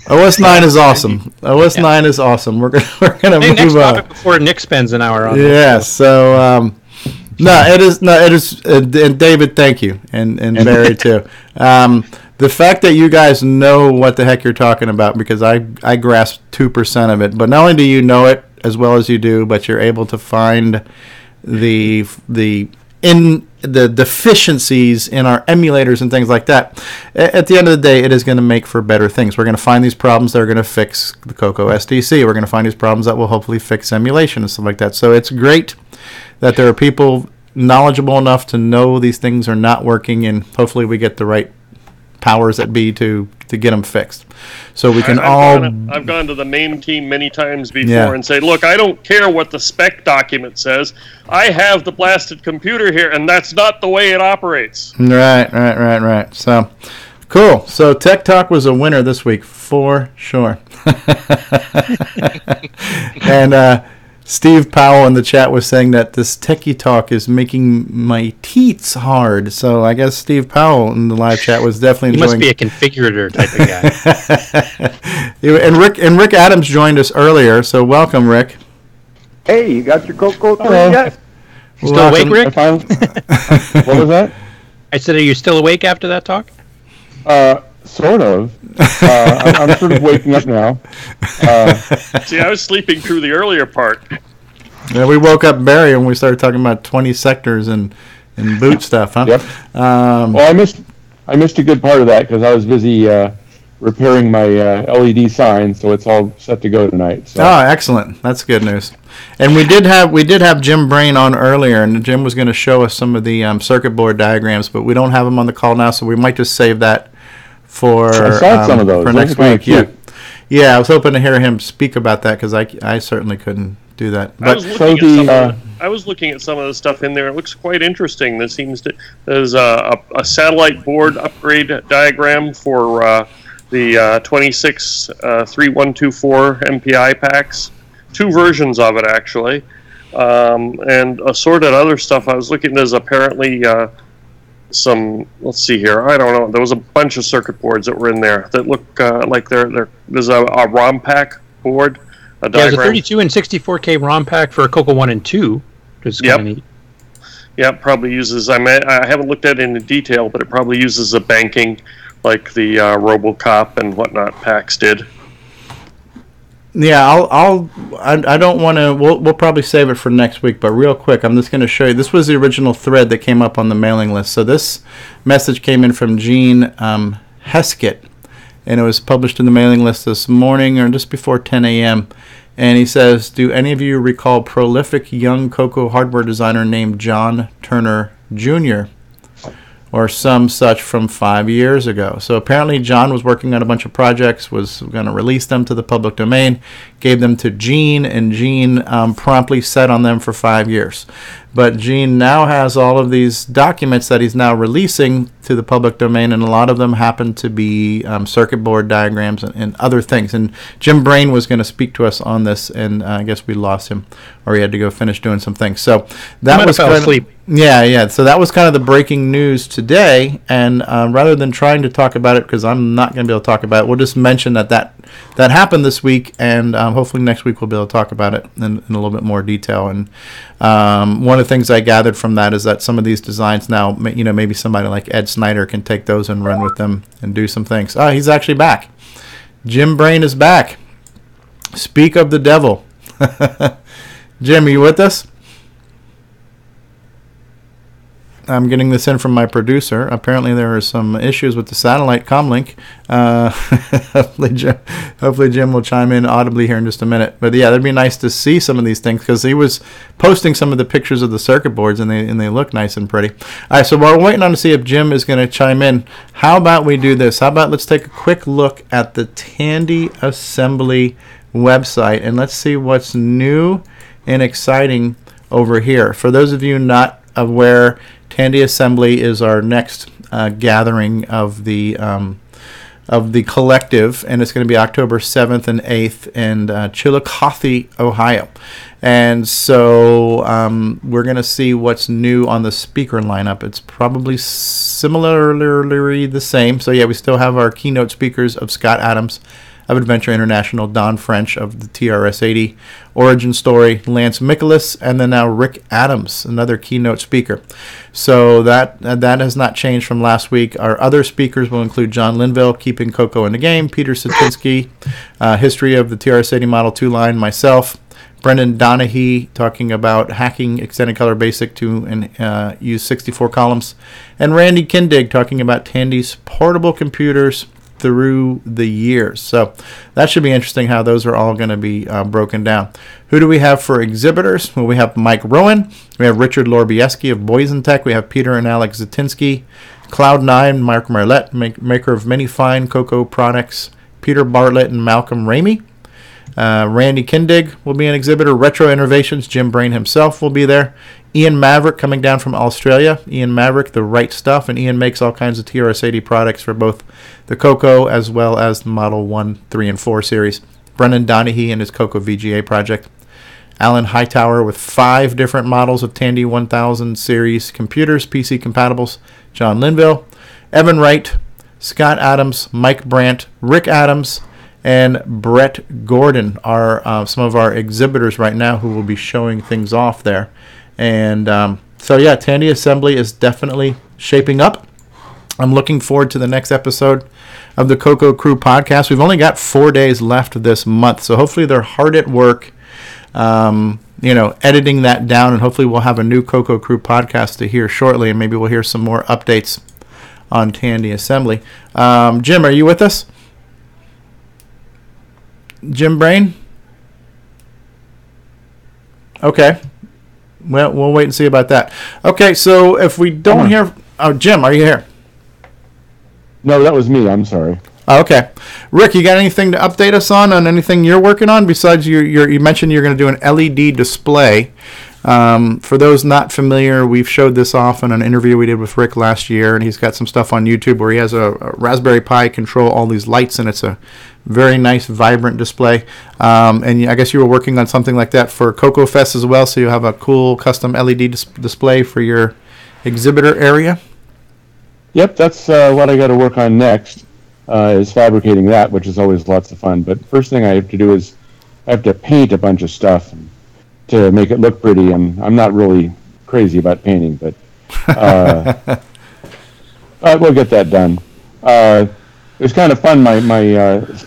OS 9 is awesome. OS 9 is awesome. We're gonna move next on. topic before Nick spends an hour on. Yeah. So it is. And David, thank you, and Barry too. The fact that you guys know what the heck you're talking about, because I grasp 2% of it. But not only do you know it as well as you do, but you're able to find the deficiencies in our emulators and things like that. At the end of the day, it is going to make for better things. We're going to find these problems that are going to fix the CoCo SDC. We're going to find these problems that will hopefully fix emulation and stuff like that. So it's great that there are people knowledgeable enough to know these things are not working, and hopefully we get the right powers that be to get them fixed. So we can I've gone to the MAME team many times before and say, look, I don't care what the spec document says. I have the blasted computer here, and that's not the way it operates. Right. So, cool. So Tech Talk was a winner this week, for sure. And Steve Powell in the chat was saying that this Techie Talk is making my teats hard. So I guess Steve Powell in the live chat was definitely enjoying. He must be a configurator type of guy. And Rick Adams joined us earlier, so welcome, Rick. Hey, you got your CoCo 3 yet? You still awake, Rick? What was that? I said, are you still awake after that talk? Sort of. I'm sort of waking up now. See, I was sleeping through the earlier part. Yeah, we woke up Barry when we started talking about 20 sectors and boot stuff, huh? Yep. Well, I missed a good part of that because I was busy repairing my LED sign, so it's all set to go tonight. So. Oh, excellent! That's good news. And we did have Jim Brain on earlier, and Jim was going to show us some of the circuit board diagrams, but we don't have him on the call now, so we might just save that for I saw some of those. For next week. Yeah. I was hoping to hear him speak about that because I certainly couldn't do that. But I was looking at some of the stuff in there. It looks quite interesting. There's a satellite board upgrade diagram for the 26 3124 MPI packs. 2 versions of it actually, and assorted other stuff. I was looking. There's apparently some. Let's see here. I don't know. There was a bunch of circuit boards that were in there that look like there's a ROM pack board. There's a 32 and 64K ROM pack for a CoCo 1 and 2, which is kind of neat. Yeah, probably uses. I haven't looked at it in detail, but it probably uses a banking like the RoboCop and whatnot packs did. Yeah, I don't want to. We'll probably save it for next week. But real quick, I'm just going to show you. This was the original thread that came up on the mailing list. So this message came in from Gene Heskett, and it was published in the mailing list this morning or just before 10 a.m. And he says, "Do any of you recall prolific young CoCo hardware designer named John Turner Jr.? or some such from 5 years ago. So apparently John was working on a bunch of projects, was going to release them to the public domain, gave them to Gene, and Gene promptly sat on them for 5 years. But Gene now has all of these documents that he's now releasing to the public domain, and a lot of them happen to be circuit board diagrams and other things. And Jim Brain was going to speak to us on this, and I guess we lost him, or he had to go finish doing some things. So that was fell asleep. Yeah. So that was kind of the breaking news today. And rather than trying to talk about it, because I'm not going to be able to talk about it, we'll just mention that happened this week, and hopefully next week we'll be able to talk about it in a little bit more detail. And one of the things I gathered from that is that some of these designs now, maybe somebody like Ed Snyder can take those and run with them and do some things. Oh, he's actually back. Jim Brain is back. Speak of the devil. Jim, are you with us? I'm getting this in from my producer. Apparently there are some issues with the satellite comlink. Hopefully Jim will chime in audibly here in just a minute. But yeah, that'd be nice to see some of these things, because he was posting some of the pictures of the circuit boards, and they look nice and pretty. All right, so while we're waiting on to see if Jim is going to chime in, how about we do this? How about let's take a quick look at the Tandy Assembly website, and let's see what's new and exciting over here. For those of you not aware, Tandy Assembly is our next gathering of the collective, and it's going to be October 7th and 8th in Chillicothe, Ohio. And so we're going to see what's new on the speaker lineup. It's probably similarly the same. So yeah, we still have our keynote speakers of Scott Adams of Adventure International, Don French of the TRS-80, Origin Story, Lance Michaelis, and then now Rick Adams, another keynote speaker. So that has not changed from last week. Our other speakers will include John Linville, Keeping CoCo in the Game, Peter Satinsky, History of the TRS-80 Model 2 line, myself, Brendan Donahue talking about hacking Extended Color Basic to use 64 columns, and Randy Kindig talking about Tandy's portable computers through the years. So that should be interesting how those are all going to be broken down. Who do we have for exhibitors? Well, we have Mike Rowan, we have Richard Lorbieski of Boisentech, we have Peter and Alex Zatinsky, Cloud9, Mark Marlette, maker of many fine CoCo products, Peter Bartlett and Malcolm Ramey. Randy Kindig will be an exhibitor. Retro Innovations, Jim Brain himself will be there. Ian Maverick coming down from Australia. Ian Maverick, The Right Stuff, and Ian makes all kinds of TRS-80 products for both the CoCo as well as the Model 1, 3, and 4 series. Brendan Donahue and his CoCo VGA project. Alan Hightower with 5 different models of Tandy 1000 series computers, PC compatibles. John Linville. Evan Wright, Scott Adams, Mike Brandt, Rick Adams, and Brett Gordon are some of our exhibitors right now who will be showing things off there. And so yeah, Tandy Assembly is definitely shaping up. I'm looking forward to the next episode of the CoCo Crew podcast. We've only got 4 days left this month, so hopefully they're hard at work, editing that down, and hopefully we'll have a new CoCo Crew podcast to hear shortly, and maybe we'll hear some more updates on Tandy Assembly. Jim, are you with us? Jim Brain? Okay. Well, we'll wait and see about that. Okay, so if we don't hear... Oh, Jim, are you here? No, that was me. I'm sorry. Oh, okay. Rick, you got anything to update us on anything you're working on besides you mentioned you're going to do an LED display. For those not familiar, we've showed this off in an interview we did with Rick last year, and he's got some stuff on YouTube where he has a Raspberry Pi control all these lights, and it's a very nice, vibrant display. And I guess you were working on something like that for CoCo Fest as well, so you have a cool custom LED display for your exhibitor area. Yep, that's what I got to work on next, is fabricating that, which is always lots of fun. But first thing I have to do is I have to paint a bunch of stuff to make it look pretty, and I'm not really crazy about painting, but we'll get that done. It's kind of fun. My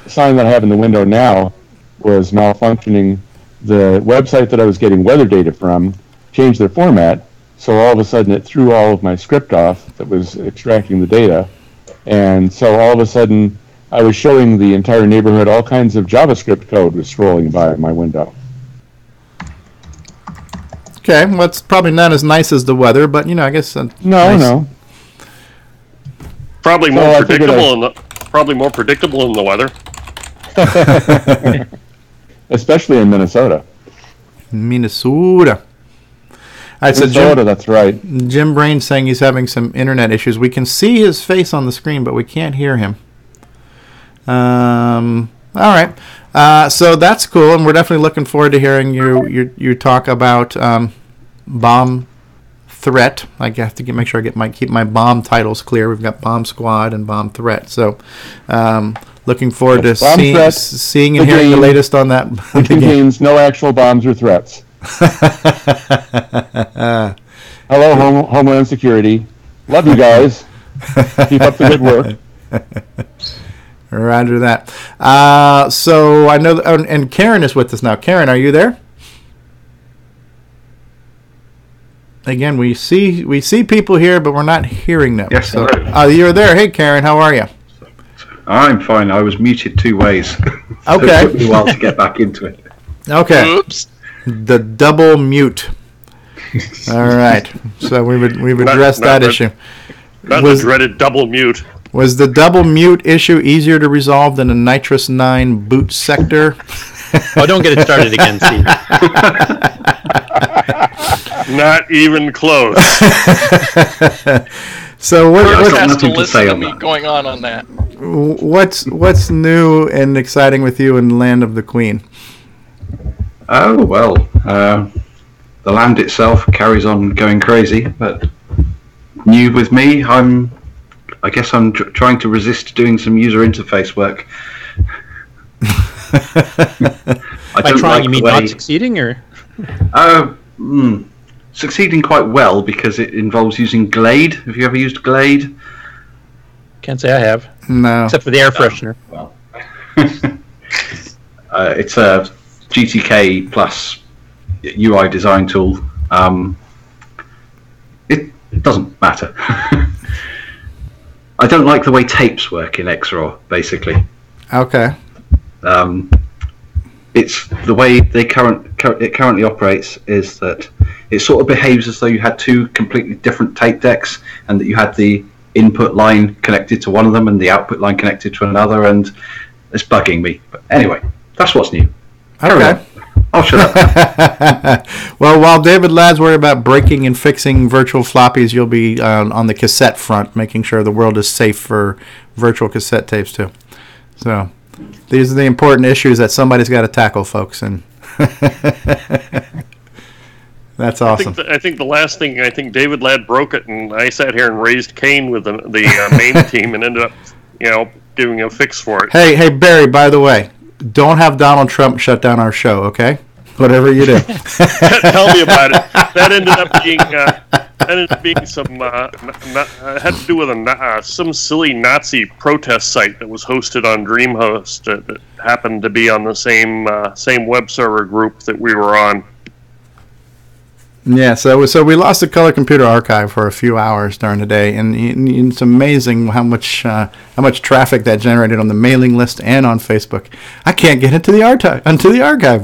sign that I have in the window now was malfunctioning. The website that I was getting weather data from changed their format, so all of a sudden it threw all of my script off that was extracting the data, and so all of a sudden I was showing the entire neighborhood all kinds of JavaScript code was scrolling by my window. Okay, well, it's probably not as nice as the weather, but I guess that's nice. No. Probably more predictable in the weather. Especially in Minnesota. Minnesota. All right, Minnesota, that's right. Jim Brain's saying he's having some internet issues. We can see his face on the screen, but we can't hear him. All right. So that's cool, and we're definitely looking forward to hearing you talk about bomb threat. I have to make sure I keep my bomb titles clear. We've got bomb squad and bomb threat. So looking forward to seeing and hearing the latest on that. Which contains no actual bombs or threats. Hello, Homeland Security. Love you guys. Keep up the good work. Roger that. So I know, and Ciaran is with us now. Ciaran, are you there? Again, we see people here, but we're not hearing them. Yes, so, hello. You're there. Hey, Ciaran, how are you? I'm fine. I was muted 2 ways. So Okay. it took me a while to get back into it. Okay. Oops. The double mute. All right. So we've addressed that issue. Not the dreaded double mute. Was the double mute issue easier to resolve than a Nitrous 9 boot sector? Oh, don't get it started again, Steve. Not even close. So what has to listen to me going on that. What's new and exciting with you in the Land of the Queen? Oh, well, the land itself carries on going crazy, but new with me, I guess I'm trying to resist doing some user interface work. By trying, you mean not succeeding, or? Succeeding quite well because it involves using Glade. Have you ever used Glade? Can't say I have. No. Except for the air freshener. Well, it's a GTK plus UI design tool. It doesn't matter. I don't like the way tapes work in Xroar, basically. Okay. It's the way it currently operates is that it sort of behaves as though you had two completely different tape decks, and that you had the input line connected to one of them and the output line connected to another, and it's bugging me. But anyway, that's what's new. Okay. I'll shut up. Well, while David Ladd's worried about breaking and fixing virtual floppies, you'll be on the cassette front, making sure the world is safe for virtual cassette tapes too. So these are the important issues that somebody's got to tackle, folks, and that's awesome. I think the last thing, David Ladd broke it, and I sat here and raised Cain with the MAME team and ended up, giving a fix for it. Hey, Barry, by the way, don't have Donald Trump shut down our show, okay? Whatever you do. Tell me about it. That ended up being some had to do with some silly Nazi protest site that was hosted on DreamHost that happened to be on the same web server group that we were on. Yeah, so we lost the Color Computer Archive for a few hours during the day, and it's amazing how much traffic that generated on the mailing list and on Facebook. I can't get into the archive.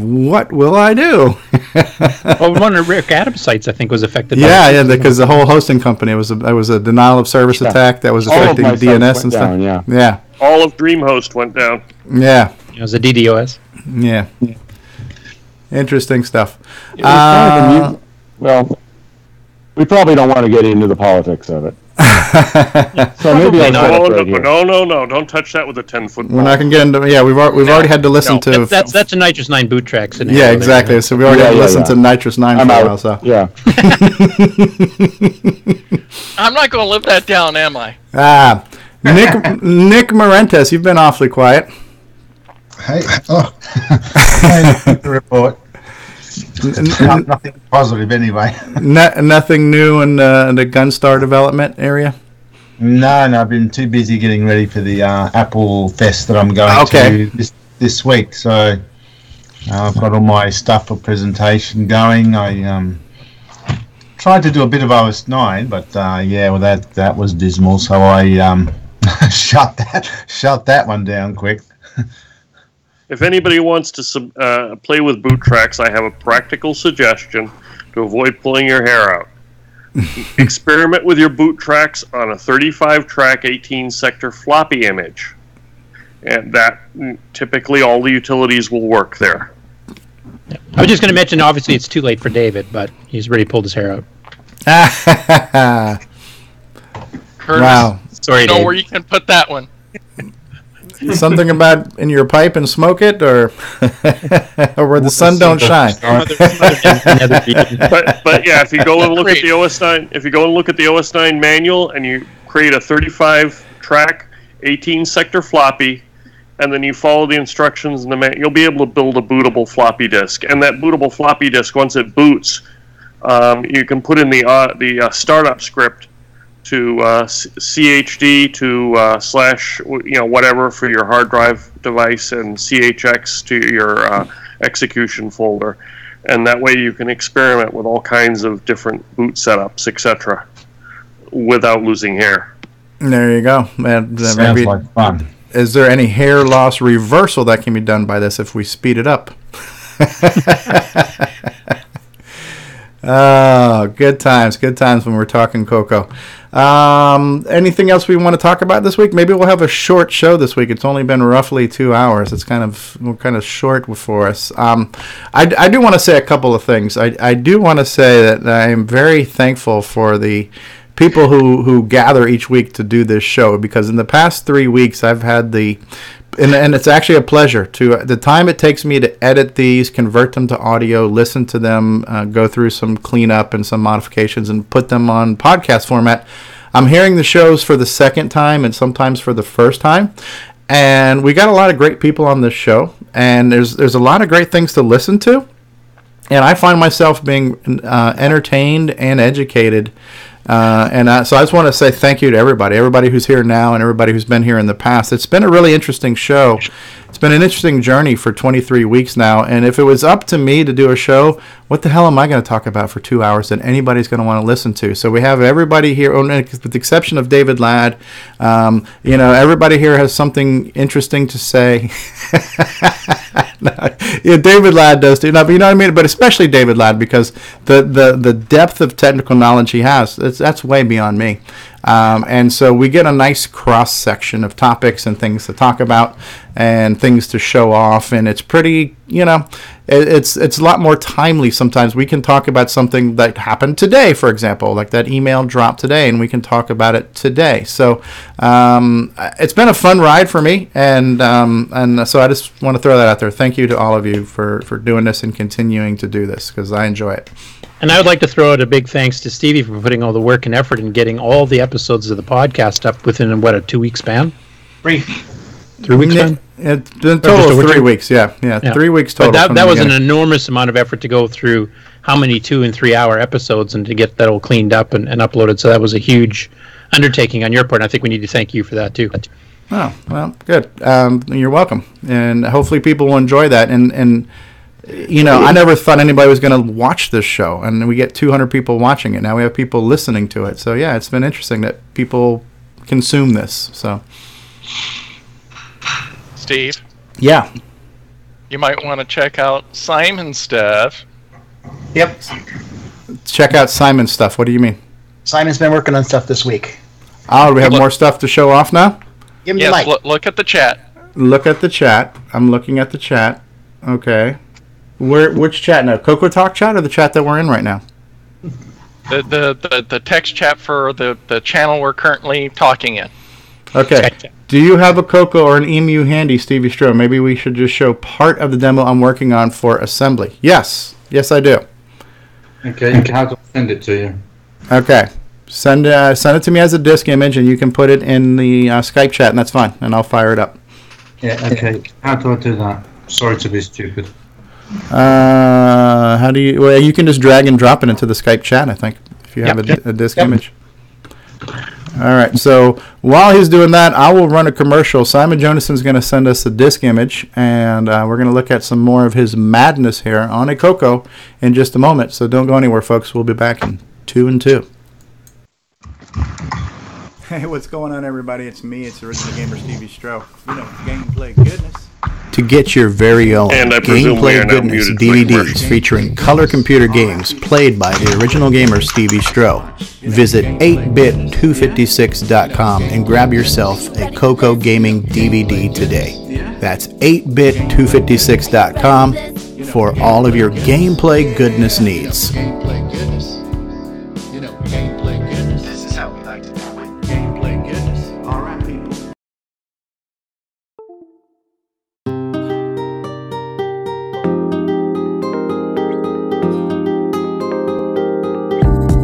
What will I do? Well, one of Rick Adams' sites, I think, was affected. Yeah, because the whole hosting company was a denial of service attack that was affecting DNS and stuff. Down, yeah, all of DreamHost went down. Yeah, it was a DDOS. Yeah, interesting stuff. Well, we probably don't want to get into the politics of it. So maybe no, don't touch that with a 10-foot ball. We're not going to get into. Yeah, we've already had to listen to. That's a Nitrous 9 boot track scenario. Yeah, exactly. So we already had to listen to Nitrous 9 for a while. So yeah. I'm not going to live that down, am I? Nick Marentes, you've been awfully quiet. Hey, report. Nothing positive anyway. Nothing new in the Gunstar development area? No, I've been too busy getting ready for the Apple Fest that I'm going to this week. So I've got all my stuff for presentation going. I tried to do a bit of OS 9, but that was dismal. So I shut that one down quick. If anybody wants to play with boot tracks, I have a practical suggestion to avoid pulling your hair out. experiment with your boot tracks on a 35-track 18-sector floppy image. And that, typically all the utilities will work there. I was just going to mention, obviously it's too late for David, but he's already pulled his hair out. Curtis, Wow. Sorry, you know Dave. where you can put that one. Something about in your pipe and smoke it, or or where the sun don't shine. But yeah, if you go and look at the OS 9 manual and you create a 35-track 18-sector floppy, and then you follow the instructions in the you'll be able to build a bootable floppy disk. And that bootable floppy disk, once it boots, you can put in the startup script to CHD to slash whatever for your hard drive device, and CHX to your execution folder, and that way you can experiment with all kinds of different boot setups, etc., without losing hair. There you go. Sounds Maybe, like fun. is there any hair loss reversal that can be done by this if we speed it up? Oh, good times when we're talking CoCo. Anything else we want to talk about this week? Maybe we'll have a short show this week. It's only been roughly 2 hours. It's kind of short for us. I do want to say a couple of things. I do want to say that I am very thankful for the people who gather each week to do this show, because in the past 3 weeks I've had and it's actually a pleasure the time it takes me to edit these, convert them to audio, listen to them, go through some cleanup and some modifications, and put them on podcast format. I'm hearing the shows for the second time and sometimes for the first time. And we got a lot of great people on this show, and there's a lot of great things to listen to. And I find myself being entertained and educated. So I just want to say thank you to everybody who's here now and everybody who's been here in the past. It's been a really interesting show. It's been an interesting journey for 23 weeks now. And if it was up to me to do a show, what the hell am I going to talk about for 2 hours that anybody's going to want to listen to? So we have everybody here, with the exception of David Ladd. Everybody here has something interesting to say. Yeah, David Ladd does too. No, but you know what I mean? But especially David Ladd, because the depth of technical knowledge he has, that's way beyond me. And so we get a nice cross-section of topics and things to talk about and things to show off. And it's pretty, it's a lot more timely sometimes. We can talk about something that happened today, for example, like that email dropped today, and we can talk about it today. So it's been a fun ride for me, and so I just want to throw that out there. Thank you to all of you for doing this and continuing to do this, because I enjoy it. And I would like to throw out a big thanks to Stevie for putting all the work and effort in getting all the episodes of the podcast up within, a 2-week span? 3 weeks span? It's been a total of 3 weeks, yeah. 3 weeks total. But that was an enormous amount of effort to go through how many 2- and 3-hour episodes and to get that all cleaned up and uploaded. So that was a huge undertaking on your part. And I think we need to thank you for that, too. Oh, well, good. You're welcome. And hopefully people will enjoy that. And I never thought anybody was going to watch this show, and we get 200 people watching it. Now we have people listening to it. So, yeah, it's been interesting that people consume this. So, Steve? Yeah. You might want to check out Simon's stuff. Yep. Check out Simon's stuff. What do you mean? Simon's been working on stuff this week. Oh, do we have more stuff to show off now? Give me the mic. Look at the chat. Look at the chat. I'm looking at the chat. Okay. Which chat now? CoCoTALK chat or the chat that we're in right now? The text chat for the channel we're currently talking in. Okay. Do you have a CoCo or an EMU handy, StevieStrow? Maybe we should just show part of the demo I'm working on for assembly. Yes. Yes, I do. Okay. How do I send it to you? Okay. Send it to me as a disk image, and you can put it in the Skype chat, and that's fine, and I'll fire it up. Yeah, okay. How do I do that? Sorry to be stupid. How do you... Well, you can just drag and drop it into the Skype chat, I think, if you have a disk image. All right, so while he's doing that, I will run a commercial. Simon Jonassen's going to send us a disk image, and we're going to look at some more of his madness here on a CoCo in just a moment. So don't go anywhere, folks. We'll be back in 2 and 2. Hey, what's going on, everybody? It's me. It's Original Gamer StevieStrow. Gameplay goodness. to get your very own And I presume we are Gameplay now Goodness muted for DVDs commercials. featuring color computer games played by the original gamer StevieStrow. Visit 8bit256.com and grab yourself a CoCo Gaming DVD today. That's 8bit256.com for all of your gameplay goodness needs. This is how we like to do it. Gameplay goodness. All right, people.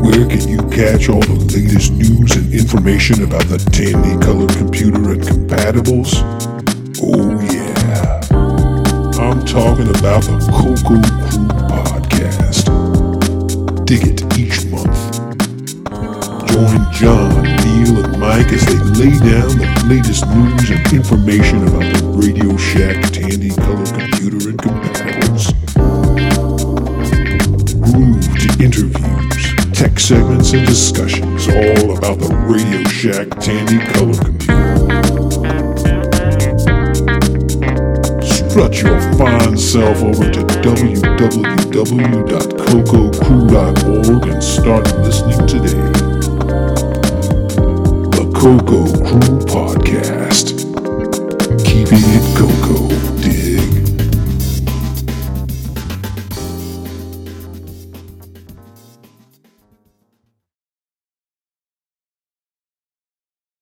Where can you catch all the latest news and information about the Tandy Color Computer and Compatibles? Oh yeah, I'm talking about the CoCo Crew Podcast. Dig it each month. Join John, Neil, and Mike as they lay down the latest news and information about the Radio Shack Tandy Color Computer and Compatibles. Groove to interviews, tech segments, and discussions all about the Radio Shack Tandy Color Computer. Strut your fine self over to www.cococrew.org and start listening today. The CoCo Crew Podcast. Keeping it CoCo, dig?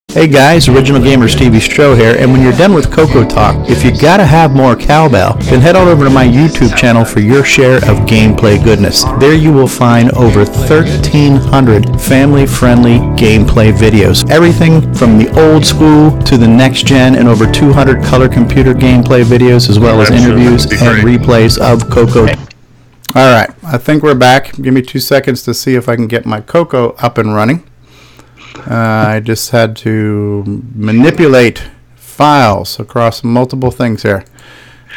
Hey guys, Original Gamer StevieStrow here, and when you're done with CoCoTALK, if you gotta have more cowbell, then head on over to my YouTube channel for your share of gameplay goodness. There you will find over 1,300 family-friendly gameplay videos. Everything from the old school to the next gen, and over 200 color computer gameplay videos, as well as interviews and replays of CoCo. Alright, I think we're back. Give me 2 seconds to see if I can get my CoCo up and running. I just had to manipulate files across multiple things here.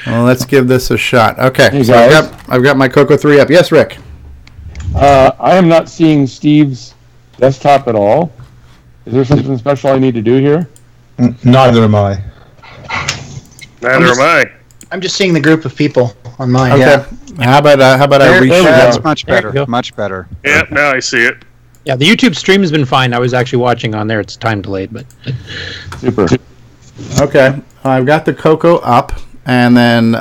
Well, let's give this a shot. Okay, Hey, so guys. I've got my CoCo 3 up. Yes, Rick? I am not seeing Steve's desktop at all. Is there something special I need to do here? Neither am I. Neither am I. I'm just seeing the group of people on mine. Okay. Yeah. How about I There we reshoot? go. That's much There you better. go. Much better. Yeah, now I see it. Yeah, the YouTube stream has been fine. I was actually watching on there. It's time delayed, but Super. Okay, I've got the CoCo up, and then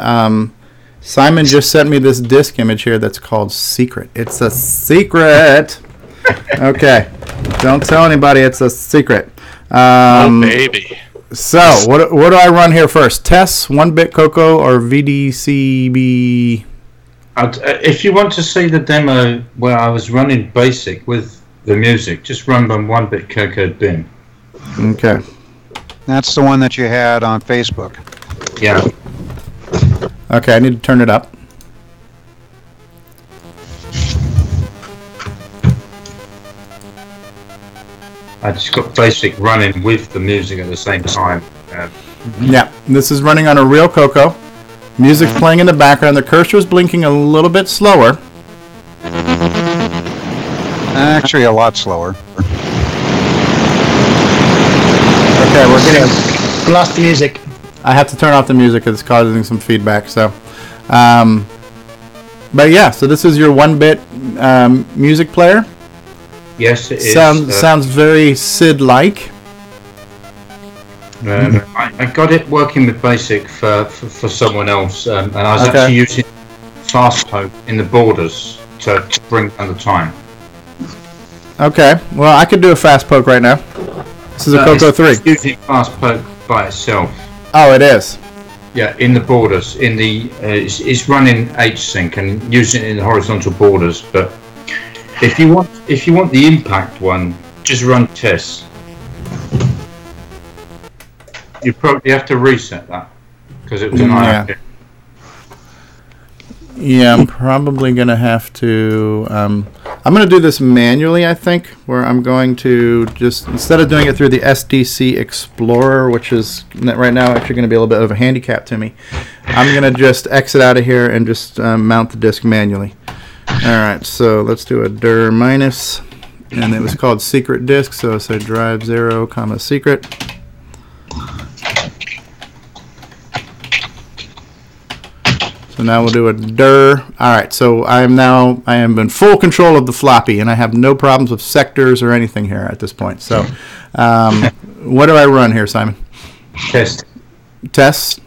Simon just sent me this disk image here that's called Secret. It's a secret. Okay, don't tell anybody it's a secret. Oh, baby. So, what do I run here first? Tests, 1-bit CoCo, or VDCB? If you want to see the demo where I was running BASIC with the music, just run on 1-bit CoCo bin. Okay. That's the one that you had on Facebook. Yeah. Okay, I need to turn it up. I just got BASIC running with the music at the same time. Yeah, this is running on a real CoCo. Music's playing in the background. The cursor is blinking a little bit slower. Actually, a lot slower. Okay, we're getting. I lost the music. I have to turn off the music because it's causing some feedback. So, but yeah, so this is your 1-bit music player. Yes, it is. Sounds very SID-like. I got it working with BASIC for someone else, and I was actually using fast poke in the borders to bring down the time. Okay, well, I could do a fast poke right now. This is a CoCo 3. It's using fast poke by itself. Oh, it is. Yeah, in the borders, in the it's running HSync and using it in the horizontal borders. But if you want the impact one, just run tests. You probably have to reset that because it was an IRQ. Yeah, I'm probably going to have to... I'm going to do this manually, I think, where I'm going to just... Instead of doing it through the SDC Explorer, which is right now actually going to be a little bit of a handicap to me, I'm going to just exit out of here and just mount the disk manually. Alright, so let's do a dir minus, and it was called secret disk, so I said drive 0, comma secret. So now we'll do a dir. All right, so I am in full control of the floppy, and I have no problems with sectors or anything here at this point. So what do I run here, Simon? Test. Test.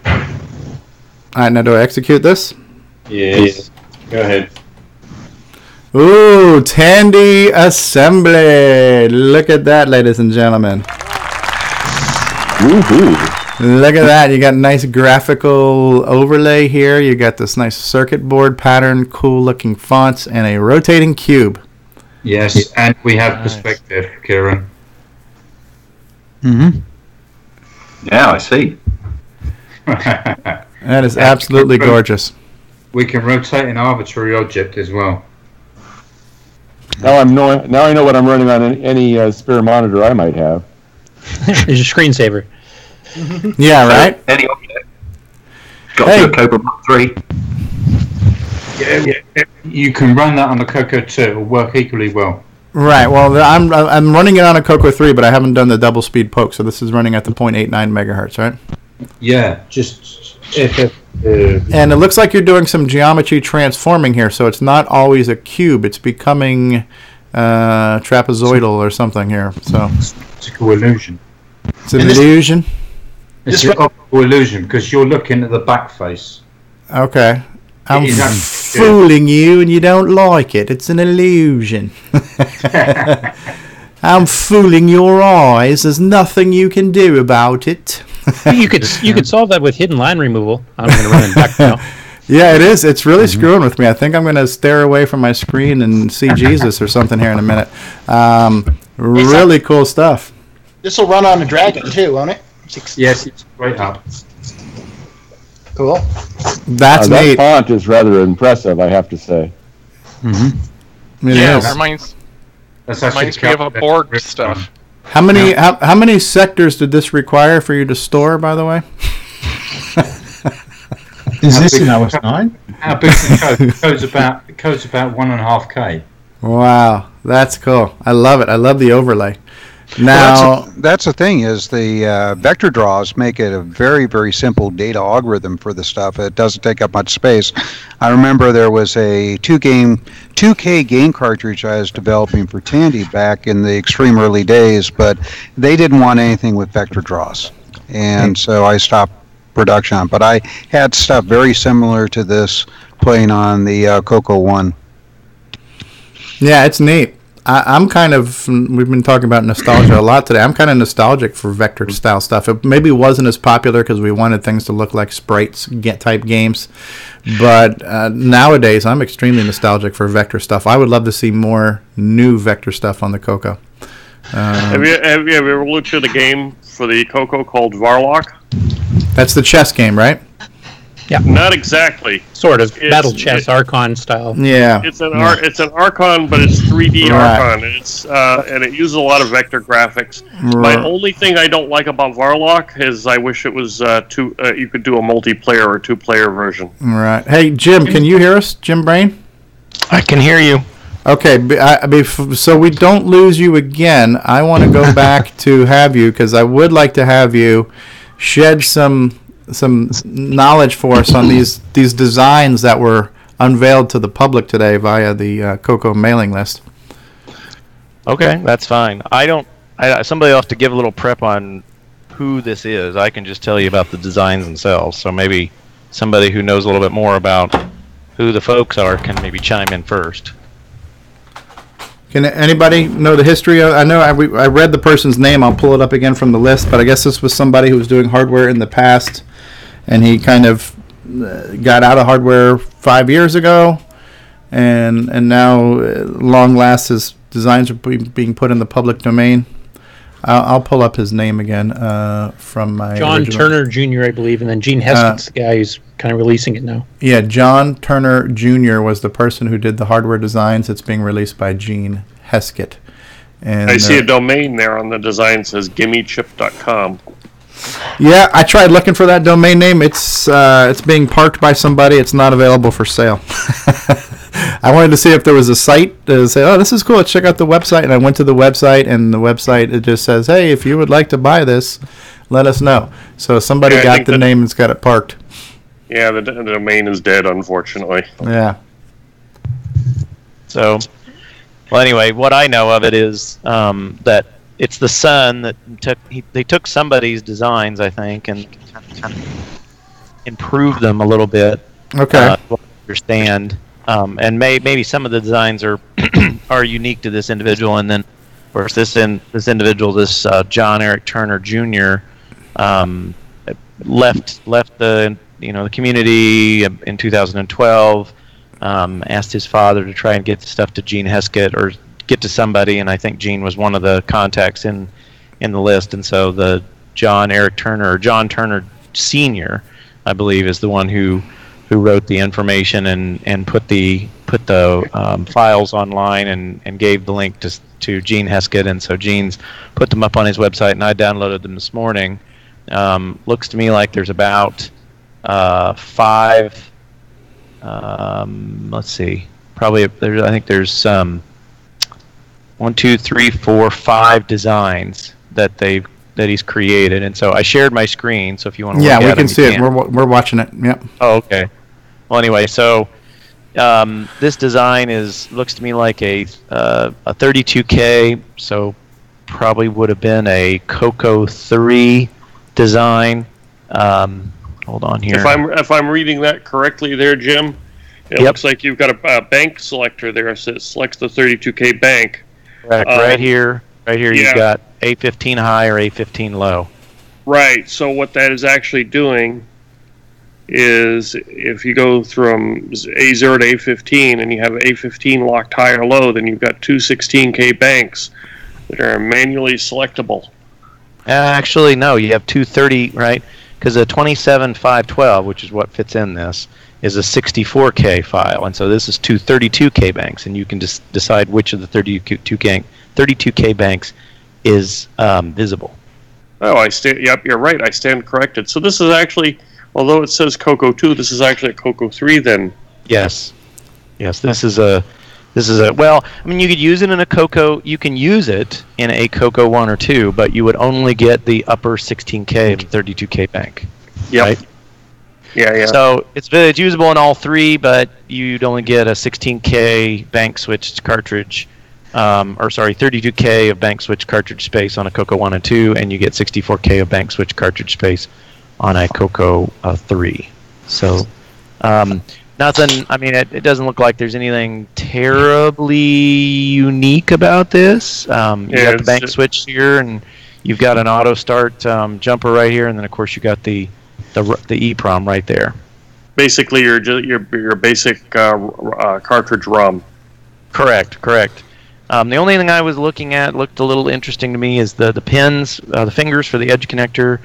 All right, now do I execute this? Yes. Go ahead. Ooh, Tandy Assembly. Look at that, ladies and gentlemen. Woohoo. Look at that. You got a nice graphical overlay here. You got this nice circuit board pattern, cool looking fonts, and a rotating cube. Yes, and we have perspective, Ciaran. Yeah, I see. That is absolutely gorgeous. We can rotate an arbitrary object as well. Now I know what I'm running on any spare monitor I might have. It's your screensaver. Yeah, right? Any object. Got to a Cobra Mark 3. Yeah, you can run that on the CoCo 2. It will work equally well. Right. Well, I'm running it on a CoCo 3, but I haven't done the double speed poke, so this is running at the 0.89 megahertz, right? Yeah, just and it looks like you're doing some geometry transforming here, so it's not always a cube. It's becoming trapezoidal or something here. So it's optical illusion. It's an illusion? It's an optical illusion because you're looking at the back face. Okay. I'm fooling you and you don't like it. It's an illusion. I'm fooling your eyes. There's nothing you can do about it. you could solve that with hidden line removal. I'm going to run it back now. Yeah, it is. It's really screwing with me. I think I'm going to stare away from my screen and see Jesus or something here in a minute. Really cool stuff. This will run on a Dragon too, won't it? Yes, it's right up. Cool. That's neat. That font is rather impressive, I have to say. It reminds me of a Borg stuff. How many sectors did this require for you to store, by the way? Is this in OS 9? How big's the code? The code's about 1.5K. Wow, that's cool. I love it. I love the overlay. Now, that's the thing is the vector draws make it a very, very simple data algorithm for the stuff. It doesn't take up much space. I remember there was a 2K game cartridge I was developing for Tandy back in the extreme early days, but they didn't want anything with vector draws, and so I stopped production on it. But I had stuff very similar to this playing on the CoCo 1. Yeah, it's neat. I'm kind of, we've been talking about nostalgia a lot today. I'm kind of nostalgic for vector style stuff. It maybe wasn't as popular because we wanted things to look like sprites type games. But nowadays, I'm extremely nostalgic for vector stuff. I would love to see more new vector stuff on the CoCo. Have you ever looked at a game for the CoCo called Varlock? That's the chess game, right? Yeah. Not exactly. Sort of. Battle chess, Archon style. Yeah. It's an Archon, but it's 3D Archon. And it uses a lot of vector graphics. My only thing I don't like about Varlock is I wish it was you could do a multiplayer or two-player version. Right. Hey, Jim, can you hear us? Jim Brain? I can hear you. Okay, so we don't lose you again. I want to go back to have you because I would like to have you shed some knowledge for us on these designs that were unveiled to the public today via the CoCo mailing list. Okay, that's fine. Somebody will have to give a little prep on who this is. I can just tell you about the designs themselves. So maybe somebody who knows a little bit more about who the folks are can maybe chime in first. Can anybody know the history of? I know I read the person's name. I'll pull it up again from the list. But I guess this was somebody who was doing hardware in the past, and he kind of got out of hardware 5 years ago, and now, long last, his designs are being put in the public domain. I'll pull up his name again from my John original. Turner Jr., I believe, and then Gene Heskett's the guy who's kind of releasing it now. Yeah, John Turner Jr. was the person who did the hardware designs. It's being released by Gene Heskett. And I see a domain there on the design that says gimmechip.com. Yeah, I tried looking for that domain name. It's being parked by somebody. It's not available for sale. I wanted to see if there was a site to say, oh, this is cool, let's check out the website. And I went to the website, and the website, it just says, hey, if you would like to buy this, let us know. So somebody got the name and's got it parked. Yeah, the domain is dead, unfortunately. Yeah. So, well, anyway, what I know of it is that it's the son that they took somebody's designs, I think, and kind of improved them a little bit. Okay. To understand, and maybe some of the designs are are unique to this individual, and then, of course, this individual, this John Eric Turner Jr. Left the the community in 2012. Asked his father to try and get the stuff to Gene Heskett or get to somebody, and I think Gene was one of the contacts in the list. And so the John Eric Turner, or John Turner Sr., I believe, is the one who wrote the information and put the files online and gave the link to Gene Heskett. And so Gene's put them up on his website, and I downloaded them this morning. Looks to me like there's about 5. Let's see. Probably I think there's 1, 2, 3, 4, 5 designs that he's created, and so I shared my screen. So if you want to, look we at can them, see it. We're watching it. Yep. Oh, okay. Well, anyway, so this design looks to me like a 32K. So probably would have been a CoCo 3 design. Hold on here. If I'm reading that correctly there, Jim, it looks like you've got a bank selector there, so it selects the 32K bank. Right here, you've got A15 high or A15 low. Right, so what that is actually doing is if you go from A0 to A15 and you have A15 locked high or low, then you've got two 16K banks that are manually selectable. Actually, no, you have 230, right? Because a 27512, which is what fits in this, is a 64K file, and so this is two 32K banks, and you can just decide which of the 32K banks is visible. Oh, yep, you're right. I stand corrected. So this is actually, although it says CoCo 2, this is actually a CoCo 3 then. Yes. This is a. Well, I mean, you could use it in a CoCo. You can use it in a CoCo 1 or 2, but you would only get the upper 16K of the 32K bank. Yep. Right? Yeah. So it's usable in all 3, but you'd only get a 16K bank switched cartridge, 32K of bank switch cartridge space on a CoCo 1 and 2, and you get 64K of bank switch cartridge space on a CoCo 3. So. Nothing. I mean, it doesn't look like there's anything terribly unique about this. You got the bank switch here, and you've got an auto start jumper right here, and then of course you got the EEPROM right there. Basically, your basic cartridge ROM. Correct. The only thing I was looking at looked a little interesting to me is the pins, the fingers for the edge connector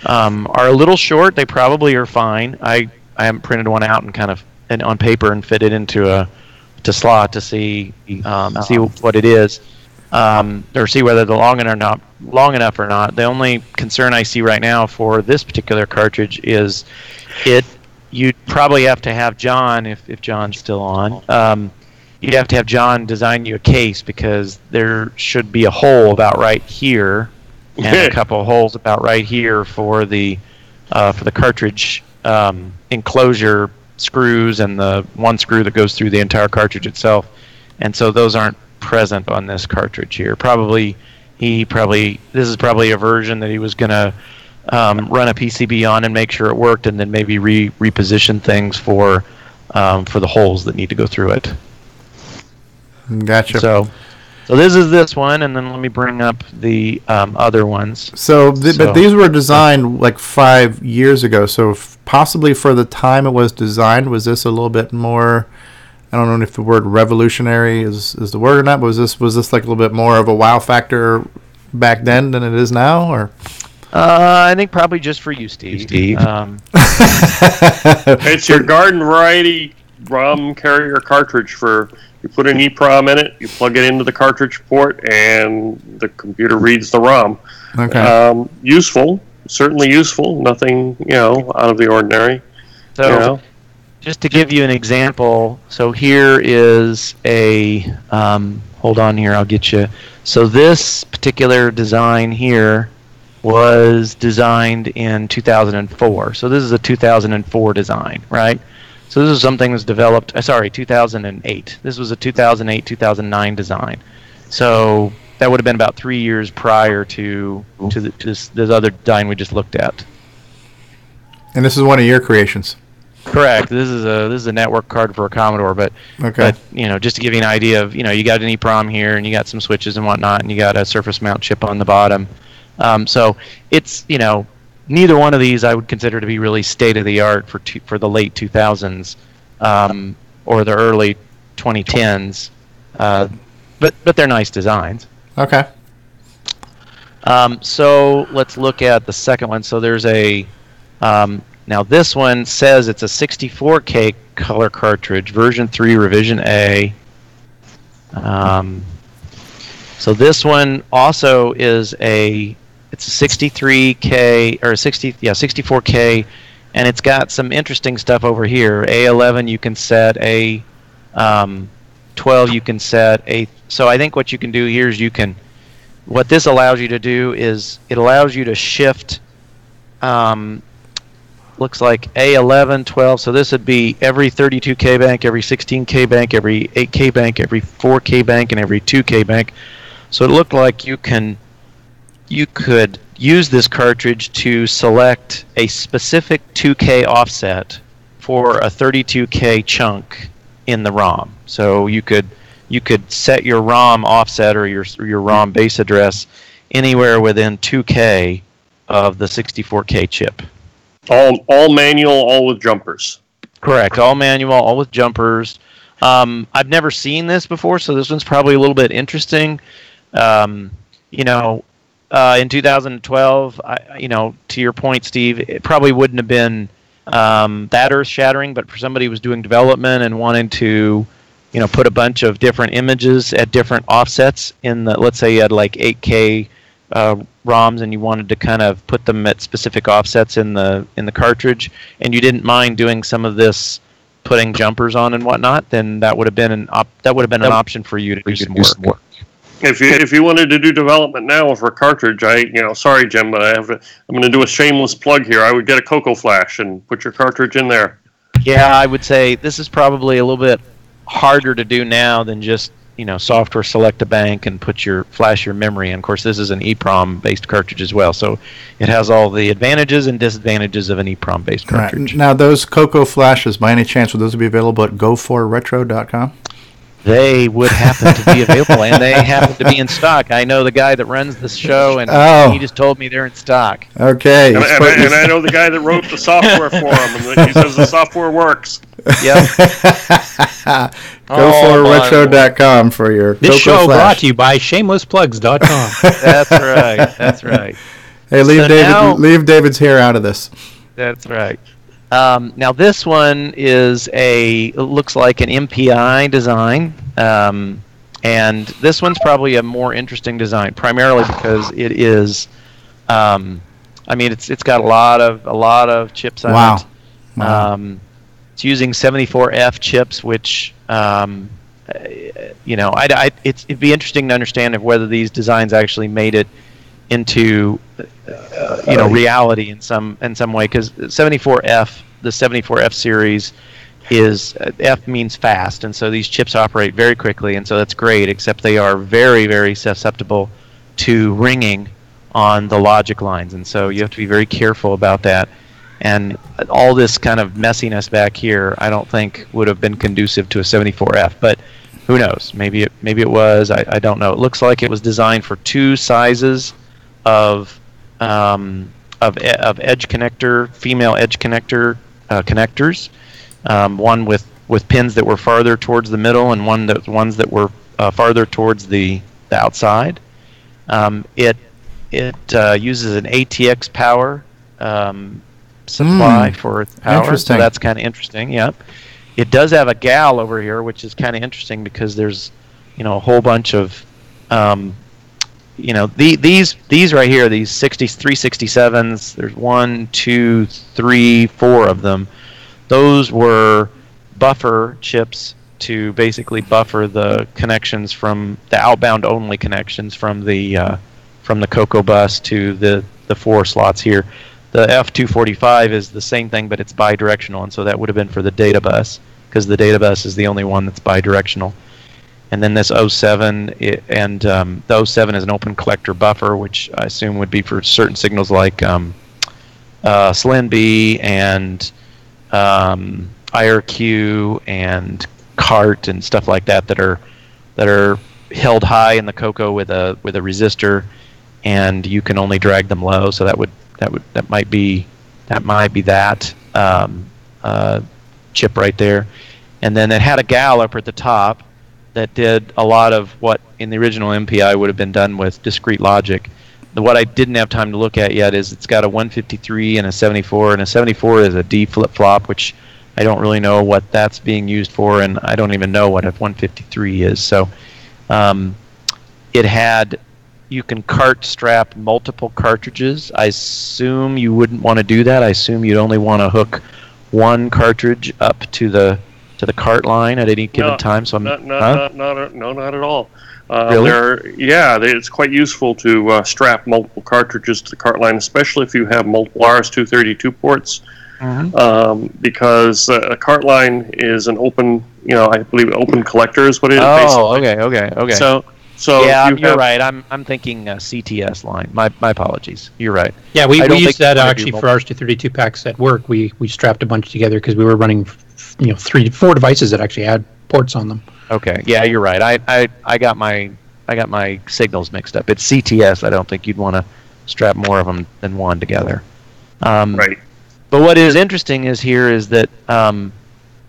are a little short. They probably are fine. I haven't printed one out and on paper and fit it into a slot to see what it is, or see whether they're long enough or not. The only concern I see right now for this particular cartridge is you'd probably have to have John, if John's still on. You'd have to have John design you a case, because there should be a hole about right here and a couple of holes about right here for the cartridge enclosure screws and the one screw that goes through the entire cartridge itself, and so those aren't present on this cartridge here. This is probably a version that he was going to run a PCB on and make sure it worked, and then maybe reposition things for the holes that need to go through it. Gotcha. So this is this one, and then let me bring up the other ones. But these were designed like 5 years ago, so possibly for the time it was designed, was this a little bit more, I don't know if the word revolutionary is the word or not, but was this like a little bit more of a wow factor back then than it is now, or? I think probably just for you, Steve. It's your garden variety ROM carrier cartridge you put an EEPROM in it, you plug it into the cartridge port, and the computer reads the ROM. Okay. Useful, certainly useful. Nothing, out of the ordinary. So, just to give you an example, so here is a. Hold on here, I'll get you. So this particular design here was designed in 2004. So this is a 2004 design, right? So this is something that's developed, 2008. This was a 2008, 2009 design. So that would have been about 3 years prior to this other design we just looked at. And this is one of your creations. Correct. This is a network card for a Commodore, but just to give you an idea of, you got an EEPROM here, and you got some switches and whatnot, and you got a surface mount chip on the bottom. So it's neither one of these I would consider to be really state of the art for the late 2000s or the early 2010s, but they're nice designs. Okay. So let's look at the second one. So there's a now this one says it's a 64K color cartridge, version 3, revision A. So this one also is it's a 63K or 64K, and it's got some interesting stuff over here. A11 you can set, A12 you can set. So I think what you can do here is what this allows you to do is it allows you to shift. Looks like A11, 12. So this would be every 32K bank, every 16K bank, every 8K bank, every 4K bank, and every 2K bank. So it looked like you could use this cartridge to select a specific 2K offset for a 32K chunk in the ROM. So you could set your ROM offset or your ROM base address anywhere within 2K of the 64K chip. All manual, all with jumpers. Correct. All manual, all with jumpers. I've never seen this before, so this one's probably a little bit interesting. In 2012, to your point, Steve, it probably wouldn't have been that earth-shattering, but for somebody who was doing development and wanting to, put a bunch of different images at different offsets let's say you had like 8K ROMs and you wanted to kind of put them at specific offsets in the cartridge, and you didn't mind doing some of this, putting jumpers on and whatnot, then that would have been an option for you to do some work. If you wanted to do development now for a cartridge, sorry Jim, but I'm going to do a shameless plug here. I would get a CoCo flash and put your cartridge in there. Yeah, I would say this is probably a little bit harder to do now than just software select a bank and flash your memory. And of course, this is an EEPROM based cartridge as well, so it has all the advantages and disadvantages of an EEPROM based cartridge. Right. Now, those CoCo flashes, by any chance, will those be available at go4retro.com? They would happen to be available, and they happen to be in stock. I know the guy that runs this show, and he just told me they're in stock. Okay. And I know the guy that wrote the software for them, and he says the software works. Yep. Go4retro.com for your This CoCo show flash. brought to you by shamelessplugs.com. That's right. That's right. Hey, leave David's hair out of this. That's right. Now this one looks like an MPI design, and this one's probably a more interesting design, primarily because it is. It's got a lot of chips on it. Wow. It's using 74F chips, which it'd be interesting to understand whether these designs actually made it into reality in some way, because 74F, the 74F series is F means fast, and so these chips operate very quickly, and so that's great, except they are very, very susceptible to ringing on the logic lines, and so you have to be very careful about that. And all this kind of messiness back here, I don't think would have been conducive to a 74F, but who knows? Maybe it was. I don't know. It looks like it was designed for two sizes of edge connector, female edge connector connectors. One with pins that were farther towards the middle, and ones that were farther towards the outside. It uses an ATX power supply for its power, so that's kind of interesting. Yep. It does have a GAL over here, which is kind of interesting because there's a whole bunch of these right here, these 367s. There's 1, 2, 3, 4 of them. Those were buffer chips to basically buffer the connections from the outbound only connections from the CoCo bus to the the 4 slots here. The F245 is the same thing, but it's bidirectional, and so that would have been for the data bus, because the data bus is the only one that's bidirectional. And then this 07, the 07 is an open collector buffer, which I assume would be for certain signals like SLNB and IRQ and CART and stuff like that are held high in the CoCo with a resistor, and you can only drag them low. So that might be that chip right there. And then it had a gal up at the top that did a lot of what in the original MPI would have been done with discrete logic. What I didn't have time to look at yet is it's got a 153 and a 74, and a 74 is a D flip-flop, which I don't really know what that's being used for, and I don't even know what a 153 is. So you can cart strap multiple cartridges. I assume you wouldn't want to do that. I assume you'd only want to hook one cartridge up to the cart line at any given time. So not at all. Really? It's quite useful to strap multiple cartridges to the cart line, especially if you have multiple RS-232 ports, because a cart line is an open, I believe open collector is what it is. Oh, basically. okay. So yeah, you're right. I'm thinking CTS line. My apologies. You're right. Yeah, we used that actually for RS-232 packs at work. We strapped a bunch together because we were running 4 devices that actually had ports on them. Okay, yeah, you're right. I got my signals mixed up. It's CTS. I don't think you'd want to strap more of them than one together. Right. But what is interesting is that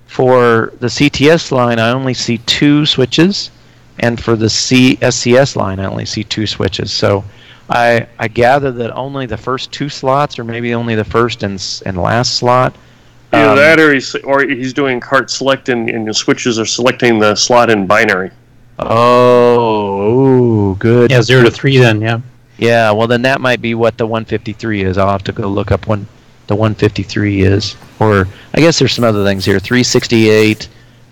for the CTS line, I only see 2 switches, and for the SCS line, I only see 2 switches. So I gather that only the first 2 slots, or maybe only the first and last slot. Either that, or he's doing cart select, and the switches are selecting the slot in binary. Oh, good. Yeah, 0 to 3 then, yeah. Yeah, well then that might be what the 153 is. I'll have to go look up when the 153 is. Or I guess there's some other things here. 368,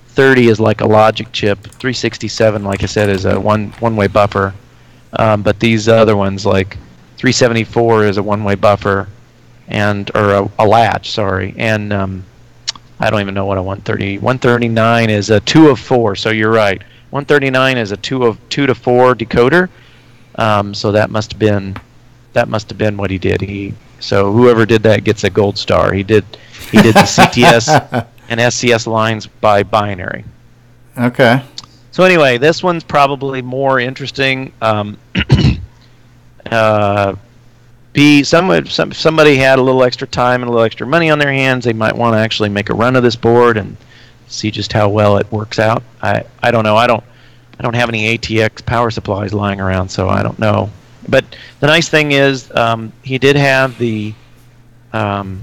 30 is like a logic chip. 367, like I said, is a one-way buffer. But these other ones, like 374 is a one-way buffer. Or a latch, sorry, and I don't even know what a 139 is a 2 of 4. So you're right, 139 is a 2 to 4 decoder. So that must have been what he did. So whoever did that gets a gold star. He did the CTS and SCS lines by binary. Okay. So anyway, this one's probably more interesting. Somebody had a little extra time and a little extra money on their hands, they might want to actually make a run of this board and see just how well it works out. I don't know. I don't have any ATX power supplies lying around, so I don't know. But the nice thing is he did have the 16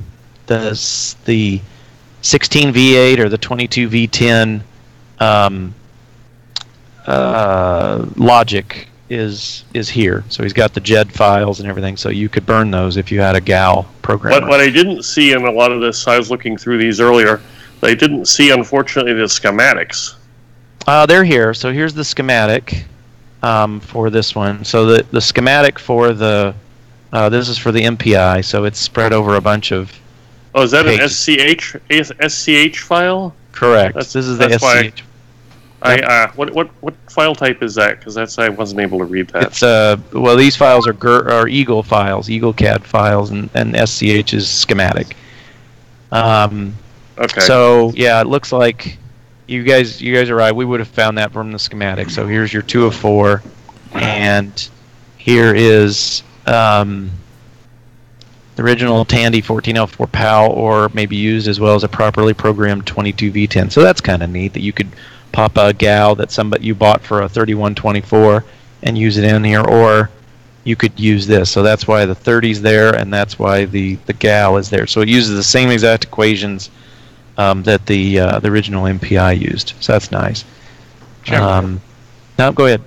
V8 or the 22 V10 logic is here. So he's got the JED files and everything, so you could burn those if you had a GAL program. What I didn't see in a lot of this, I was looking through these earlier, I didn't see, unfortunately, the schematics. They're here. So here's the schematic for this one. So the schematic for this is for the MPI, so it's spread over a bunch of is that pages. an SCH file? Correct. This is the SCH. What file type is that? Because I wasn't able to read that. It's these files are Eagle files, EagleCAD files, and SCH is schematic. Okay. So yeah, it looks like you guys are right. We would have found that from the schematic. So here's your 2 of 4, and here is the original Tandy 14L4 PAL, or maybe used as well as a properly programmed 22 V10. So that's kind of neat that you could pop a GAL that you bought for a 3124 and use it in here, or you could use this. So that's why the 30's there, and that's why the GAL is there. So it uses the same exact equations that the original MPI used. So that's nice. Sure. Now go ahead.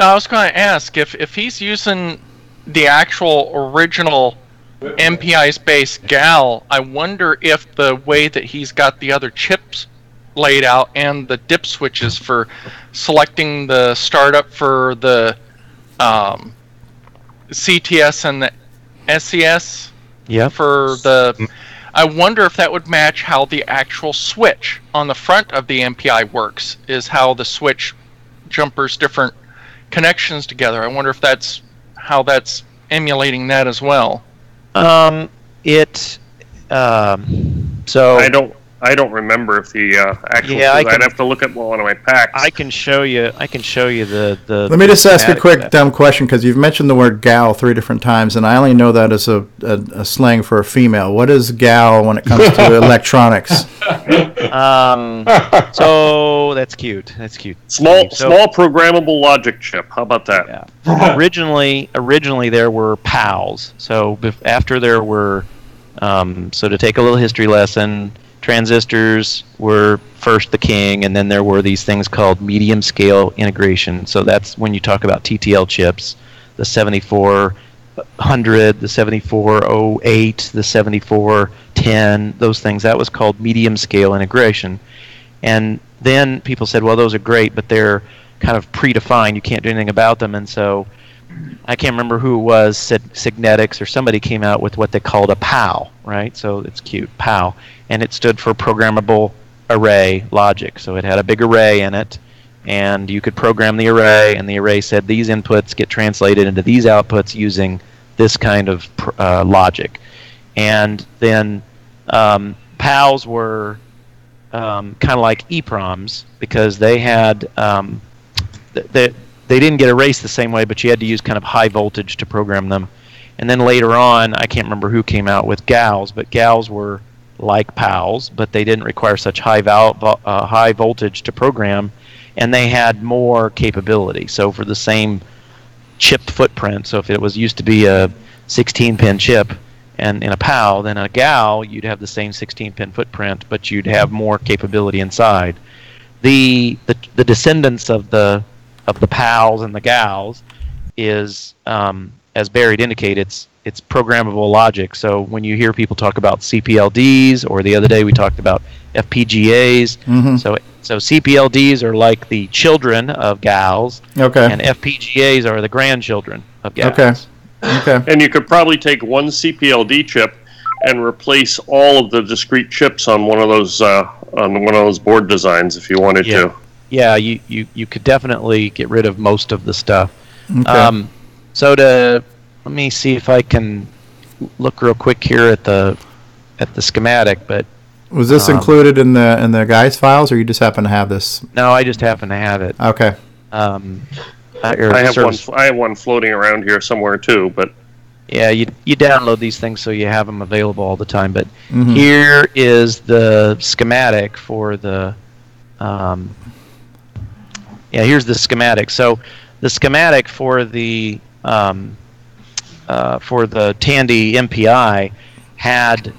I was going to ask if he's using the actual original MPI's base GAL, I wonder if the way that he's got the other chips laid out and the dip switches for selecting the startup for the CTS and the SCS. Yep. For the, I wonder if that would match how the actual switch on the front of the MPI works. Is how the switch jumpers different connections together. I wonder if that's how that's emulating that as well. So I don't remember if the actual. Yeah, I'd have to look at one of my packs. I can show you the. Let me just ask a quick schematic. dumb question, because you've mentioned the word gal 3 different times, and I only know that as a slang for a female. What is gal when it comes to electronics? So that's cute. That's cute. Small programmable logic chip. How about that? Yeah. Originally there were PALs. So after there were, so to take a little history lesson, transistors were first the king, and then there were these things called medium scale integration. So that's when you talk about TTL chips, the 7400, the 7408, the 7410, those things. That was called medium scale integration. And then people said, well, those are great, but they're kind of predefined. You can't do anything about them. And so I can't remember who it was, Signetics or somebody came out with what they called a PAL, right? So it's cute, PAL. And it stood for Programmable Array Logic. So it had a big array in it, and you could program the array, and the array said these inputs get translated into these outputs using this kind of logic. And then PALs were kind of like EEPROMs, because they had they didn't get erased the same way, but you had to use kind of high voltage to program them. And then later on, I can't remember who came out with GALs, but GALs were like PALs, but they didn't require such high voltage to program, and they had more capability. So for the same chip footprint, so if it was used to be a 16-pin chip and in a PAL, then a GAL, you'd have the same 16-pin footprint, but you'd have more capability inside. The descendants of the PALs and the GALs is, as Barry indicated, it's programmable logic. So when you hear people talk about CPLDs, or the other day we talked about FPGAs, so CPLDs are like the children of GALs, and FPGAs are the grandchildren of GALs. Okay. And you could probably take one CPLD chip and replace all of the discrete chips on one of those board designs if you wanted to. Yeah, you could definitely get rid of most of the stuff. Okay. Let me see if I can look real quick here at the schematic. But was this included in the guys files, or you just happen to have this? No, I just happen to have it. Okay. I have one floating around here somewhere too, but yeah, you download these things so you have them available all the time. But here is the schematic for the. Here's the schematic. So the schematic for the Tandy MPI had,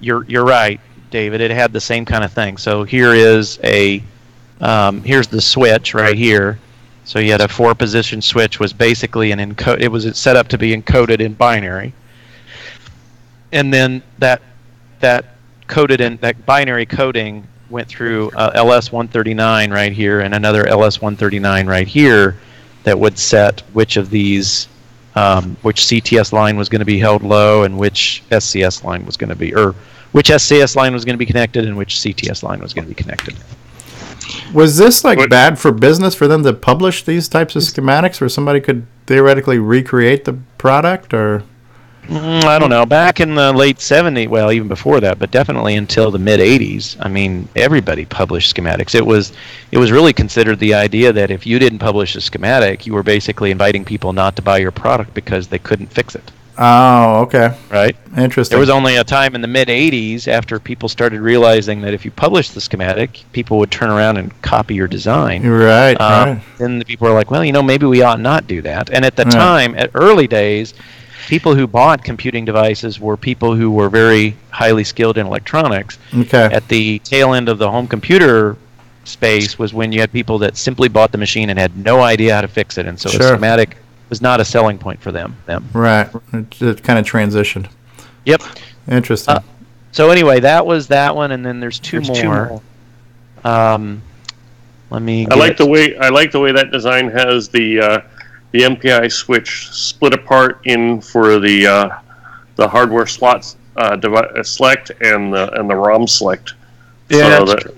you're right, David. It had the same kind of thing. So here is here's the switch right here. So you had a 4-position switch, was basically it was set up to be encoded in binary, and then that binary coding went through LS139 right here and another LS139 right here that would set which of these, which CTS line was going to be held low and which SCS line was going to be, or which SCS line was going to be connected and which CTS line was going to be connected. Was this bad for business for them to publish these types of schematics, where somebody could theoretically recreate the product, or? I don't know. Back in the late 70s, well, even before that, but definitely until the mid 80s, I mean, everybody published schematics. It was really considered the idea that if you didn't publish a schematic, you were basically inviting people not to buy your product because they couldn't fix it. Oh, okay. Right? Interesting. There was only a time in the mid 80s after people started realizing that if you published the schematic, people would turn around and copy your design. Right, right. Then the people were like, well, maybe we ought not do that. And at the time, at early days, people who bought computing devices were people who were very highly skilled in electronics. Okay. At the tail end of the home computer space was when you had people that simply bought the machine and had no idea how to fix it. And so a schematic was not a selling point for them. Right. It kind of transitioned. Yep. Interesting. So anyway, that was that one, and then there's two more. Let me. I like the way that design has the the MPI switch split apart in for the hardware slots select and the ROM select. Yeah, so that's that,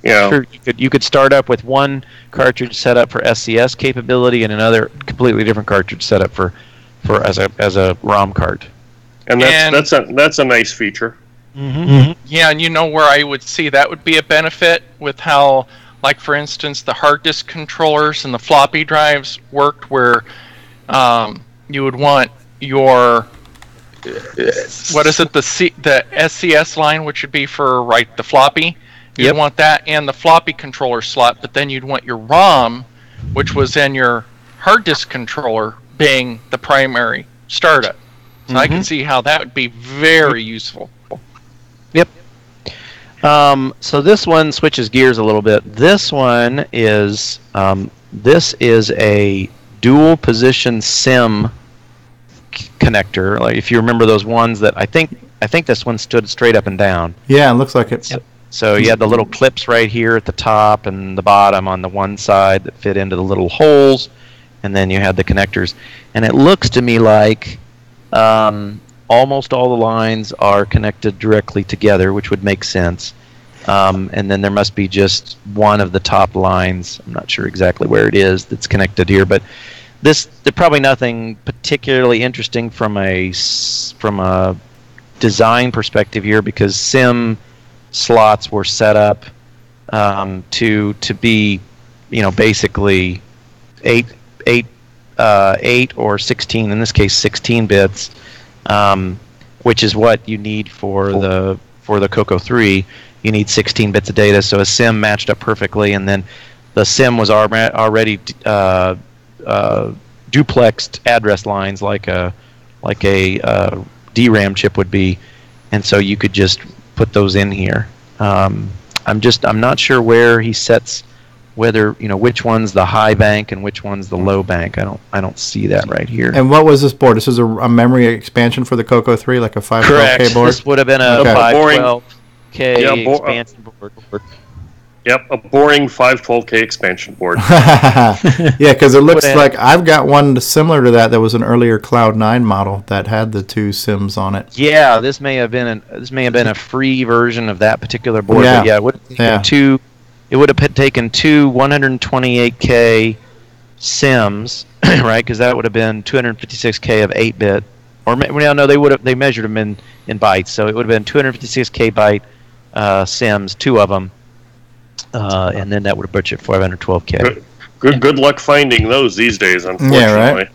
you know, Sure, you could start up with one cartridge set up for SCS capability and another completely different cartridge set up for as a ROM card. and that's a nice feature. Yeah, and you know where I would see that would be a benefit with how, like for instance, the hard disk controllers and the floppy drives worked, where you would want your what is it, the SCS line, which would be for the floppy. You'd want that and the floppy controller slot, but then you'd want your ROM, which was in your hard disk controller, being the primary startup. So I can see how that would be very useful. Yep. So this one switches gears a little bit. This one is a dual position SIM connector. Like if you remember those ones that I think this one stood straight up and down. Yeah, it looks like it. Yep. So you had the little clips right here at the top and the bottom on the one side that fit into the little holes, and then you had the connectors. And it looks to me like almost all the lines are connected directly together, which would make sense. And then there must be just one of the top lines. I'm not sure exactly where it is that's connected here, but there's probably nothing particularly interesting from a design perspective here, because SIM slots were set up to be, basically 8 or 16, in this case 16 bits, which is what you need for the CoCo 3. You need 16 bits of data, so a SIM matched up perfectly, and then the SIM was already duplexed address lines like a DRAM chip would be, and so you could just put those in here. I'm not sure where he sets whether which one's the high bank and which one's the low bank. I don't see that right here. And what was this board? This is a memory expansion for the CoCo 3, like a 512K board? This would have been a 512K expansion board. Yep, a boring 512K expansion board. Yeah, because it looks like I've got one similar to that was an earlier Cloud 9 model that had the two SIMs on it. Yeah, this may have been a free version of that particular board. Yeah, but yeah, it would have taken two 128K SIMs, right? Because that would have been 256K of 8-bit, or no, they measured them in bytes, so it would have been 256K byte SIMs, two of them. And then that would have put you at 512K. Good luck finding those these days, unfortunately. Yeah, right.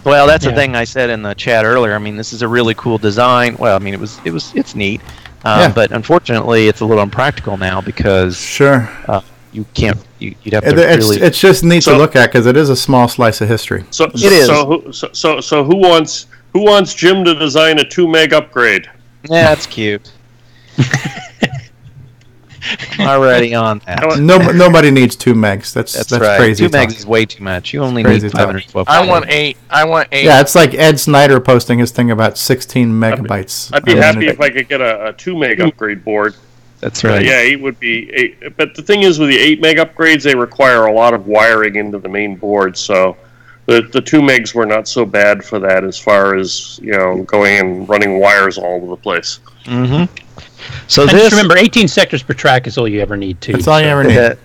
Well, that's the thing I said in the chat earlier. I mean, this is a really cool design. Well, I mean, it's neat, but unfortunately, it's a little impractical now because you can't. You'd have to really. It's just neat to look at because it is a small slice of history. So it is. So who wants Jim to design a 2 meg upgrade? Yeah, that's cute. Already on that. Nobody needs 2 megs. That's right. crazy. 2 megs is way too much. You only need 512. I want 8. Yeah, it's like Ed Snyder posting his thing about 16 megabytes. I'd be happy if I could get a 2 meg upgrade board. That's right. Yeah, 8 would be 8. But the thing is, with the 8 meg upgrades, they require a lot of wiring into the main board. So the 2 megs were not so bad for that, as far as going and running wires all over the place. Mm-hmm. So just remember, 18 sectors per track is all you ever need to. That's all you ever need.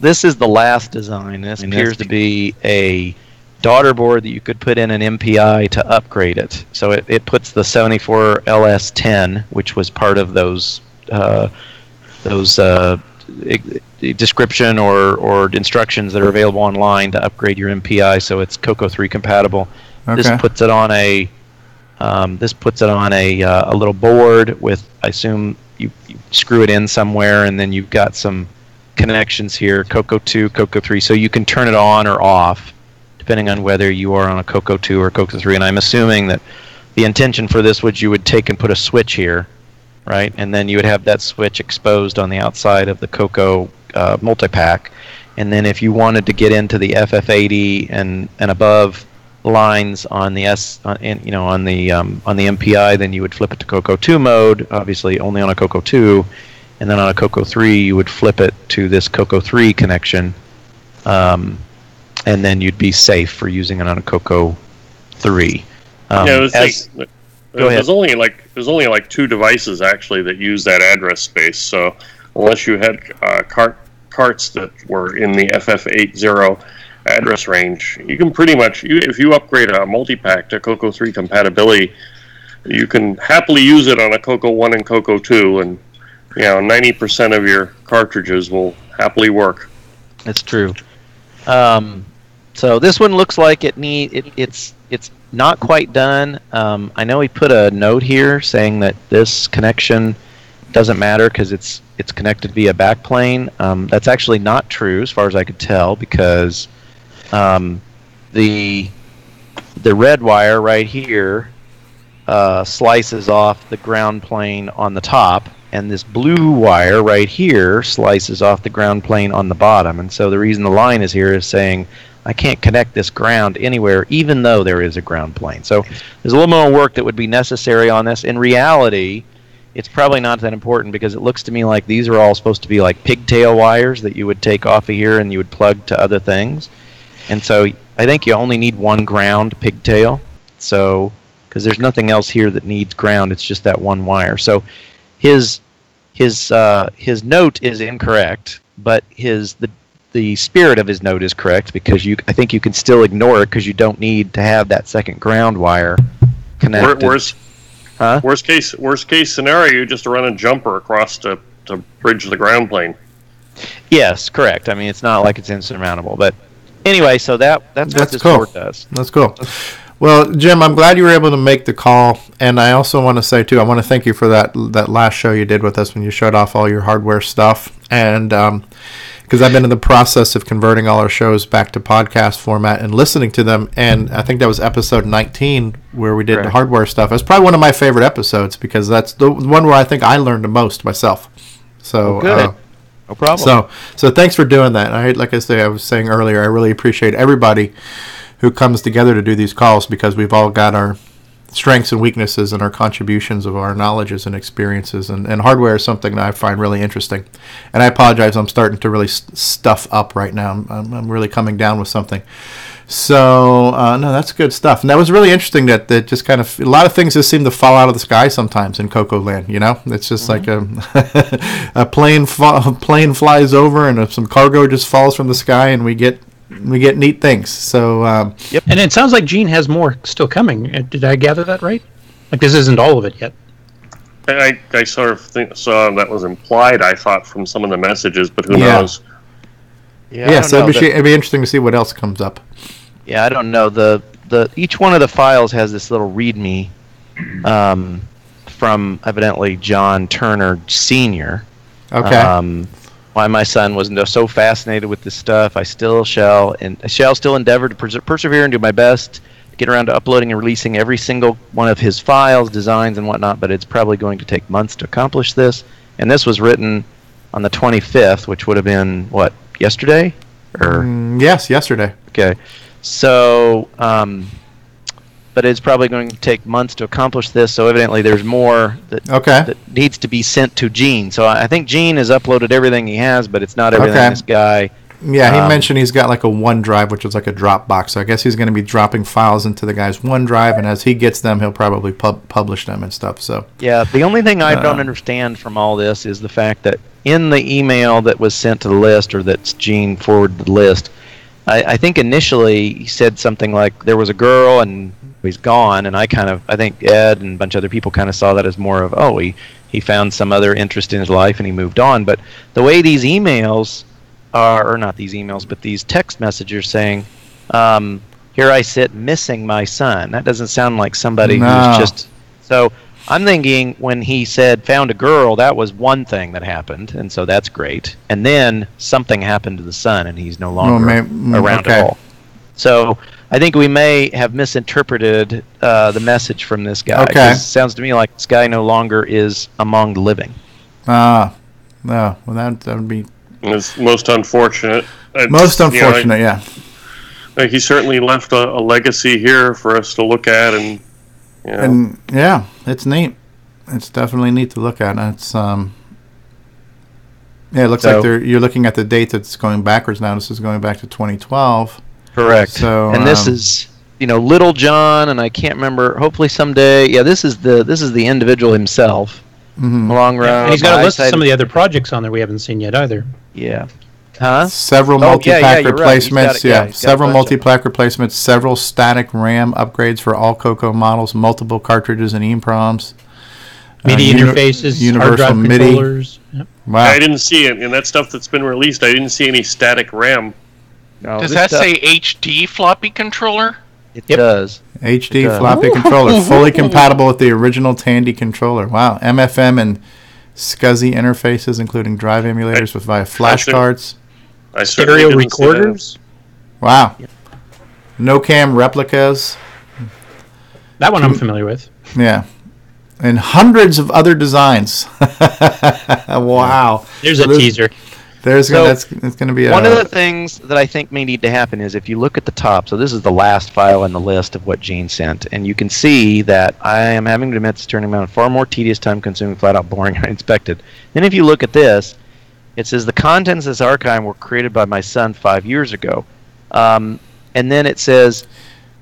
This is the last design. This appears to be a daughter board that you could put in an MPI to upgrade it. So it puts the 74LS10, which was part of those description or instructions that are available online to upgrade your MPI, so it's CoCo 3 compatible. Okay. This puts it on a little board with, I assume you screw it in somewhere, and then you've got some connections here, CoCo 2, CoCo 3, so you can turn it on or off depending on whether you are on a CoCo 2 or CoCo 3. And I'm assuming that the intention for this was you would take and put a switch here, right? And then you would have that switch exposed on the outside of the CoCo multi-pack. And then if you wanted to get into the FF80 and above lines on the on the MPI, then you would flip it to CoCo 2 mode, obviously only on a CoCo 2, and then on a CoCo 3 you would flip it to this CoCo 3 connection, and then you'd be safe for using it on a CoCo 3. Go ahead. There's only like 2 devices actually that use that address space. So unless you had carts that were in the FF80 address range, you can pretty much, if you upgrade a multi-pack to CoCo 3 compatibility, you can happily use it on a CoCo 1 and CoCo 2, and 90% of your cartridges will happily work. That's true. So this one looks like it's not quite done. I know he put a note here saying that this connection doesn't matter because it's connected via backplane. That's actually not true as far as I could tell, because the red wire right here slices off the ground plane on the top, and this blue wire right here slices off the ground plane on the bottom. And so the reason the line is here is saying I can't connect this ground anywhere, even though there is a ground plane. So there's a little more work that would be necessary on this. In reality, it's probably not that important, because it looks to me like these are all supposed to be like pigtail wires that you would take off of here and you would plug to other things. And so I think you only need one ground pigtail. So, because there's nothing else here that needs ground, it's just that one wire. So his note is incorrect, but the spirit of his note is correct, because I think you can still ignore it because you don't need to have that second ground wire connected. Worst case scenario, you just run a jumper across to bridge the ground plane. Yes, correct. I mean, it's not like it's insurmountable, but anyway, so that's what this board does. That's cool. Well, Jim, I'm glad you were able to make the call, and I also want to say too, I want to thank you for that last show you did with us when you showed off all your hardware stuff, and because I've been in the process of converting all our shows back to podcast format and listening to them, and I think that was episode 19 where we did the hardware stuff. It's probably one of my favorite episodes, because that's the one where I think I learned the most myself. So good. No problem. So thanks for doing that. Like I was saying earlier, I really appreciate everybody who comes together to do these calls, because we've all got our strengths and weaknesses and our contributions of our knowledges and experiences, and hardware is something that I find really interesting. And I apologize, I'm starting to really stuff up right now. I'm really coming down with something. So no, that's good stuff. And that was really interesting that just kind of, a lot of things just seem to fall out of the sky sometimes in CoCo land. It's just like a plane flies over and some cargo just falls from the sky, and we get neat things. So yep. And it sounds like Gene has more still coming. Did I gather that right? Like, this isn't all of it yet. I sort of saw that was implied, I thought, from some of the messages, but who knows? Yeah, so it'd be interesting to see what else comes up. Yeah, I don't know. The each one of the files has this little README from evidently John Turner Sr. Okay. Why my son was so fascinated with this stuff, I shall still endeavor to persevere and do my best to get around to uploading and releasing every single one of his files, designs, and whatnot, but it's probably going to take months to accomplish this. And this was written on the 25th, which would have been, what, yesterday? Yes, yesterday. Okay. So, but it's probably going to take months to accomplish this, so evidently there's more that needs to be sent to Gene. So I think Gene has uploaded everything he has, but it's not everything this guy... Yeah, he mentioned he's got like a OneDrive, which is like a Dropbox. So I guess he's going to be dropping files into the guy's OneDrive, and as he gets them, he'll probably publish them and stuff. So yeah, the only thing I don't understand from all this is the fact that in the email that was sent to the list, or that Gene forwarded the list, I think initially he said something like there was a girl and he's gone, and I think Ed and a bunch of other people kind of saw that as more of, he found some other interest in his life and he moved on. But the way these emails are, or not these emails, but these text messages saying, here I sit missing my son. That doesn't sound like somebody who's just... So I'm thinking when he said found a girl, that was one thing that happened, and so that's great. And then something happened to the son, and he's no longer around at all. So I think we may have misinterpreted the message from this guy. Okay. It sounds to me like this guy no longer is among the living. No. Well, that would be... It's most unfortunate. Yeah. He certainly left a legacy here for us to look at, and yeah, it's neat. It's definitely neat to look at. It's it looks like you're looking at the date that's going backwards now. This is going back to 2012. Correct. So, and this is, Little John, and I can't remember. Hopefully someday. Yeah, this is the individual himself. Long run. And he's got a list of some of the other projects on there we haven't seen yet either. Yeah. Huh? Several multi-pack replacements. Right. Several multi-pack replacements. Several static RAM upgrades for all CoCo models. Multiple cartridges and EEPROMs. MIDI interfaces. Universal hard drive MIDI. controllers. Yep. Wow. I didn't see it in that stuff that's been released. I didn't see any static RAM. No, Does that say HD floppy controller? It does. HD It does. floppy controller, fully compatible with the original Tandy controller. Wow. MFM and SCSI interfaces, including drive emulators via flashcards. Stereo recorders. Wow. No cam replicas. That one I'm familiar with. Yeah. And hundreds of other designs. Wow. There's a teaser. That's going to be one of the things that I think may need to happen is if you look at the top. So this is the last file in the list of what Gene sent, and you can see that I am having to admit it's turning out far more tedious, time-consuming, flat-out boring than I expected. Then if you look at this, it says the contents of this archive were created by my son 5 years ago, and then it says,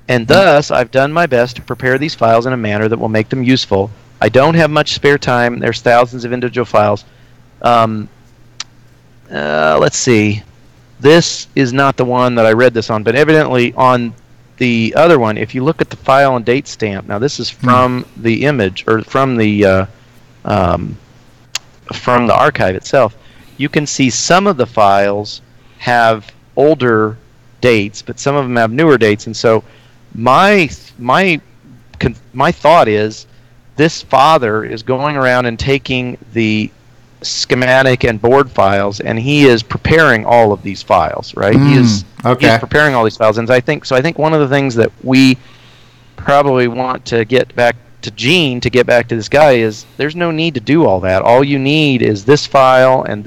and thus I've done my best to prepare these files in a manner that will make them useful. I don't have much spare time. There's thousands of individual files. Let's see. This is not the one that I read this on, but evidently on the other one, if you look at the file and date stamp, now this is from the image or from the archive itself. You can see some of the files have older dates, but some of them have newer dates, and so my thought is this father is going around and taking the schematic and board files, and he is preparing all of these files, right? He is preparing all these files, and I think one of the things that we probably want to get back to Gene to get back to this guy is there's no need to do all that. All you need is this file, and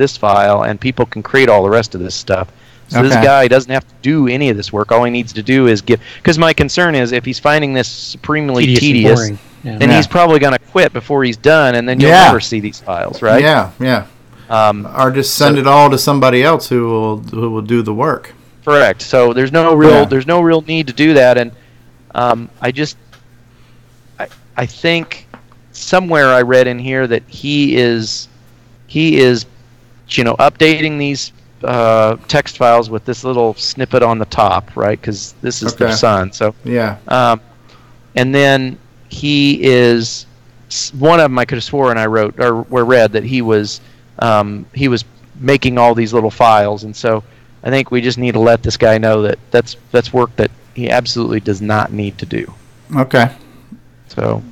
people can create all the rest of this stuff. So this guy doesn't have to do any of this work. All he needs to do is because my concern is if he's finding this supremely tedious then he's probably going to quit before he's done, and then you'll never see these files, right? Yeah. Or just send it all to somebody else who will do the work. Correct. So there's no real need to do that, and I think somewhere I read in here that he is updating these text files with this little snippet on the top, right? Because this is their son. So and then he is one of them. I could have sworn I wrote or read that he was making all these little files, and so I think we just need to let this guy know that that's work that he absolutely does not need to do. Okay. So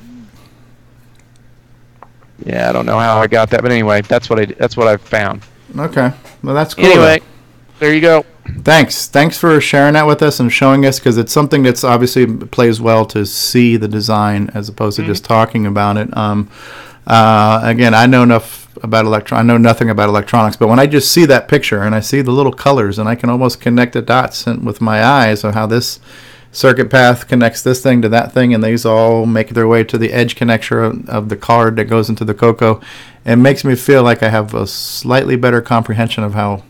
yeah, I don't know how I got that, but anyway, that's what I've found. Okay. Well, that's cool. Anyway, there you go. Thanks for sharing that with us and showing us, because it's something that's obviously plays well to see the design as opposed to just talking about it. Again, I know nothing about electronics, but when I just see that picture and I see the little colors and I can almost connect the dots with my eyes of how this circuit path connects this thing to that thing, and these all make their way to the edge connector of the card that goes into the CoCo, it makes me feel like I have a slightly better comprehension of how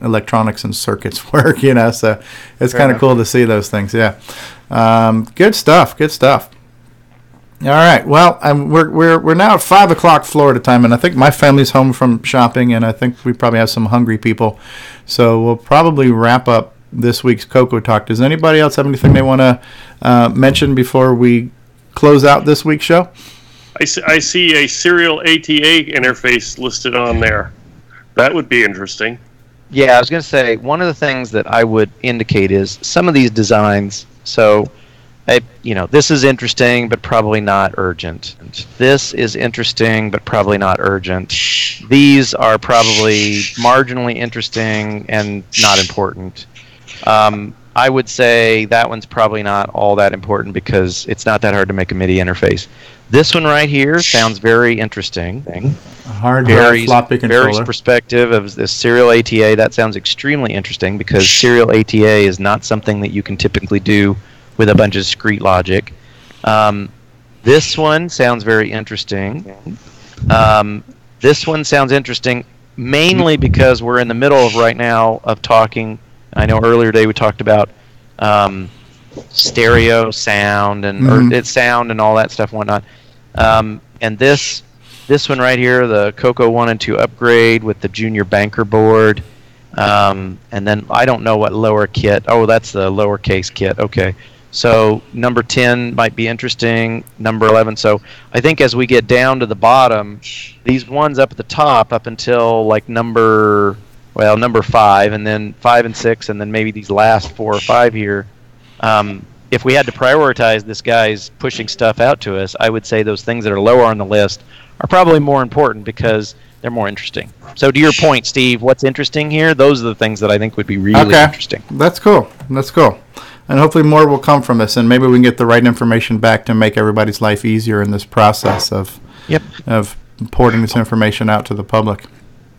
electronics and circuits work, so it's kind of cool to see those things. Good stuff. All right, well, we're now at 5 o'clock Florida time, and I think my family's home from shopping, and I think we probably have some hungry people, so we'll probably wrap up this week's CoCoTALK. Does anybody else have anything they want to mention before we close out this week's show? I see a serial ATA interface listed on there. That would be interesting. Yeah, I was going to say, one of the things that I would indicate is some of these designs, so, this is interesting, but probably not urgent. This is interesting, but probably not urgent. These are probably marginally interesting and not important. I would say that one's probably not all that important because it's not that hard to make a MIDI interface. This one right here sounds very interesting. Hard drive floppy controller. Very perspective of this serial ATA. That sounds extremely interesting because serial ATA is not something that you can typically do with a bunch of discrete logic. This one sounds very interesting. This one sounds interesting mainly because we're in the middle of right now of talking. I know earlier today we talked about stereo sound and or it's sound and all that stuff and whatnot. And this one right here, the CoCo 1 and 2 upgrade with the junior banker board. And then I don't know what lower kit. Oh, that's the lowercase kit. Okay. So number 10 might be interesting, number 11. So I think as we get down to the bottom, these ones up at the top up until like number 5, and then 5 and 6, and then maybe these last 4 or 5 here. If we had to prioritize this guy's pushing stuff out to us, I would say those things that are lower on the list are probably more important because they're more interesting. So to your point, Steve, what's interesting here? Those are the things that I think would be really interesting. That's cool. That's cool. And hopefully more will come from this, and maybe we can get the right information back to make everybody's life easier in this process of porting this information out to the public.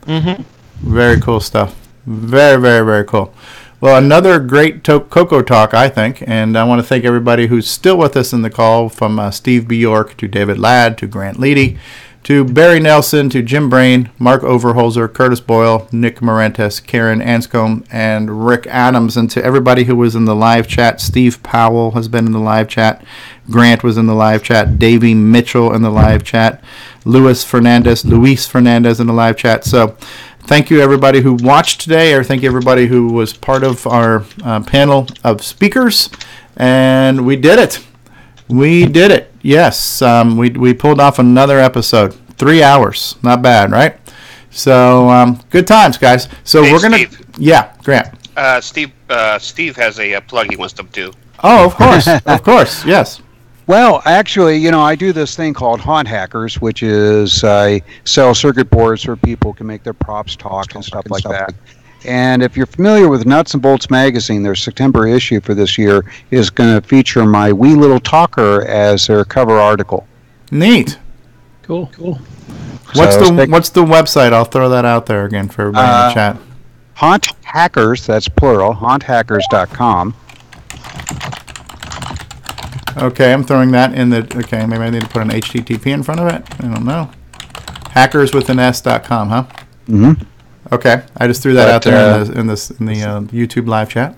Very cool stuff. Very, very, very cool. Well, another great CoCo Talk, I think, and I want to thank everybody who's still with us in the call, from Steve Bjork to David Ladd to Grant Leedy to Barry Nelson to Jim Brain, Mark Overholzer, Curtis Boyle, Nick Marentes, Karen Anscombe, and Rick Adams, and to everybody who was in the live chat. Steve Powell has been in the live chat. Grant was in the live chat. Davey Mitchell in the live chat. Luis Fernandez in the live chat. So thank you, everybody who watched today, or thank you, everybody who was part of our panel of speakers. And we did it. We did it. Yes. We pulled off another episode. 3 hours. Not bad, right? So good times, guys. So hey, we're going to... Yeah, Grant. Steve has a plug he wants to do. Oh, of course. Of course. Yes. Well, actually, I do this thing called Haunt Hackers, which is I sell circuit boards so people can make their props talk and stuff like that. And if you're familiar with Nuts and Bolts magazine, their September issue for this year is going to feature my wee little talker as their cover article. Neat. Cool. What's the website? I'll throw that out there again for everybody in the chat. Haunt Hackers, that's plural, haunthackers.com. Okay, I'm throwing that in the... Okay, maybe I need to put an HTTP in front of it. I don't know. Hackerswithan.s.com, huh? Mm-hmm. Okay, I just threw that out there in the YouTube live chat.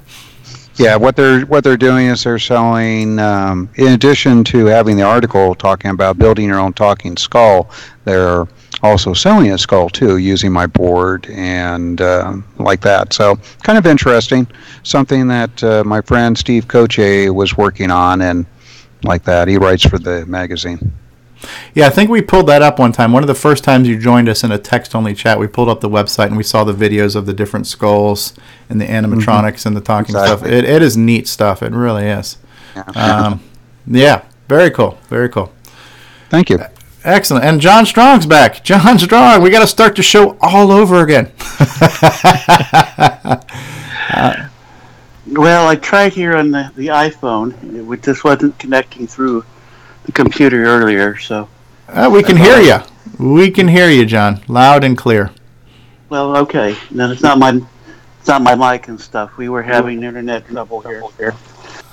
Yeah, what they're doing is they're selling, in addition to having the article talking about building your own talking skull, they're also selling a skull too, using my board and like that. So kind of interesting, something that my friend Steve Koche was working on, and like that. He writes for the magazine. Yeah, I think we pulled that up one time. One of the first times you joined us in a text-only chat, we pulled up the website and we saw the videos of the different skulls and the animatronics and the talking stuff. It is neat stuff. It really is. Yeah, very cool. Very cool. Thank you. Excellent. And John Strong's back. John Strong, we got to start the show all over again. Well, I tried here on the iPhone. It just wasn't connecting through the computer earlier, so... we can hear you. We can hear you, John. Loud and clear. Well, okay. No, it's not my mic and stuff. We were having internet trouble here.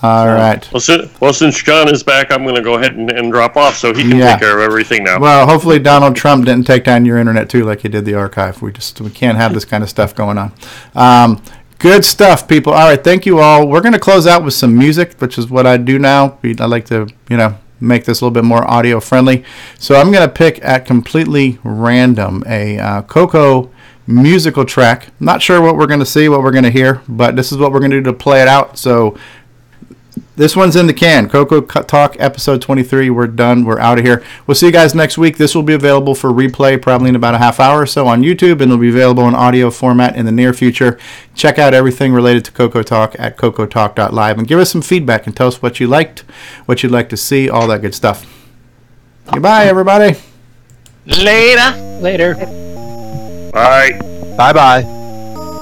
All right. Well, since John is back, I'm going to go ahead and drop off so he can take care of everything now. Well, hopefully Donald Trump didn't take down your internet too, like he did the archive. We can't have this kind of stuff going on. Good stuff, people. All right, thank you all. We're going to close out with some music, which is what I do now. I like to, make this a little bit more audio friendly. So I'm going to pick at completely random a CoCo musical track. Not sure what we're going to see, what we're going to hear, but this is what we're going to do to play it out. So this one's in the can. CoCoTALK episode 23. We're done. We're out of here. We'll see you guys next week. This will be available for replay probably in about a half hour or so on YouTube, and it'll be available in audio format in the near future. Check out everything related to CoCoTALK at CoCoTalk.live and give us some feedback and tell us what you liked, what you'd like to see, all that good stuff. Goodbye, everybody. Later. Bye. Bye-bye.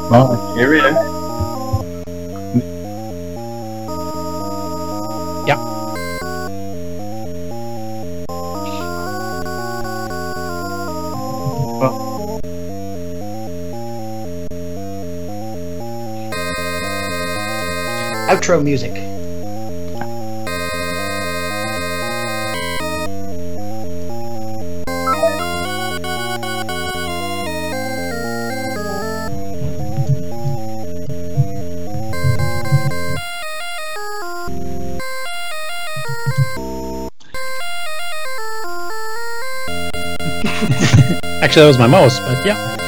Bye. Here we are. Yep. Outro music. Actually, that was my mouse, but yeah.